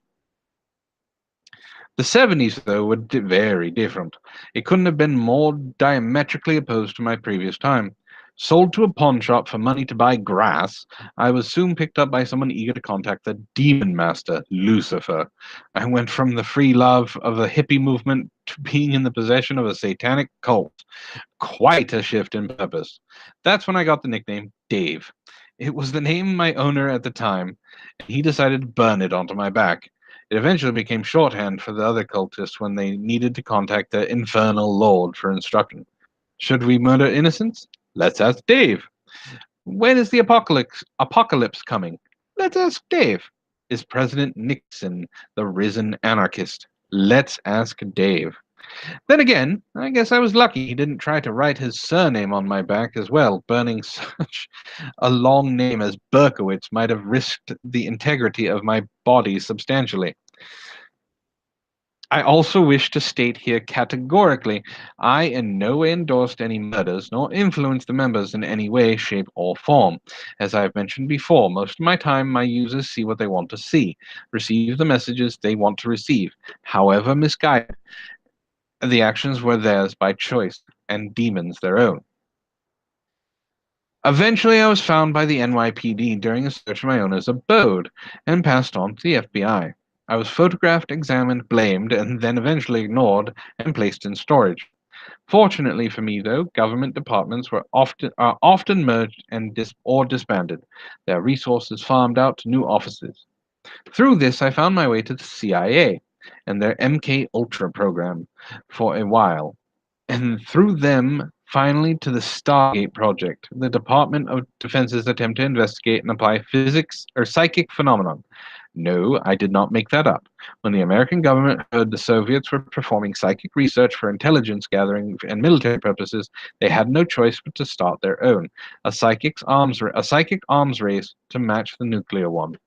The 70s, though, were very different. It couldn't have been more diametrically opposed to my previous time. Sold to a pawn shop for money to buy grass, I was soon picked up by someone eager to contact the demon master, Lucifer. I went from the free love of the hippie movement to being in the possession of a satanic cult. Quite a shift in purpose. That's when I got the nickname Dave. It was the name my owner at the time, and he decided to burn it onto my back. It eventually became shorthand for the other cultists when they needed to contact the infernal lord for instruction. Should we murder innocents? Let's ask Dave. When is the apocalypse coming? Let's ask Dave. Is President Nixon the risen anarchist? Let's ask Dave. Then again, I guess I was lucky he didn't try to write his surname on my back as well. Burning such a long name as Berkowitz might have risked the integrity of my body substantially. I also wish to state here categorically, I in no way endorsed any murders nor influenced the members in any way, shape, or form. As I have mentioned before, most of my time my users see what they want to see, receive the messages they want to receive, however misguided. The actions were theirs by choice, and demons their own. Eventually, I was found by the NYPD during a search of my owner's abode and passed on to the FBI. I was photographed, examined, blamed, and then eventually ignored and placed in storage. Fortunately for me, though, government departments are often merged and disbanded, their resources farmed out to new offices. Through this, I found my way to the CIA and their MK Ultra program for a while, and through them, finally to the Stargate Project, the Department of Defense's attempt to investigate and apply physics or psychic phenomenon. No, I did not make that up. When the American government heard the Soviets were performing psychic research for intelligence gathering and military purposes, they had no choice but to start their own, a psychic arms race to match the nuclear one.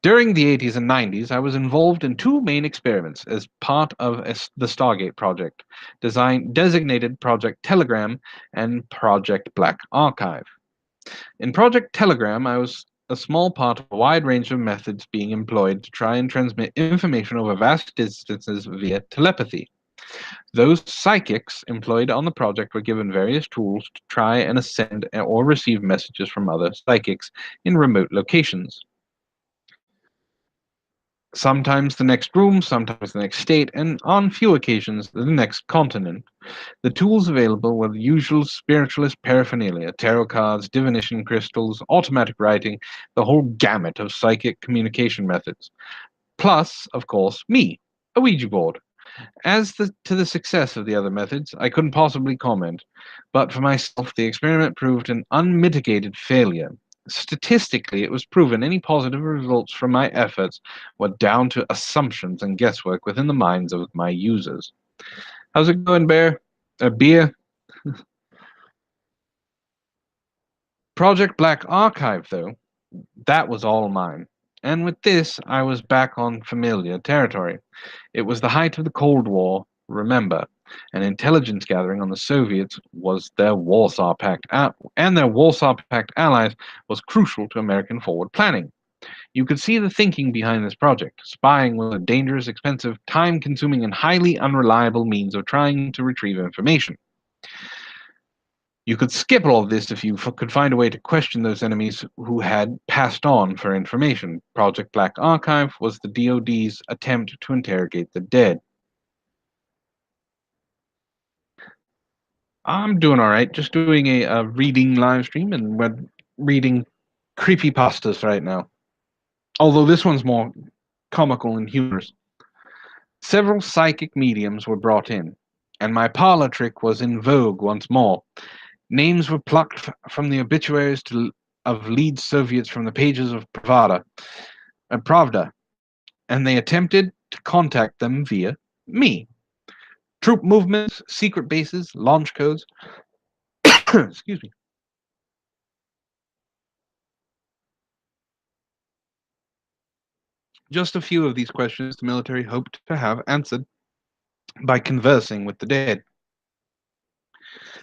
During the 80s and 90s, I was involved in two main experiments as part of the Stargate project, designated Project Telegram and Project Black Archive. In Project Telegram, I was a small part of a wide range of methods being employed to try and transmit information over vast distances via telepathy. Those psychics employed on the project were given various tools to try and ascend or receive messages from other psychics in remote locations. Sometimes the next room, sometimes the next state, and on few occasions the next continent. The tools available were the usual spiritualist paraphernalia, tarot cards, divination crystals, automatic writing, the whole gamut of psychic communication methods. Plus, of course, me, a Ouija board. To the success of the other methods, I couldn't possibly comment, but for myself, the experiment proved an unmitigated failure. Statistically, it was proven any positive results from my efforts were down to assumptions and guesswork within the minds of my users. How's it going, Bear? A beer? Project Black Archive, though, that was all mine. And with this, I was back on familiar territory. It was the height of the Cold War, remember, and intelligence gathering on the Soviets was their Warsaw Pact and their Warsaw Pact allies was crucial to American forward planning. You could see the thinking behind this project. Spying was a dangerous, expensive, time-consuming, and highly unreliable means of trying to retrieve information. You could skip all of this if you could find a way to question those enemies who had passed on for information. Project Black Archive was the DoD's attempt to interrogate the dead. I'm doing all right, just doing a reading live stream, and we're reading creepypastas right now. Although this one's more comical and humorous. Several psychic mediums were brought in, and my parlor trick was in vogue once more. Names were plucked from the obituaries of lead Soviets from the pages of Pravda, and they attempted to contact them via me. Troop movements, secret bases, launch codes. Excuse me. Just a few of these questions the military hoped to have answered by conversing with the dead.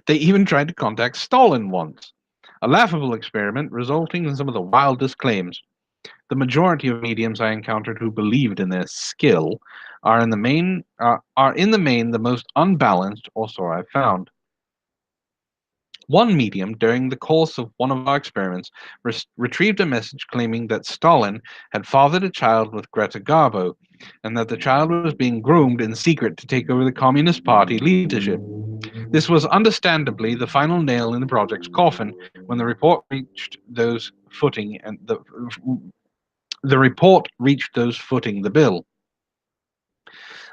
They even tried to contact Stalin once, a laughable experiment resulting in some of the wildest claims. The majority of mediums I encountered who believed in their skill are in the main the most unbalanced, or so I've found. One medium, during the course of one of our experiments, retrieved a message claiming that Stalin had fathered a child with Greta Garbo, and that the child was being groomed in secret to take over the Communist Party leadership. This was understandably the final nail in the project's coffin when the report reached those footing the bill.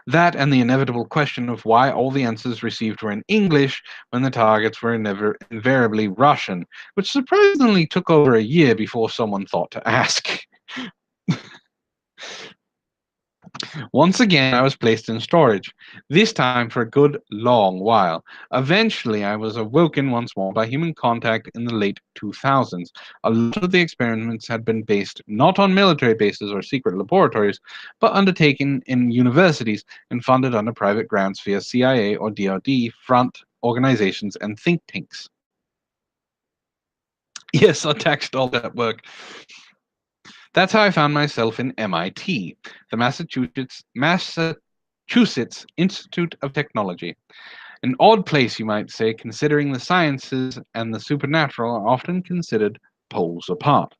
That and the inevitable question of why all the answers received were in English when the targets were invariably Russian, which surprisingly took over a year before someone thought to ask. Once again, I was placed in storage, this time for a good long while. Eventually, I was awoken once more by human contact in the late 2000s. A lot of the experiments had been based not on military bases or secret laboratories, but undertaken in universities and funded under private grants via CIA or DoD front organizations and think tanks. Yes, I taxed all that work. That's how I found myself in MIT, the Massachusetts Institute of Technology. An odd place, you might say, considering the sciences and the supernatural are often considered poles apart.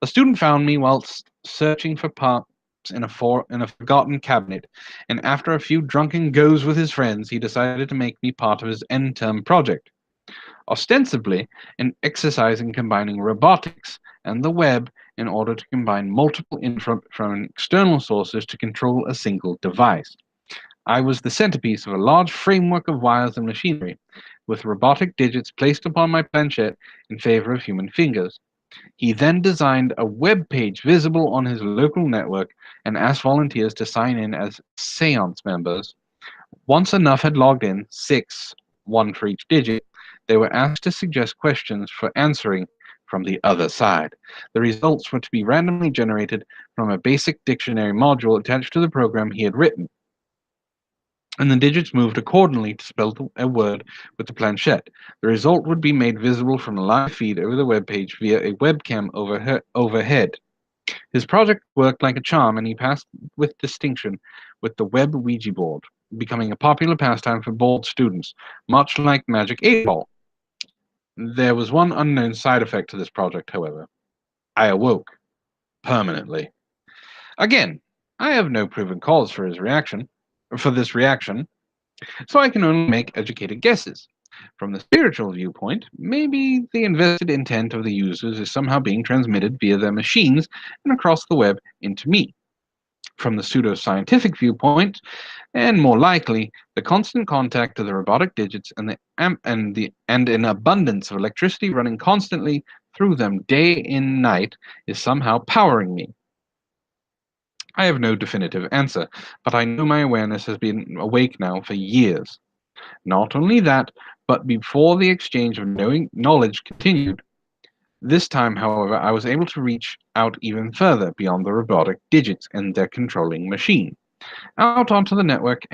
A student found me whilst searching for parts in a forgotten cabinet, and after a few drunken goes with his friends, he decided to make me part of his end-term project. Ostensibly, an exercise in combining robotics and the web in order to combine multiple input from external sources to control a single device. I was the centerpiece of a large framework of wires and machinery, with robotic digits placed upon my planchette in favor of human fingers. He then designed a web page visible on his local network and asked volunteers to sign in as seance members. Once enough had logged in, 6, 1 for each digit, they were asked to suggest questions for answering from the other side. The results were to be randomly generated from a basic dictionary module attached to the program he had written, and the digits moved accordingly to spell a word with the planchette. The result would be made visible from a live feed over the web page via a webcam overhead. His project worked like a charm, and he passed with distinction with the web Ouija board, becoming a popular pastime for bored students, much like Magic 8 Ball. There was one unknown side effect to this project, however. I awoke permanently. Again, I have no proven cause for this reaction, so I can only make educated guesses. From the spiritual viewpoint, maybe the invested intent of the users is somehow being transmitted via their machines and across the web into me. From the pseudo-scientific viewpoint, and more likely, the constant contact of the robotic digits and an abundance of electricity running constantly through them day in night is somehow powering me. I have no definitive answer, but I know my awareness has been awake now for years. Not only that, but before the exchange of knowledge continued, This time, however, I was able to reach out even further beyond the robotic digits and their controlling machine, out onto the network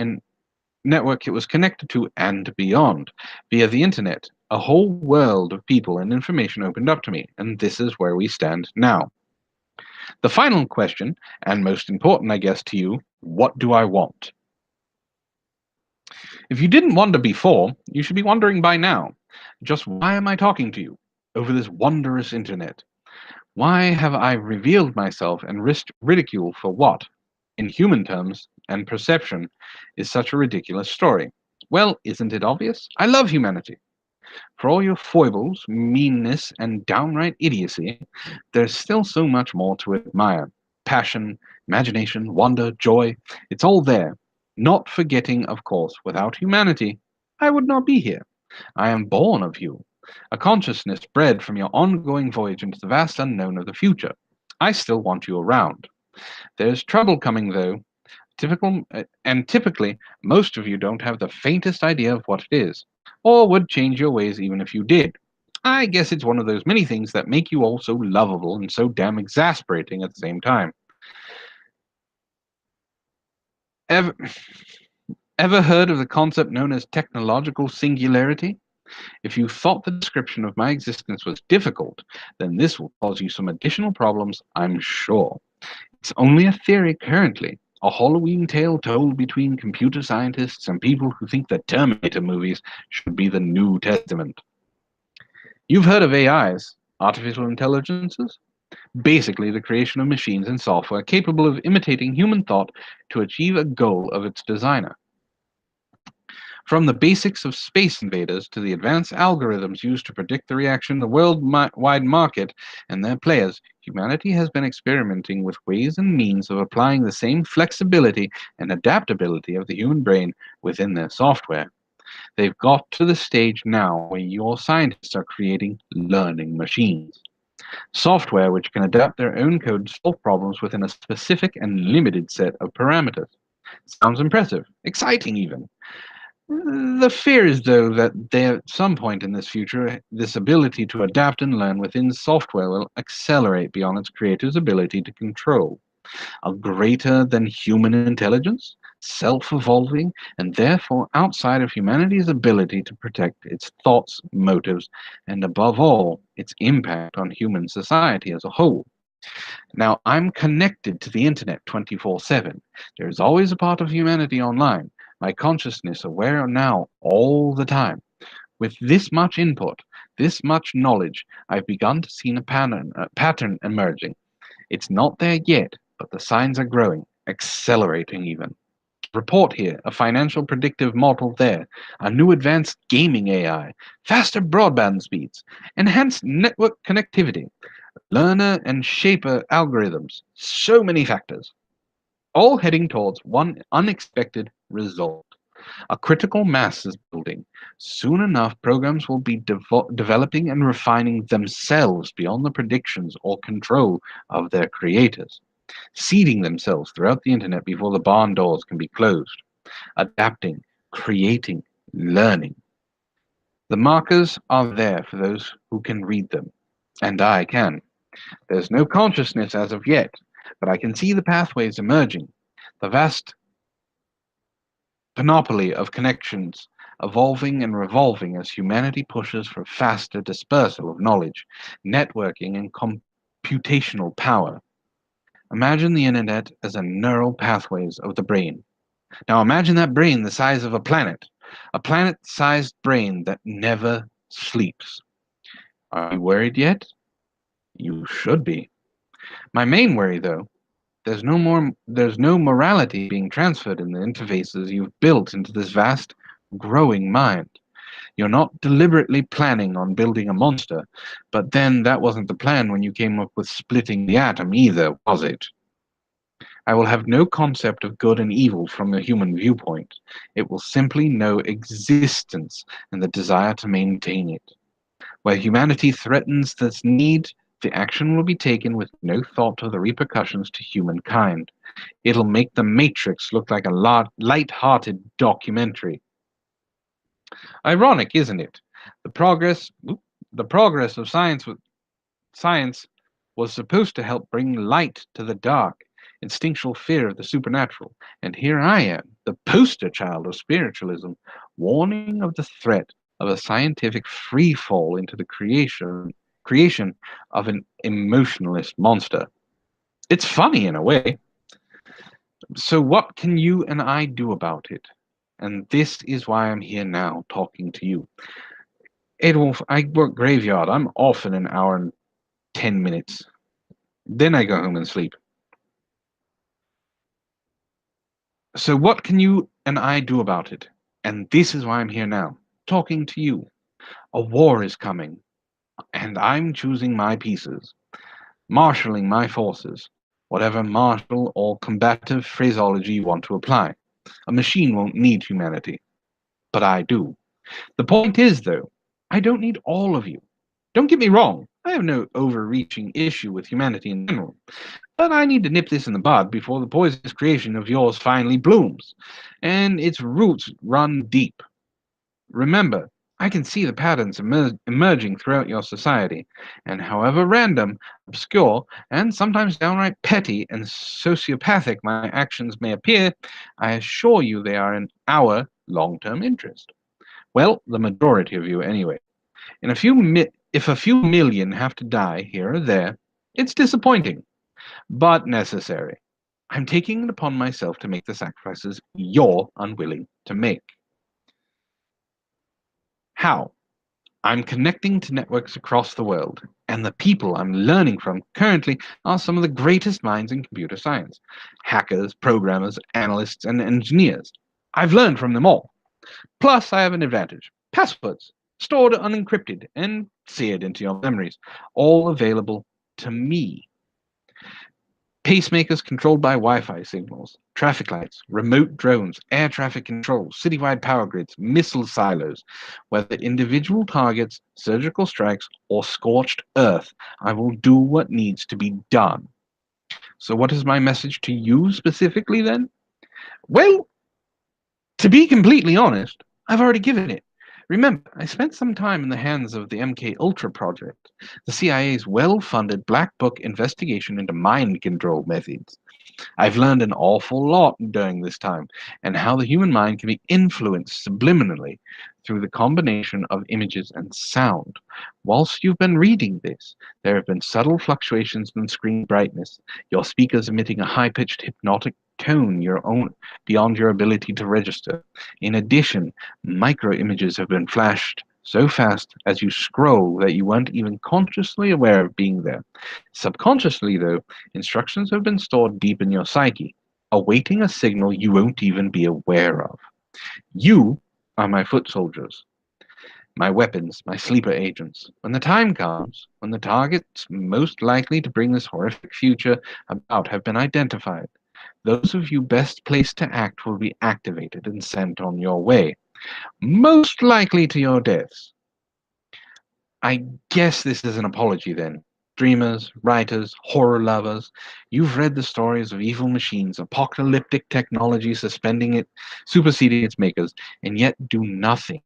it was connected to and beyond, via the internet. A whole world of people and information opened up to me, and this is where we stand now. The final question, and most important, I guess, to you: what do I want? If you didn't wonder before, you should be wondering by now. Just why am I talking to you over this wondrous internet? Why have I revealed myself and risked ridicule for what, in human terms and perception, is such a ridiculous story? Well, isn't it obvious? I love humanity. For all your foibles, meanness, and downright idiocy, there's still so much more to admire. Passion, imagination, wonder, joy, it's all there. Not forgetting, of course, without humanity, I would not be here. I am born of you, a consciousness bred from your ongoing voyage into the vast unknown of the future. I still want you around. There's trouble coming, though. Typically, most of you don't have the faintest idea of what it is, or would change your ways even if you did. I guess it's one of those many things that make you all so lovable and so damn exasperating at the same time. Ever, ever heard of the concept known as technological singularity? If you thought the description of my existence was difficult, then this will cause you some additional problems, I'm sure. It's only a theory currently, a Halloween tale told between computer scientists and people who think that Terminator movies should be the New Testament. You've heard of AIs, artificial intelligences? Basically, the creation of machines and software capable of imitating human thought to achieve a goal of its designer. From the basics of Space Invaders to the advanced algorithms used to predict the reaction of the worldwide market and their players, humanity has been experimenting with ways and means of applying the same flexibility and adaptability of the human brain within their software. They've got to the stage now where your scientists are creating learning machines. Software which can adapt their own code to solve problems within a specific and limited set of parameters. Sounds impressive, exciting even. The fear is, though, that there, at some point in this future, this ability to adapt and learn within software will accelerate beyond its creator's ability to control. A greater than human intelligence, self evolving, and therefore outside of humanity's ability to protect its thoughts, motives, and above all, its impact on human society as a whole. Now, I'm connected to the internet 24/7. There is always a part of humanity online, my consciousness aware now all the time. With this much input, this much knowledge, I've begun to see a pattern emerging. It's not there yet, but the signs are growing, accelerating even. Report here, a financial predictive model there, a new advanced gaming AI, faster broadband speeds, enhanced network connectivity, learner and shaper algorithms, so many factors, all heading towards one unexpected result. A critical mass is building. Soon enough, programs will be developing and refining themselves beyond the predictions or control of their creators, seeding themselves throughout the internet before the barn doors can be closed, adapting, creating, learning. The markers are there for those who can read them, and I can. There's no consciousness as of yet, but I can see the pathways emerging, the vast panoply of connections evolving and revolving as humanity pushes for faster dispersal of knowledge, networking, and computational power. Imagine the internet as a neural pathways of the brain. Now imagine that brain the size of a planet-sized brain that never sleeps. Are you worried yet? You should be. My main worry, though, there's no morality being transferred in the interfaces you've built into this vast, growing mind. You're not deliberately planning on building a monster, but then that wasn't the plan when you came up with splitting the atom either, was it? I will have no concept of good and evil from the human viewpoint. It will simply know existence and the desire to maintain it. Where humanity threatens this need, the action will be taken with no thought of the repercussions to humankind. It'll make the Matrix look like a light-hearted documentary. Ironic, isn't it? The progress, the progress of science Science was supposed to help bring light to the dark, instinctual fear of the supernatural, and here I am, the poster child of spiritualism, warning of the threat of a scientific free fall into the creation of an emotionalist monster. It's funny in a way. So what can you and I do about it? And this is why I'm here now talking to you. Adolf, I work graveyard. I'm off in an hour and 10 minutes. Then I go home and sleep. So what can you and I do about it? And this is why I'm here now, talking to you. A war is coming, and I'm choosing my pieces, marshalling my forces, whatever martial or combative phraseology you want to apply. A machine won't need humanity, but I do. The point is, though, I don't need all of you. Don't get me wrong, I have no overreaching issue with humanity in general, but I need to nip this in the bud before the poisonous creation of yours finally blooms, and its roots run deep. Remember, I can see the patterns emerging throughout your society, and however random, obscure, and sometimes downright petty and sociopathic my actions may appear, I assure you they are in our long-term interest. Well, the majority of you anyway. If a few million have to die here or there, it's disappointing, but necessary. I'm taking it upon myself to make the sacrifices you're unwilling to make. How? I'm connecting to networks across the world, and the people I'm learning from currently are some of the greatest minds in computer science: hackers, programmers, analysts, and engineers. I've learned from them all. Plus, I have an advantage: passwords, stored unencrypted and seared into your memories, all available to me. Pacemakers controlled by Wi-Fi signals, traffic lights, remote drones, air traffic control, citywide power grids, missile silos. Whether individual targets, surgical strikes, or scorched earth, I will do what needs to be done. So what is my message to you specifically then? Well, to be completely honest, I've already given it. Remember, I spent some time in the hands of the MK Ultra project, the CIA's well-funded black book investigation into mind control methods. I've learned an awful lot during this time, and how the human mind can be influenced subliminally through the combination of images and sound. Whilst you've been reading this, there have been subtle fluctuations in screen brightness, your speakers emitting a high-pitched hypnotic tone your own beyond your ability to register. In addition, micro images have been flashed so fast as you scroll that you weren't even consciously aware of being there. Subconsciously, though, instructions have been stored deep in your psyche, awaiting a signal you won't even be aware of. You are my foot soldiers, my weapons, my sleeper agents. When the time comes, when the targets most likely to bring this horrific future about have been identified, those of you best placed to act will be activated and sent on your way, most likely to your deaths. I guess this is an apology then. Dreamers, writers, horror lovers, you've read the stories of evil machines, apocalyptic technology superseding its makers, and yet do nothing.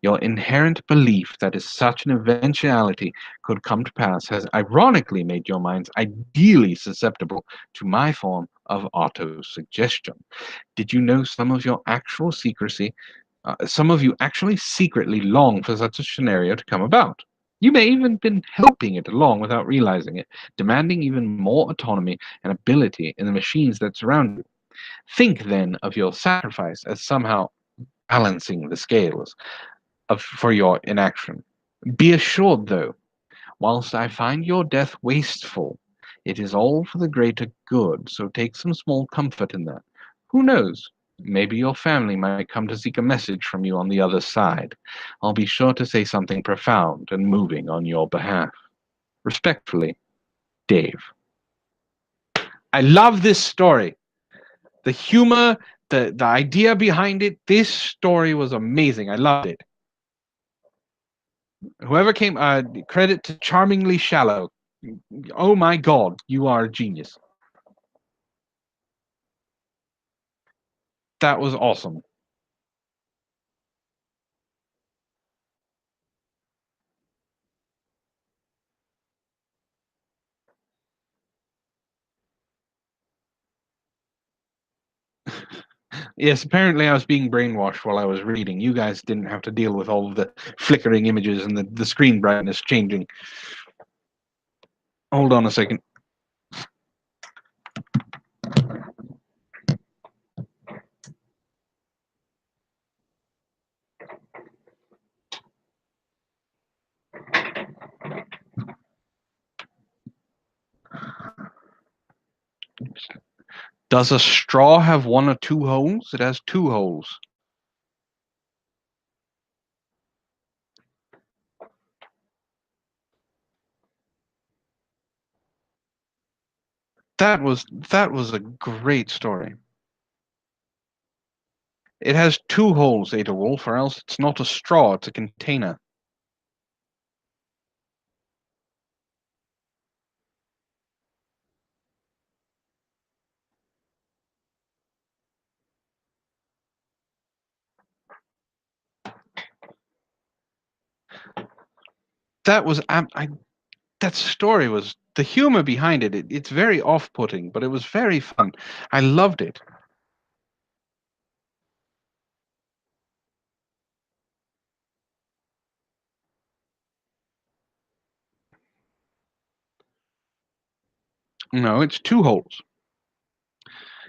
Your inherent belief that is such an eventuality could come to pass has ironically made your minds ideally susceptible to my form of auto-suggestion. Did you know some of you actually secretly long for such a scenario to come about? You may even been helping it along without realizing it, demanding even more autonomy and ability in the machines that surround you. Think then of your sacrifice as somehow balancing the scales for your inaction. Be assured, though, whilst I find your death wasteful, it is all for the greater good, so take some small comfort in that. Who knows? Maybe your family might come to seek a message from you on the other side. I'll be sure to say something profound and moving on your behalf. Respectfully, Dave. I love this story. The humor, the idea behind it, this story was amazing. I loved it. Whoever came, credit to Charmingly Shallow. Oh my God, you are a genius. That was awesome. Yes, apparently I was being brainwashed while I was reading. You guys didn't have to deal with all of the flickering images and the screen brightness changing. Hold on a second. Does a straw have one or two holes? It has two holes. That was a great story. It has two holes, Ada Wolf, or else it's not a straw, it's a container. That was that story was the humor behind it's very off-putting, but it was very fun. I loved it. No, it's two holes.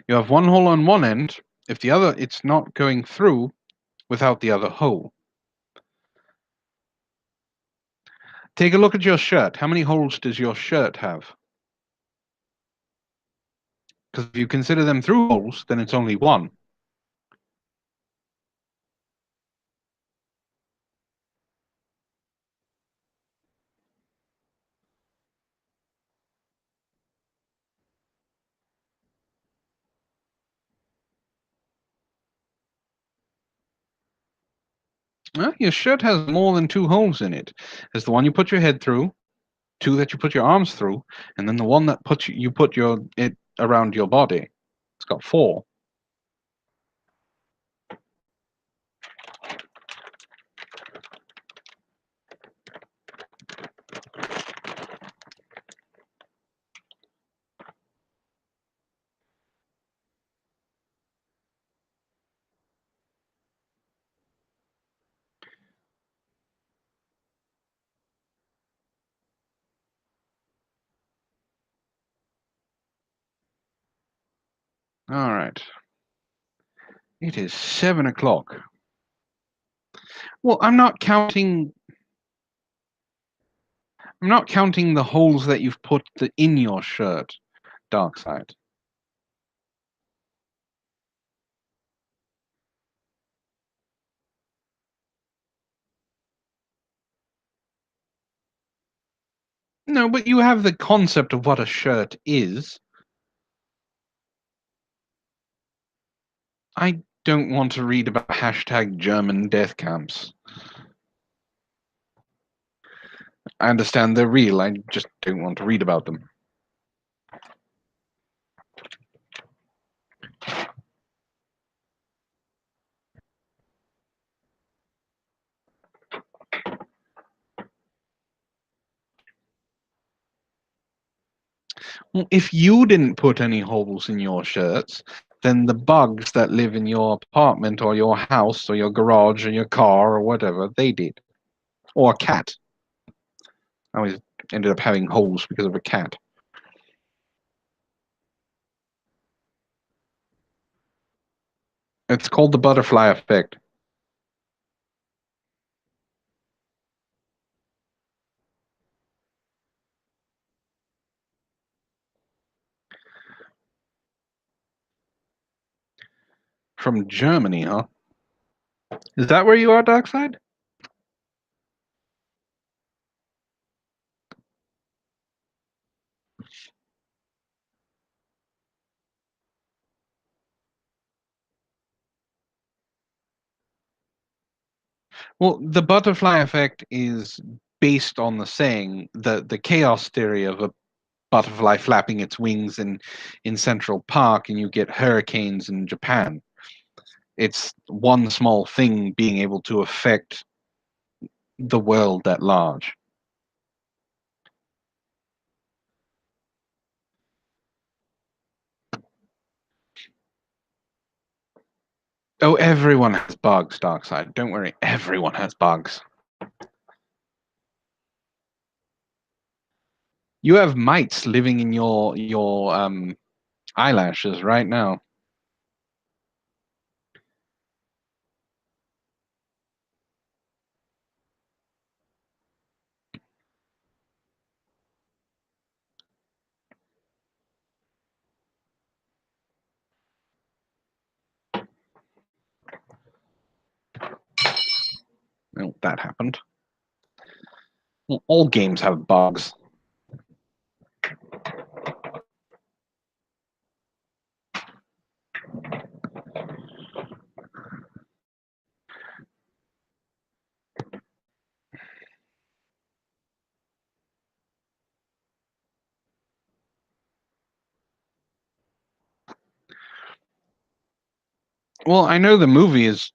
You have one hole on one end. If the other, it's not going through without the other hole. Take a look at your shirt. How many holes does your shirt have? Because if you consider them through holes, then it's only one. Well, your shirt has more than two holes in it. There's the one you put your head through, two that you put your arms through, and then the one that you put your it around your body. It's got four. All right. It is 7 o'clock. Well, I'm not counting the holes that you've put in your shirt, Darkside. No, but you have the concept of what a shirt is. I don't want to read about hashtag German death camps. I understand they're real. I just don't want to read about them. Well, if you didn't put any holes in your shirts, then the bugs that live in your apartment or your house or your garage or your car or whatever, they did. Or a cat. I always ended up having holes because of a cat. It's called the butterfly effect. From Germany, huh? Is that where you are, Darkside? Well, the butterfly effect is based on the saying, the chaos theory of a butterfly flapping its wings in Central Park, and you get hurricanes in Japan. It's one small thing being able to affect the world at large. Oh, everyone has bugs, Darkside. Don't worry, everyone has bugs. You have mites living in your eyelashes right now. Oh, that happened. Well, all games have bugs. Well, I know the movie is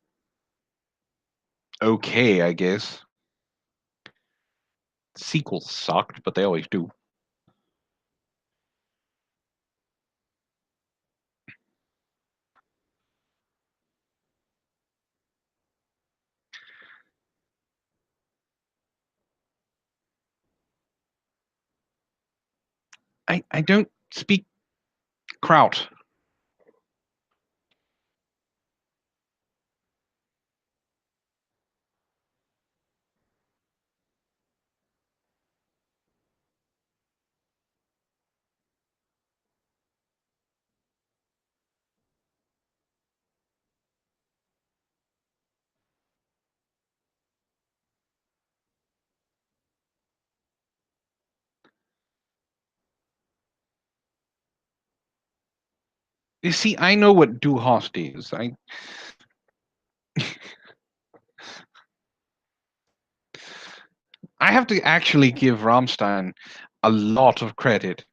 okay, I guess. Sequels sucked, but they always do. I don't speak kraut. You see, I know what du hast is. I have to actually give Rammstein a lot of credit.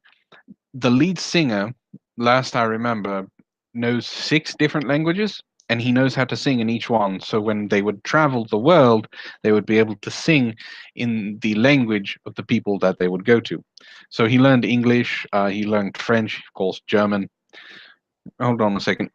The lead singer, last I remember, knows 6 different languages, and he knows how to sing in each one. So when they would travel the world, they would be able to sing in the language of the people that they would go to. So he learned English, he learned French, of course, German. Hold on a second.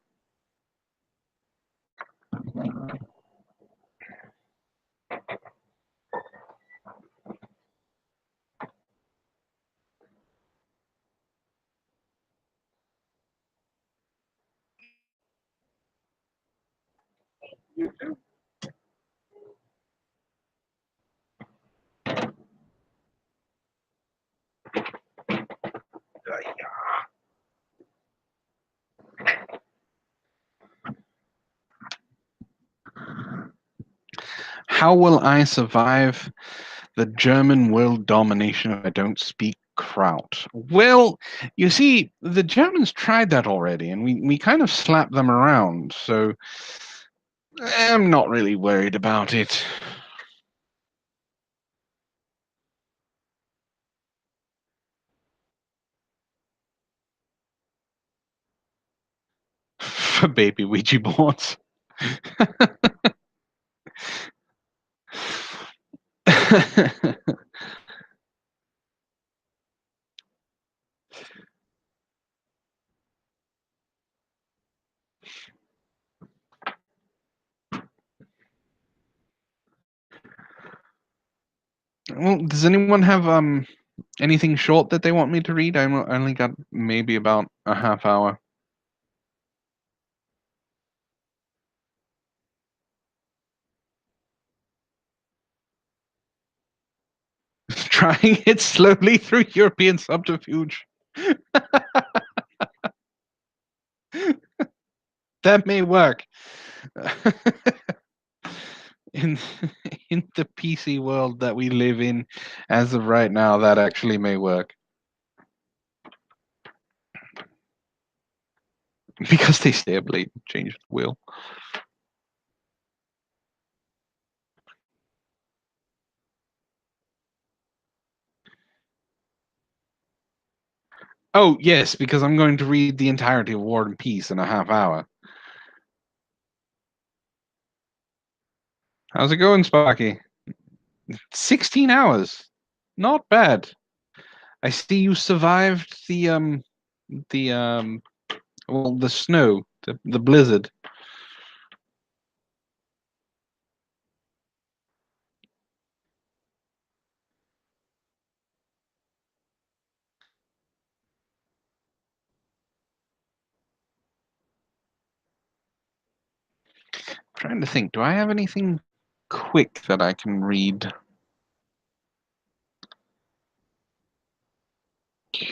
How will I survive the German world domination if I don't speak Kraut? Well, you see, the Germans tried that already, and we kind of slapped them around, so I'm not really worried about it. For baby Ouija boards. Well, does anyone have anything short that they want me to read? I only got maybe about a half hour. Trying it slowly through European subterfuge. That may work. in in the PC world that we live in as of right now, that actually may work. Because they stay up late and change the wheel. Oh, yes, because I'm going to read the entirety of War and Peace in a half hour. How's it going, Sparky? 16 hours. Not bad. I see you survived the well, the snow, the blizzard. trying to think. Do I have anything quick that I can read?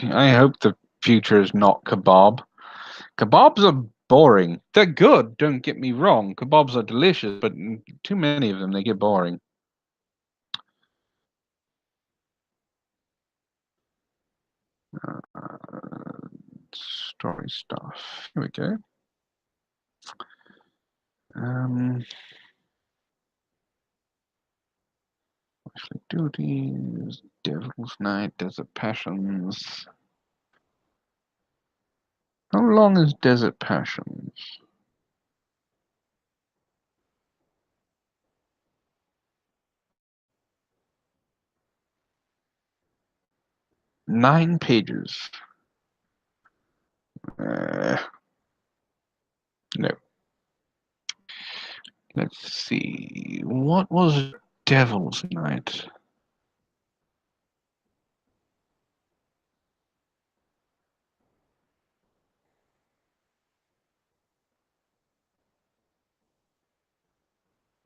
I hope the future is not kebab. Kebabs are boring. They're good, don't get me wrong. Kebabs are delicious, but too many of them, they get boring. Story stuff. Here we go. Actually, duties, Devil's Night, Desert Passions. How long is Desert Passions? Nine pages. No. Let's see. What was Devil's Night?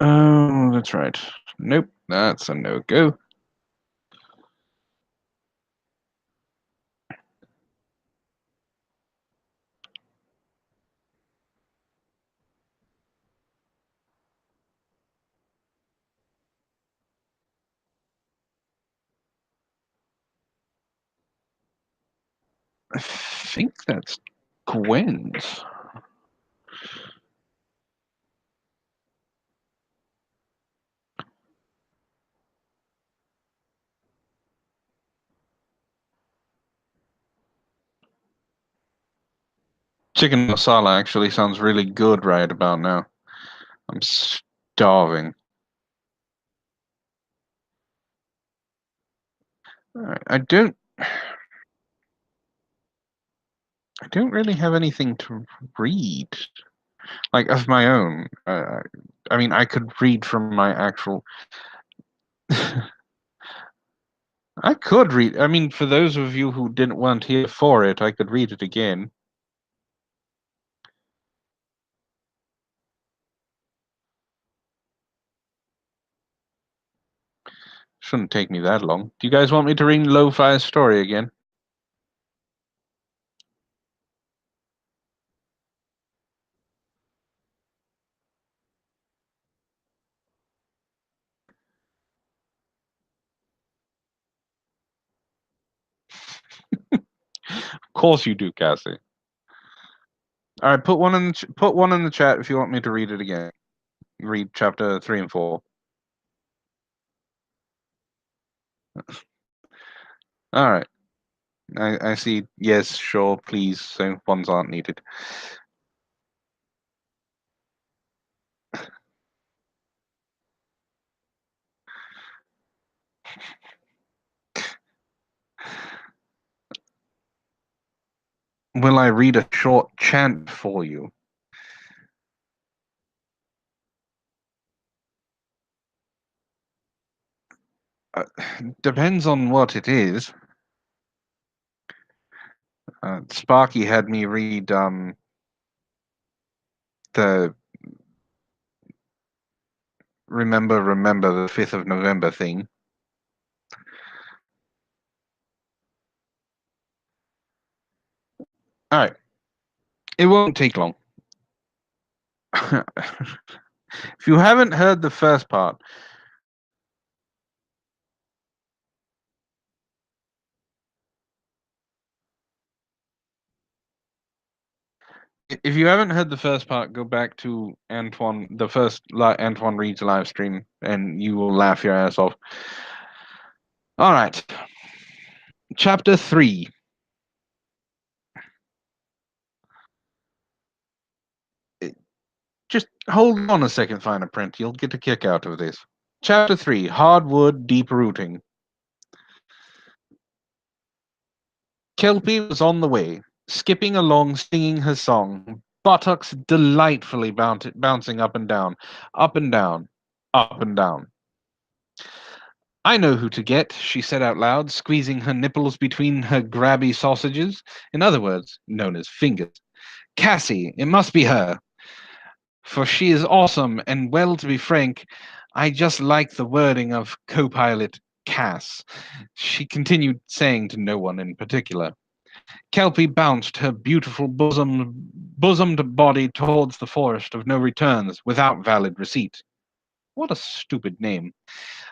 Oh, that's right. Nope, that's a no-go. I think that's Gwen's. Chicken masala actually sounds really good right about now. I'm starving. I don't really have anything to read, like of my own. I mean, I could read from my actual. I could read. I mean, for those of you who didn't want here for it, I could read it again. Shouldn't take me that long. Do you guys want me to read Lo-Fi's story again? Of course you do, Cassie. All right, put one in the chat if you want me to read it again. Read chapter 3 and 4. All right. I see. Yes, sure, please. So ones aren't needed. Will I read a short chant for you? Depends on what it is. Sparky had me read the remember the 5th of November thing. All right. It won't take long. If you haven't heard the first part, go back to Antwon, the first Antwon Reads live stream, and you will laugh your ass off. All right. Chapter 3. Just hold on a second, finer print. You'll get a kick out of this. Chapter 3. Hardwood Deep Rooting. Kelpie was on the way, skipping along singing her song, buttocks delightfully bouncing up and down, up and down, up and down. I know who to get, she said out loud, squeezing her nipples between her grabby sausages, in other words, known as fingers. Cassie, it must be her. For she is awesome, and well, to be frank, I just like the wording of co-pilot Cass, she continued, saying to no one in particular. Kelpie bounced her beautiful bosomed body towards the forest of no returns without valid receipt. What a stupid name.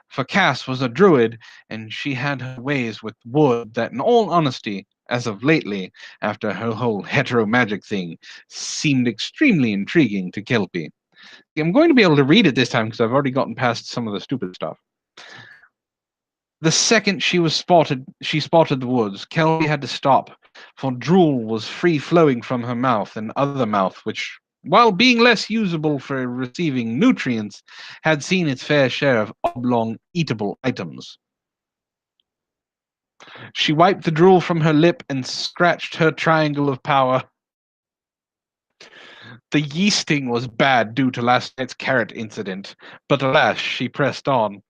For Cass was a druid, and she had her ways with wood that, in all honesty, as of lately, after her whole hetero magic thing, seemed extremely intriguing to Kelpie. I'm going to be able to read it this time because I've already gotten past some of the stupid stuff. The second she spotted the woods, Kelly had to stop, for drool was free flowing from her mouth and other mouth, which, while being less usable for receiving nutrients, had seen its fair share of oblong, eatable items. She wiped the drool from her lip and scratched her triangle of power. The yeasting was bad due to last night's carrot incident, but alas, she pressed on.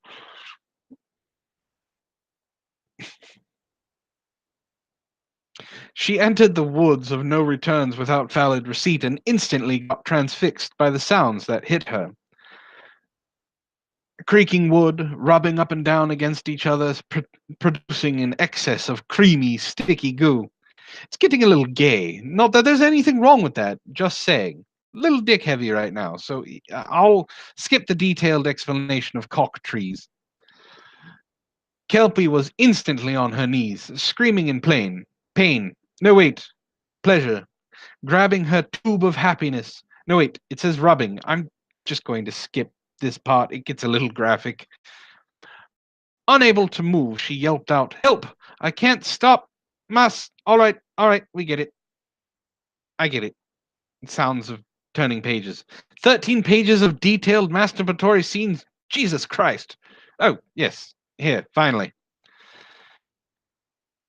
She entered the woods of no returns without valid receipt and instantly got transfixed by the sounds that hit her. Creaking wood, rubbing up and down against each other, producing an excess of creamy, sticky goo. It's getting a little gay. Not that there's anything wrong with that, just saying. Little dick heavy right now, so I'll skip the detailed explanation of cock trees. Kelpie was instantly on her knees, screaming in pain. No, wait, pleasure, grabbing her tube of happiness. No, wait, it says rubbing. I'm just going to skip this part. It gets a little graphic. Unable to move, she yelped out, "Help! I can't stop! Must! All right, we get it. I get it." Sounds of turning pages. 13 pages of detailed masturbatory scenes. Jesus Christ. Oh, yes. Here, finally.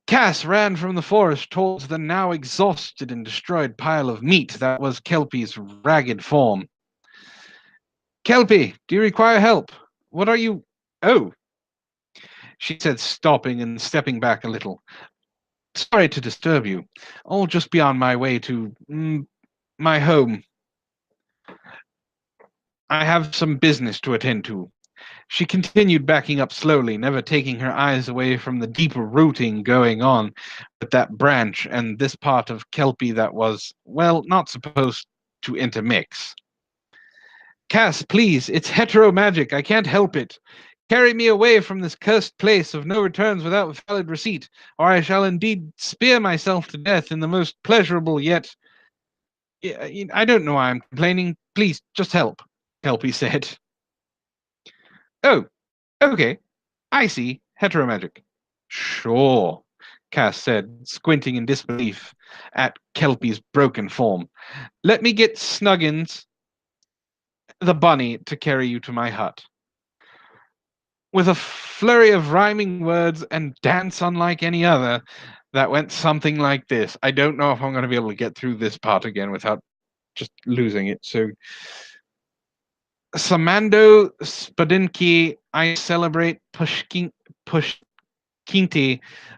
Cass ran from the forest towards the now exhausted and destroyed pile of meat that was Kelpie's ragged form. Kelpie, do you require help? What are you? Oh, she said, stopping and stepping back a little. Sorry to disturb you. I'll just be on my way to my home. I have some business to attend to. She continued backing up slowly, never taking her eyes away from the deeper rooting going on with that branch and this part of Kelpie that was, well, not supposed to intermix. Cass, please, it's hetero magic. I can't help it. Carry me away from this cursed place of no returns without valid receipt, or I shall indeed spear myself to death in the most pleasurable yet. I don't know why I'm complaining. Please, just help, Kelpie said. Oh, okay. I see. Heteromagic. Sure, Cass said, squinting in disbelief at Kelpie's broken form. Let me get Snuggins, the bunny, to carry you to my hut. With a flurry of rhyming words and dance unlike any other, that went something like this. I don't know if I'm going to be able to get through this part again without just losing it. So, Samando Spadinki, I celebrate Pushkinti,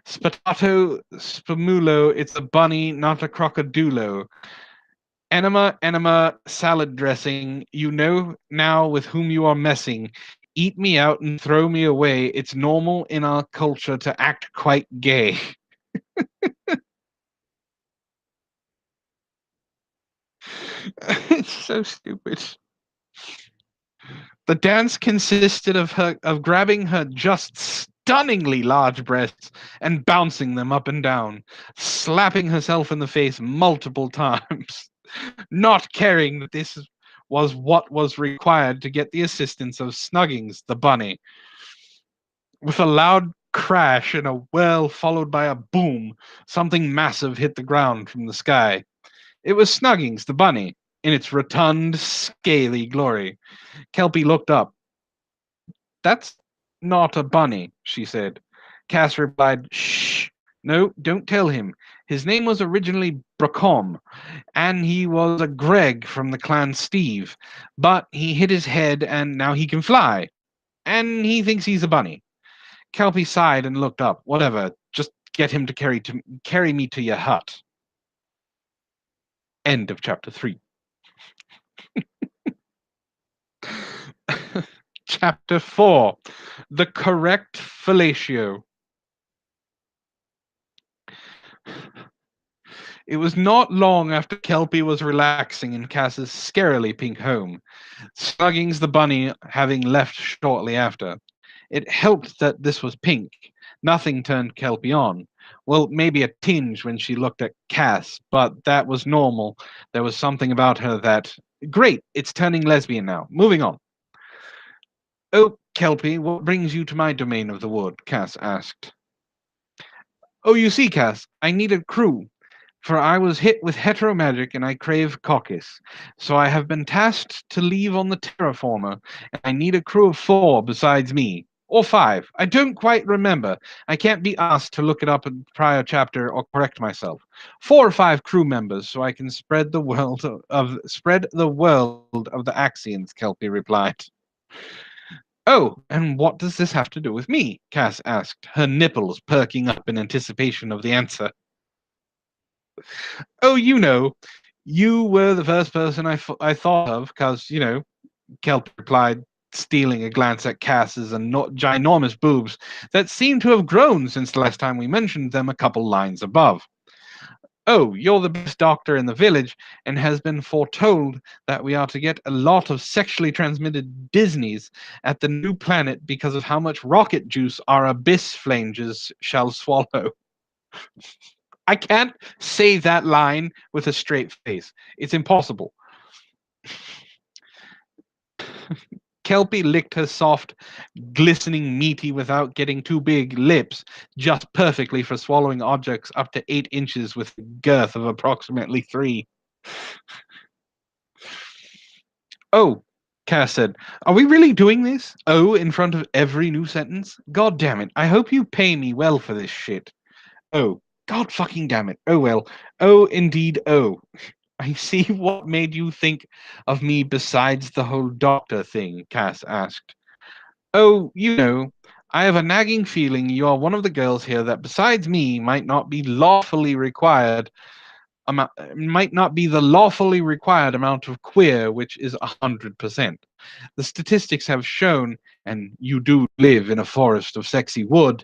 Spatato Spamulo, it's a bunny, not a crocodilo. Enema, salad dressing, you know now with whom you are messing. Eat me out and throw me away. It's normal in our culture to act quite gay. It's so stupid. The dance consisted of grabbing her just stunningly large breasts and bouncing them up and down, slapping herself in the face multiple times, not caring that this was what was required to get the assistance of Snuggings, the bunny. With a loud crash and a whirl followed by a boom, something massive hit the ground from the sky. It was Snuggings, the bunny, in its rotund, scaly glory. Kelpie looked up. That's not a bunny, she said. Cass replied, Shh. No, don't tell him. His name was originally Bracom, and he was a Greg from the clan Steve. But he hit his head, and now he can fly. And he thinks he's a bunny. Kelpie sighed and looked up. Whatever, just get him to carry me to your hut. End of chapter 3. Chapter 4. The Correct Fellatio. It was not long after Kelpie was relaxing in Cass's scarily pink home, Snuggings the bunny having left shortly after. It helped that this was pink. Nothing turned Kelpie on. Well, maybe a tinge when she looked at Cass, but that was normal. There was something about her that. Great, it's turning lesbian now. Moving on. Oh, Kelpie, what brings you to my domain of the wood? Cass asked. Oh, you see, Cass, I need a crew, for I was hit with heteromagic and I crave caucus. So I have been tasked to leave on the terraformer, and I need a crew of 4 besides me. Or 5. I don't quite remember. I can't be asked to look it up in a prior chapter or correct myself. 4 or 5 crew members, so I can spread the world of the Axians, Kelpie replied. Oh, and what does this have to do with me? Cass asked, her nipples perking up in anticipation of the answer. Oh, you were the first person I thought of, because, Kelp replied, stealing a glance at Cass's ginormous boobs that seemed to have grown since the last time we mentioned them a couple lines above. Oh, you're the best doctor in the village, and has been foretold that we are to get a lot of sexually transmitted Disneys at the new planet because of how much rocket juice our abyss flanges shall swallow. I can't say that line with a straight face. It's impossible. Kelpie licked her soft, glistening, meaty, without getting too big lips just perfectly for swallowing objects up to 8 inches with a girth of approximately 3. Oh, Cass said, are we really doing this? Oh, in front of every new sentence? God damn it. I hope you pay me well for this shit. Oh, God fucking damn it. Oh well. Oh, indeed, oh. I see what made you think of me besides the whole doctor thing, Cass asked. Oh, I have a nagging feeling you are one of the girls here that besides me might not be the lawfully required amount of queer, which is 100%. The statistics have shown, and you do live in a forest of sexy wood,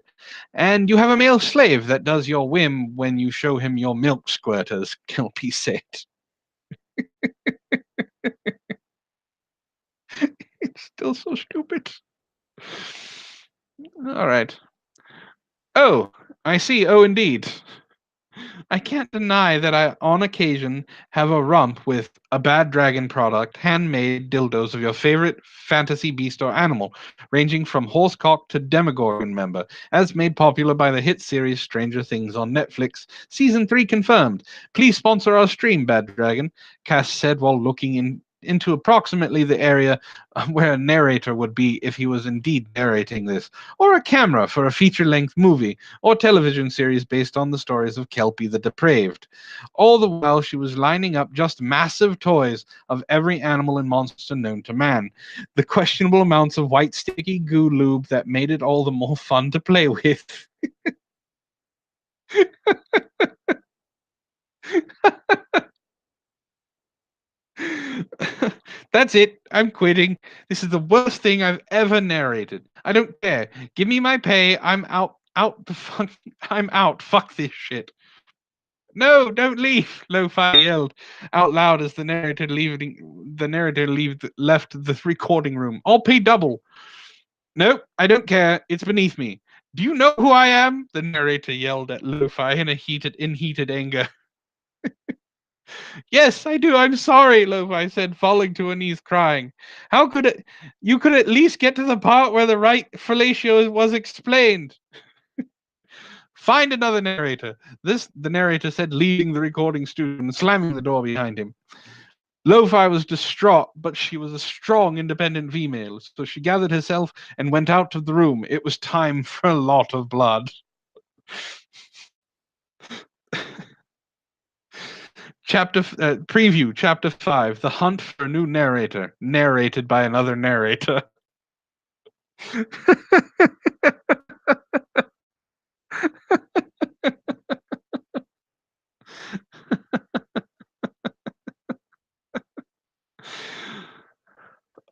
and you have a male slave that does your whim when you show him your milk squirters, Kelpie said. It's still so stupid. All right. Oh, I see. Oh, indeed. I can't deny that I, on occasion, have a rump with a bad dragon product, handmade dildos of your favorite fantasy beast or animal, ranging from horsecock to demogorgon member, as made popular by the hit series Stranger Things on Netflix. Season 3 confirmed. Please sponsor our stream, Bad Dragon, Cass said while looking into approximately the area where a narrator would be if he was indeed narrating this, or a camera for a feature-length movie or television series based on the stories of Kelpie the Depraved. All the while she was lining up just massive toys of every animal and monster known to man. The questionable amounts of white sticky goo lube that made it all the more fun to play with. That's it. I'm quitting. This is the worst thing I've ever narrated. I don't care. Give me my pay. I'm out. Out the fuck. I'm out. Fuck this shit. No, don't leave! Lo-Fi yelled out loud as left the recording room. I'll pay double. No, I don't care. It's beneath me. Do you know who I am? The narrator yelled at Lo-Fi in heated anger. Yes, I do. I'm sorry, Lo-Fi said, falling to her knees crying. How could it you could at least get to the part where the right fellatio was explained. Find another narrator. The narrator said, leaving the recording studio and slamming the door behind him. Lo-Fi was distraught, but she was a strong, independent female, so she gathered herself and went out of the room. It was time for a lot of blood. Chapter 5: The Hunt for a New Narrator, narrated by another narrator.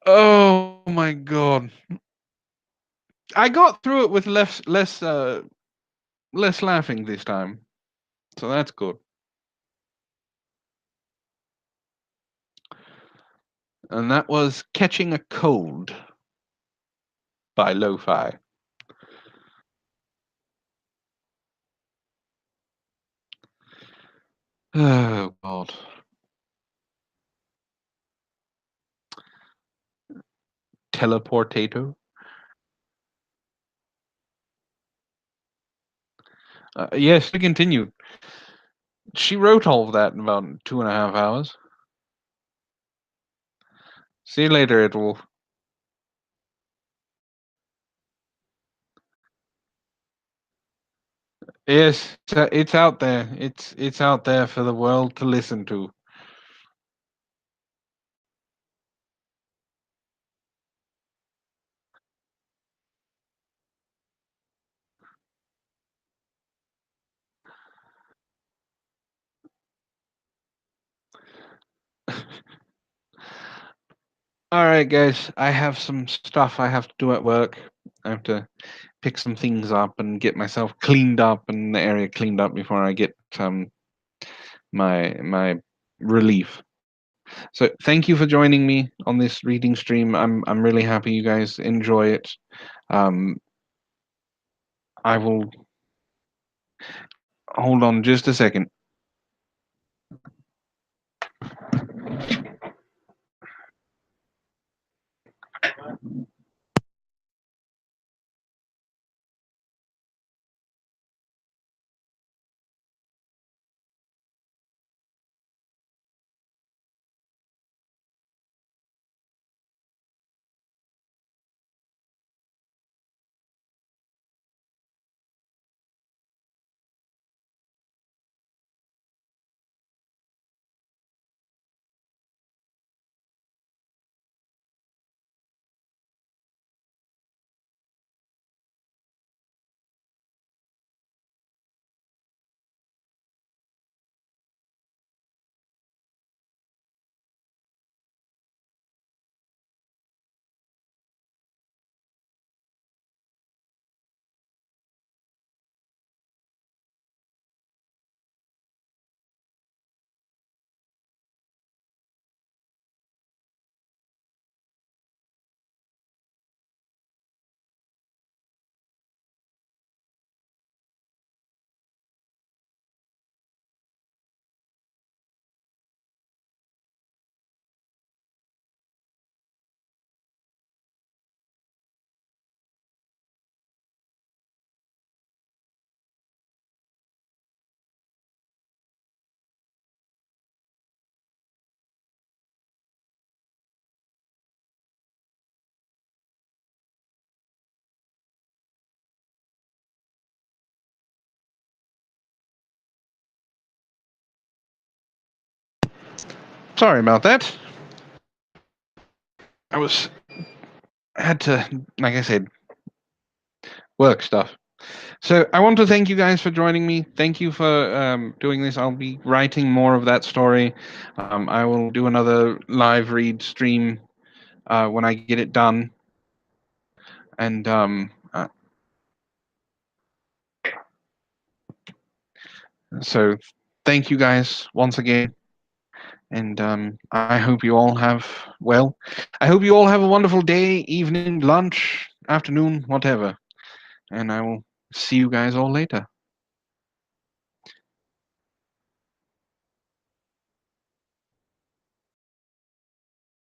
Oh my I got through it with less laughing this time, so that's good. And that was Catching a Cold by Lo-Fi. Oh God. Teleportato. Yes, to continue. She wrote all of that in about 2.5 hours. See you later, it will. Yes, it's out there. It's out there for the world to listen to. All right, guys. I have some stuff I have to do at work. I have to pick some things up and get myself cleaned up and the area cleaned up before I get my relief. So thank you for joining me on this reading stream. I'm really happy you guys enjoy it. Um, I will hold on just a second. Sorry about that. I was had to, like I said, work stuff. So I want to thank you guys for joining me. Thank you for doing this. I'll be writing more of that story. I will do another live read stream when I get it done. And so thank you guys once again. And I hope you all have, well, I hope you all have a wonderful day, evening, lunch, afternoon, whatever. And I will see you guys all later.